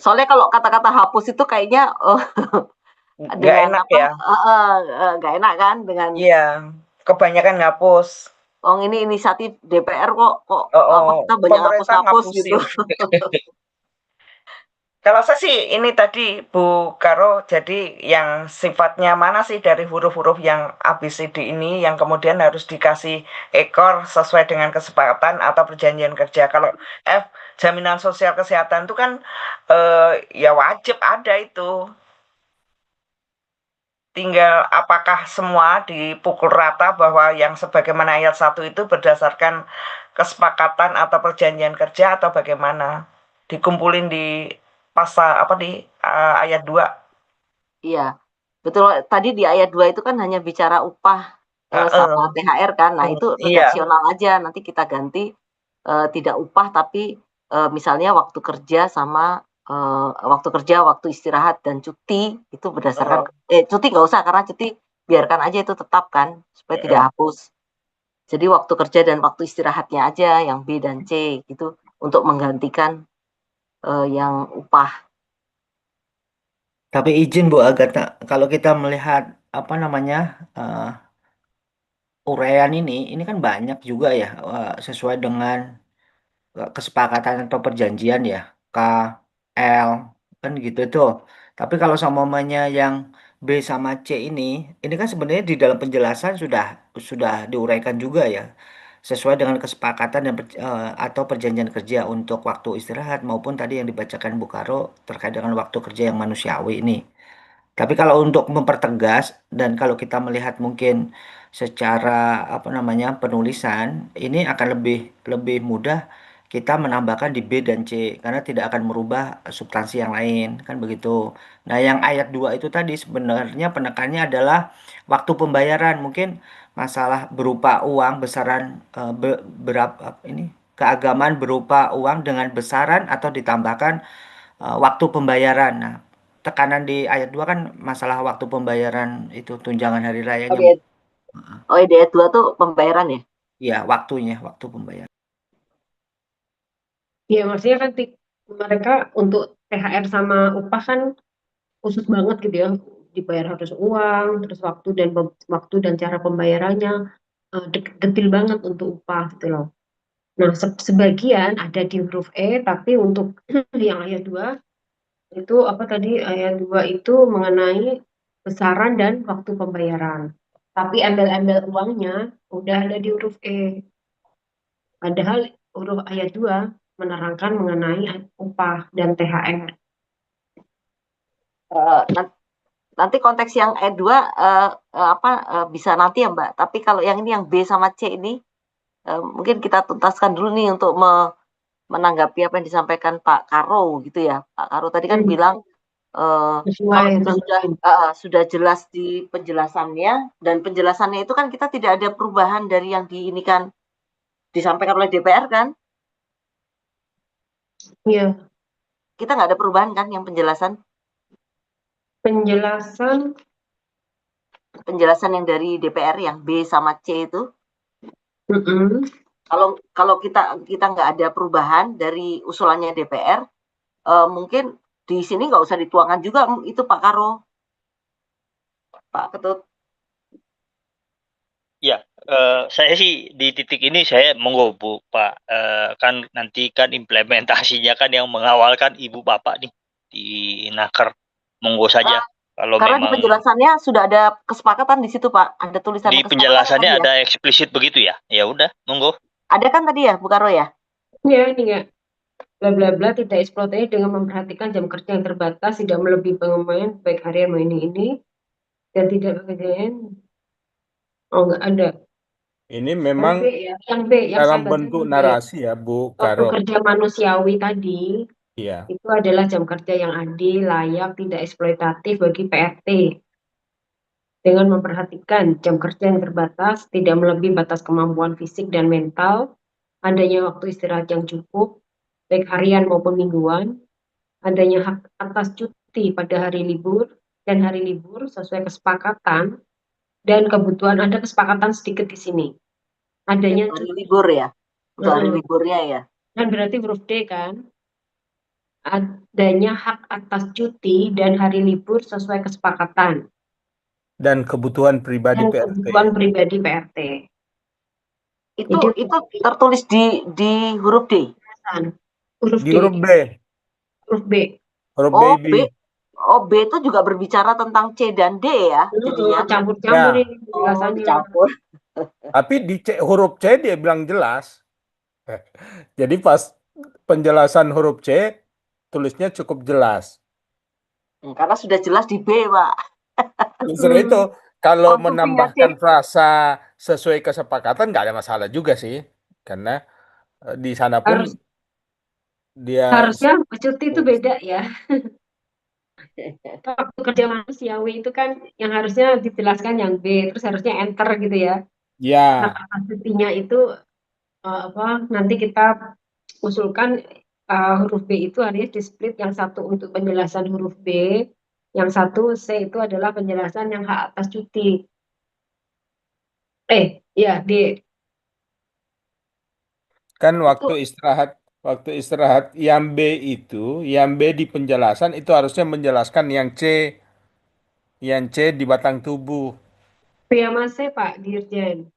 Soalnya kalau kata-kata hapus itu kayaknya nggak dengan enak apa ya. nggak enak kan dengan Iya, kebanyakan ngapus. ini inisiatif DPR kok apa Oh, kita banyak pemerintah hapus-hapus gitu. ngapusin. Kalau saya sih ini tadi Bu Karo, jadi yang sifatnya mana sih dari huruf-huruf yang ABCD ini yang kemudian harus dikasih ekor sesuai dengan kesepakatan atau perjanjian kerja. Kalau F, jaminan sosial kesehatan itu kan ya wajib ada itu. Tinggal apakah semua dipukul rata bahwa yang sebagaimana ayat 1 itu berdasarkan kesepakatan atau perjanjian kerja atau bagaimana? Dikumpulin di pasal apa di ayat 2. Iya, betul. Tadi di ayat 2 itu kan hanya bicara upah sama THR kan. Nah, itu Iya. redaksional aja. Nanti kita ganti tidak upah tapi misalnya waktu kerja sama waktu istirahat dan cuti itu berdasarkan cuti nggak usah karena cuti biarkan aja itu tetap kan supaya tidak hapus. Jadi waktu kerja dan waktu istirahatnya aja yang B dan C gitu untuk menggantikan yang upah. Tapi izin Bu Agatha, kalau kita melihat apa namanya uraian ini kan banyak juga ya sesuai dengan kesepakatan atau perjanjian ya K, L kan gitu tuh. Tapi kalau sama yang B sama C ini kan sebenarnya di dalam penjelasan sudah diuraikan juga ya sesuai dengan kesepakatan atau perjanjian kerja untuk waktu istirahat maupun tadi yang dibacakan Bu Karo terkait dengan waktu kerja yang manusiawi ini. Tapi kalau untuk mempertegas dan kalau kita melihat mungkin secara apa namanya penulisan ini akan lebih lebih mudah kita menambahkan di B dan C karena tidak akan merubah substansi yang lain kan begitu. Nah, yang ayat 2 itu tadi sebenarnya penekannya adalah waktu pembayaran mungkin masalah berupa uang besaran berapa ini keagamaan berupa uang dengan besaran atau ditambahkan waktu pembayaran. Nah, tekanan di ayat 2 kan masalah waktu pembayaran itu tunjangan hari rayanya. Di ayat 2 tuh pembayaran ya? Iya, waktu pembayaran. Iya, maksudnya kan mereka untuk THR sama upah kan khusus banget gitu ya, dibayar harus uang, terus waktu dan cara pembayarannya detil banget untuk upah gitu loh. Nah, sebagian ada di huruf E, tapi untuk yang ayat 2 itu apa tadi ayat 2 itu mengenai besaran dan waktu pembayaran. Tapi embel-embel uangnya udah ada di huruf E. Padahal huruf ayat 2 menerangkan mengenai upah dan THR. Nanti konteks yang E2 bisa nanti ya Mbak. Tapi kalau yang ini yang B sama C ini mungkin kita tuntaskan dulu nih untuk menanggapi apa yang disampaikan Pak Karo gitu ya. Pak Karo tadi kan bilang kalau sudah jelas di penjelasannya dan penjelasannya itu kan kita tidak ada perubahan dari yang disampaikan oleh DPR kan? Iya. Kita nggak ada perubahan kan yang penjelasan? Penjelasan yang dari DPR yang B sama C itu. Kalau kita nggak ada perubahan dari usulannya DPR, mungkin di sini nggak usah dituangkan juga itu Pak Karo, Pak Ketut. Ya, saya sih di titik ini saya monggo Bu Pak, kan nanti kan implementasinya kan yang mengawalkan Ibu Bapak nih di Naker, monggo saja. Kalau Karena memang di penjelasannya sudah ada kesepakatan di situ Pak, ada tulisan di penjelasannya ada eksplisit begitu ya, ya udah monggo. Ada kan tadi ya Bu Karo ya? Iya, ini ya. Bla bla bla tidak eksploitasi dengan memperhatikan jam kerja yang terbatas, tidak melebihi pengemayan baik harian maupun ini dan tidak pekerjaan. Oh, nggak ada. Ini memang yang B, yang dalam saya bentuk narasi ya Bu Karo. Waktu kerja manusiawi tadi Iya. itu adalah jam kerja yang adil, layak, tidak eksploitatif bagi PRT. Dengan memperhatikan jam kerja yang terbatas, tidak melebihi batas kemampuan fisik dan mental, adanya waktu istirahat yang cukup, baik harian maupun mingguan, adanya hak atas cuti pada hari libur dan hari libur sesuai kesepakatan dan kebutuhan. Ada kesepakatan sedikit di sini. Adanya hari libur ya, untuk hari liburnya ya. Kan berarti huruf D kan? adanya hak atas cuti dan hari libur sesuai kesepakatan Dan kebutuhan pribadi dan PRT. kebutuhan pribadi PRT. Itu Jadi tertulis di huruf D. huruf Di D, huruf B, huruf B. huruf Oh, baby. B itu juga berbicara tentang C dan D ya, jadinya. Campur-campur Ya. ini penjelasannya. Dicampur. Tapi di huruf C dia bilang jelas. Jadi pas penjelasan huruf C, tulisnya cukup jelas. Karena sudah jelas di B, Pak. Justru itu, kalau Waktu menambahkan frasa sesuai kesepakatan nggak ada masalah juga sih. Karena di sana pun dia Harusnya cuti itu beda ya. Waktu kerja manusiawi itu kan yang harusnya dijelaskan yang B, terus harusnya enter gitu ya. Nah, ya kata cutinya itu nanti kita usulkan huruf B itu harusnya di split, yang satu untuk penjelasan huruf B, yang satu C itu adalah penjelasan yang hak atas cuti. Ya D. kan waktu istirahat yang B di penjelasan itu harusnya menjelaskan yang C di batang tubuh. B sama C Pak Dirjen.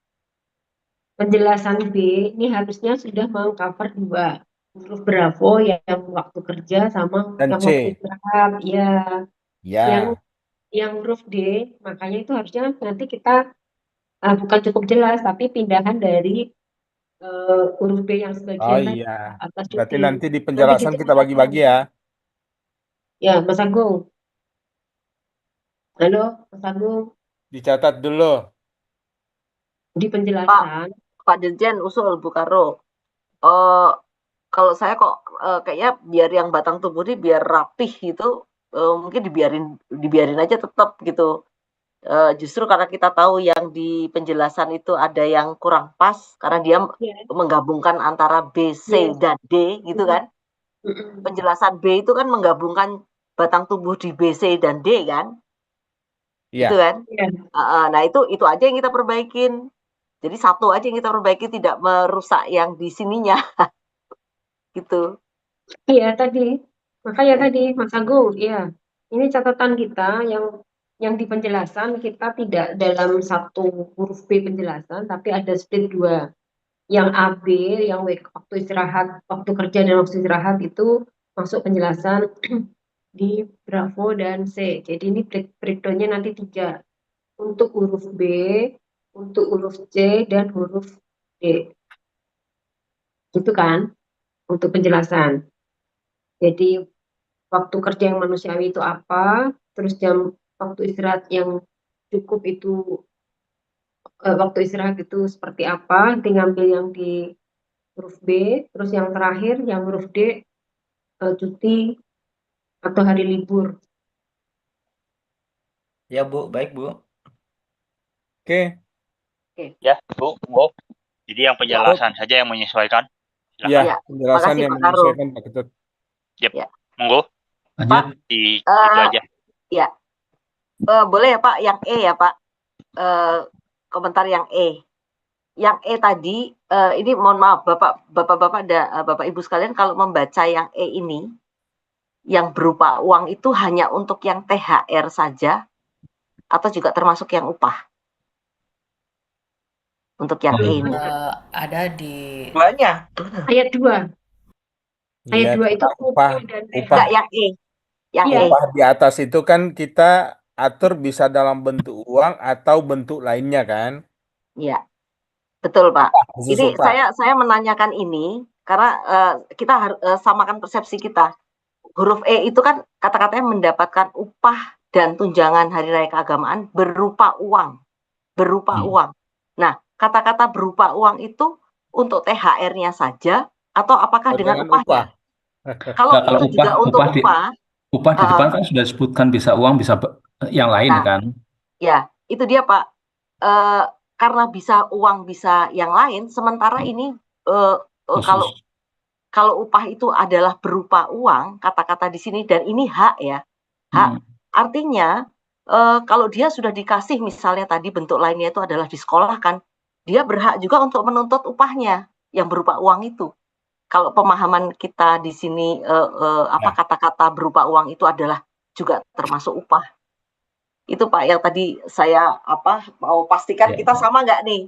Penjelasan B ini harusnya sudah mengcover dua, huruf Bravo yang waktu kerja sama Dan yang C. waktu istirahat. Ya. Ya. Yang huruf D, makanya itu harusnya nanti kita bukan cukup jelas, tapi pindahan dari huruf B yang Oh sebagian tadi iya. atas Berarti cuti. nanti di penjelasan kita bagi-bagi ya. Ya, Mas Agung. Halo, Mas Agung. Dicatat dulu. Di penjelasan. Pak Dirjen usul Bu Karo. Kalau saya kok kayaknya biar yang batang tubuh ini biar rapih gitu, mungkin dibiarin aja tetap gitu. Justru karena kita tahu yang di penjelasan itu ada yang kurang pas karena dia menggabungkan antara B, C, dan D gitu kan. Penjelasan B itu kan menggabungkan batang tubuh di B, C, dan D kan. Iya. Gitu kan. Nah itu aja yang kita perbaikin. Jadi satu aja yang kita perbaiki, tidak merusak yang di sininya. Gitu. Iya tadi. Makanya tadi Mas Agung, iya. Ini catatan kita yang di penjelasan kita tidak dalam satu huruf B penjelasan, tapi ada split dua. Yang AB, yang waktu istirahat, waktu kerja dan waktu istirahat itu masuk penjelasan di Bravo dan C. Jadi ini breakdown-nya nanti 3. Untuk huruf B, untuk huruf C, dan huruf D. Gitu kan? Untuk penjelasan. Jadi waktu kerja yang manusiawi itu apa, terus waktu istirahat yang cukup itu, waktu istirahat itu seperti apa, tinggal ambil yang di huruf B, terus yang terakhir yang huruf D, cuti atau hari libur. Ya Bu, baik Bu. Oke. Ya Bu, jadi yang penjelasan saja yang menyesuaikan. Iya, penjelasan Makasih, yang Pak Karo. menyesuaikan Pak Ketut. Yep. Monggo. Lanjut. Itu aja. Ya. Boleh ya Pak, yang E ya Pak. Komentar yang E. Yang E tadi, ini mohon maaf Bapak-bapak Bapak Ibu sekalian, kalau membaca yang E ini, yang berupa uang itu hanya untuk yang THR saja atau juga termasuk yang upah? Untuk yang E ini. Ada di Duanya. Ayat 2. Ayat 2 itu upah. Enggak, yang E. Yang E. Upah di atas itu kan kita atur bisa dalam bentuk uang atau bentuk lainnya kan? Iya. Betul, Pak. Khusus Ini upah. saya menanyakan ini karena kita harus samakan persepsi kita. Huruf E itu kan kata-katanya mendapatkan upah dan tunjangan hari raya keagamaan berupa uang. Berupa uang. Nah, kata-kata berupa uang itu untuk THR-nya saja atau apakah dengan upahnya? Kalau itu juga untuk upah. Upah di depan kan sudah disebutkan bisa uang, bisa yang lain kan? Ya, itu dia Pak. Karena bisa uang, bisa yang lain, sementara ini kalau upah itu adalah berupa uang, kata-kata di sini, dan ini hak ya, hak. Artinya kalau dia sudah dikasih misalnya tadi bentuk lainnya itu adalah disekolahkan, dia berhak juga untuk menuntut upahnya yang berupa uang itu. kalau pemahaman kita di sini apa kata-kata berupa uang itu adalah juga termasuk upah. Itu Pak yang tadi saya mau pastikan kita sama nggak nih?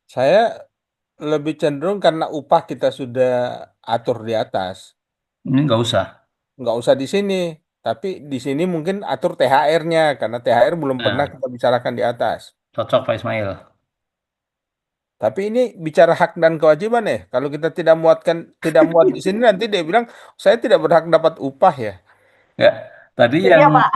Saya lebih cenderung karena upah kita sudah atur di atas. Ini nggak usah. Nggak usah di sini. Tapi di sini mungkin atur THR-nya. Karena THR belum pernah kita bicarakan di atas. Cocok Pak Ismail. Tapi ini bicara hak dan kewajiban ya. Kalau kita tidak muat di sini nanti dia bilang saya tidak berhak dapat upah ya. Ya, tadi Jadi yang apa?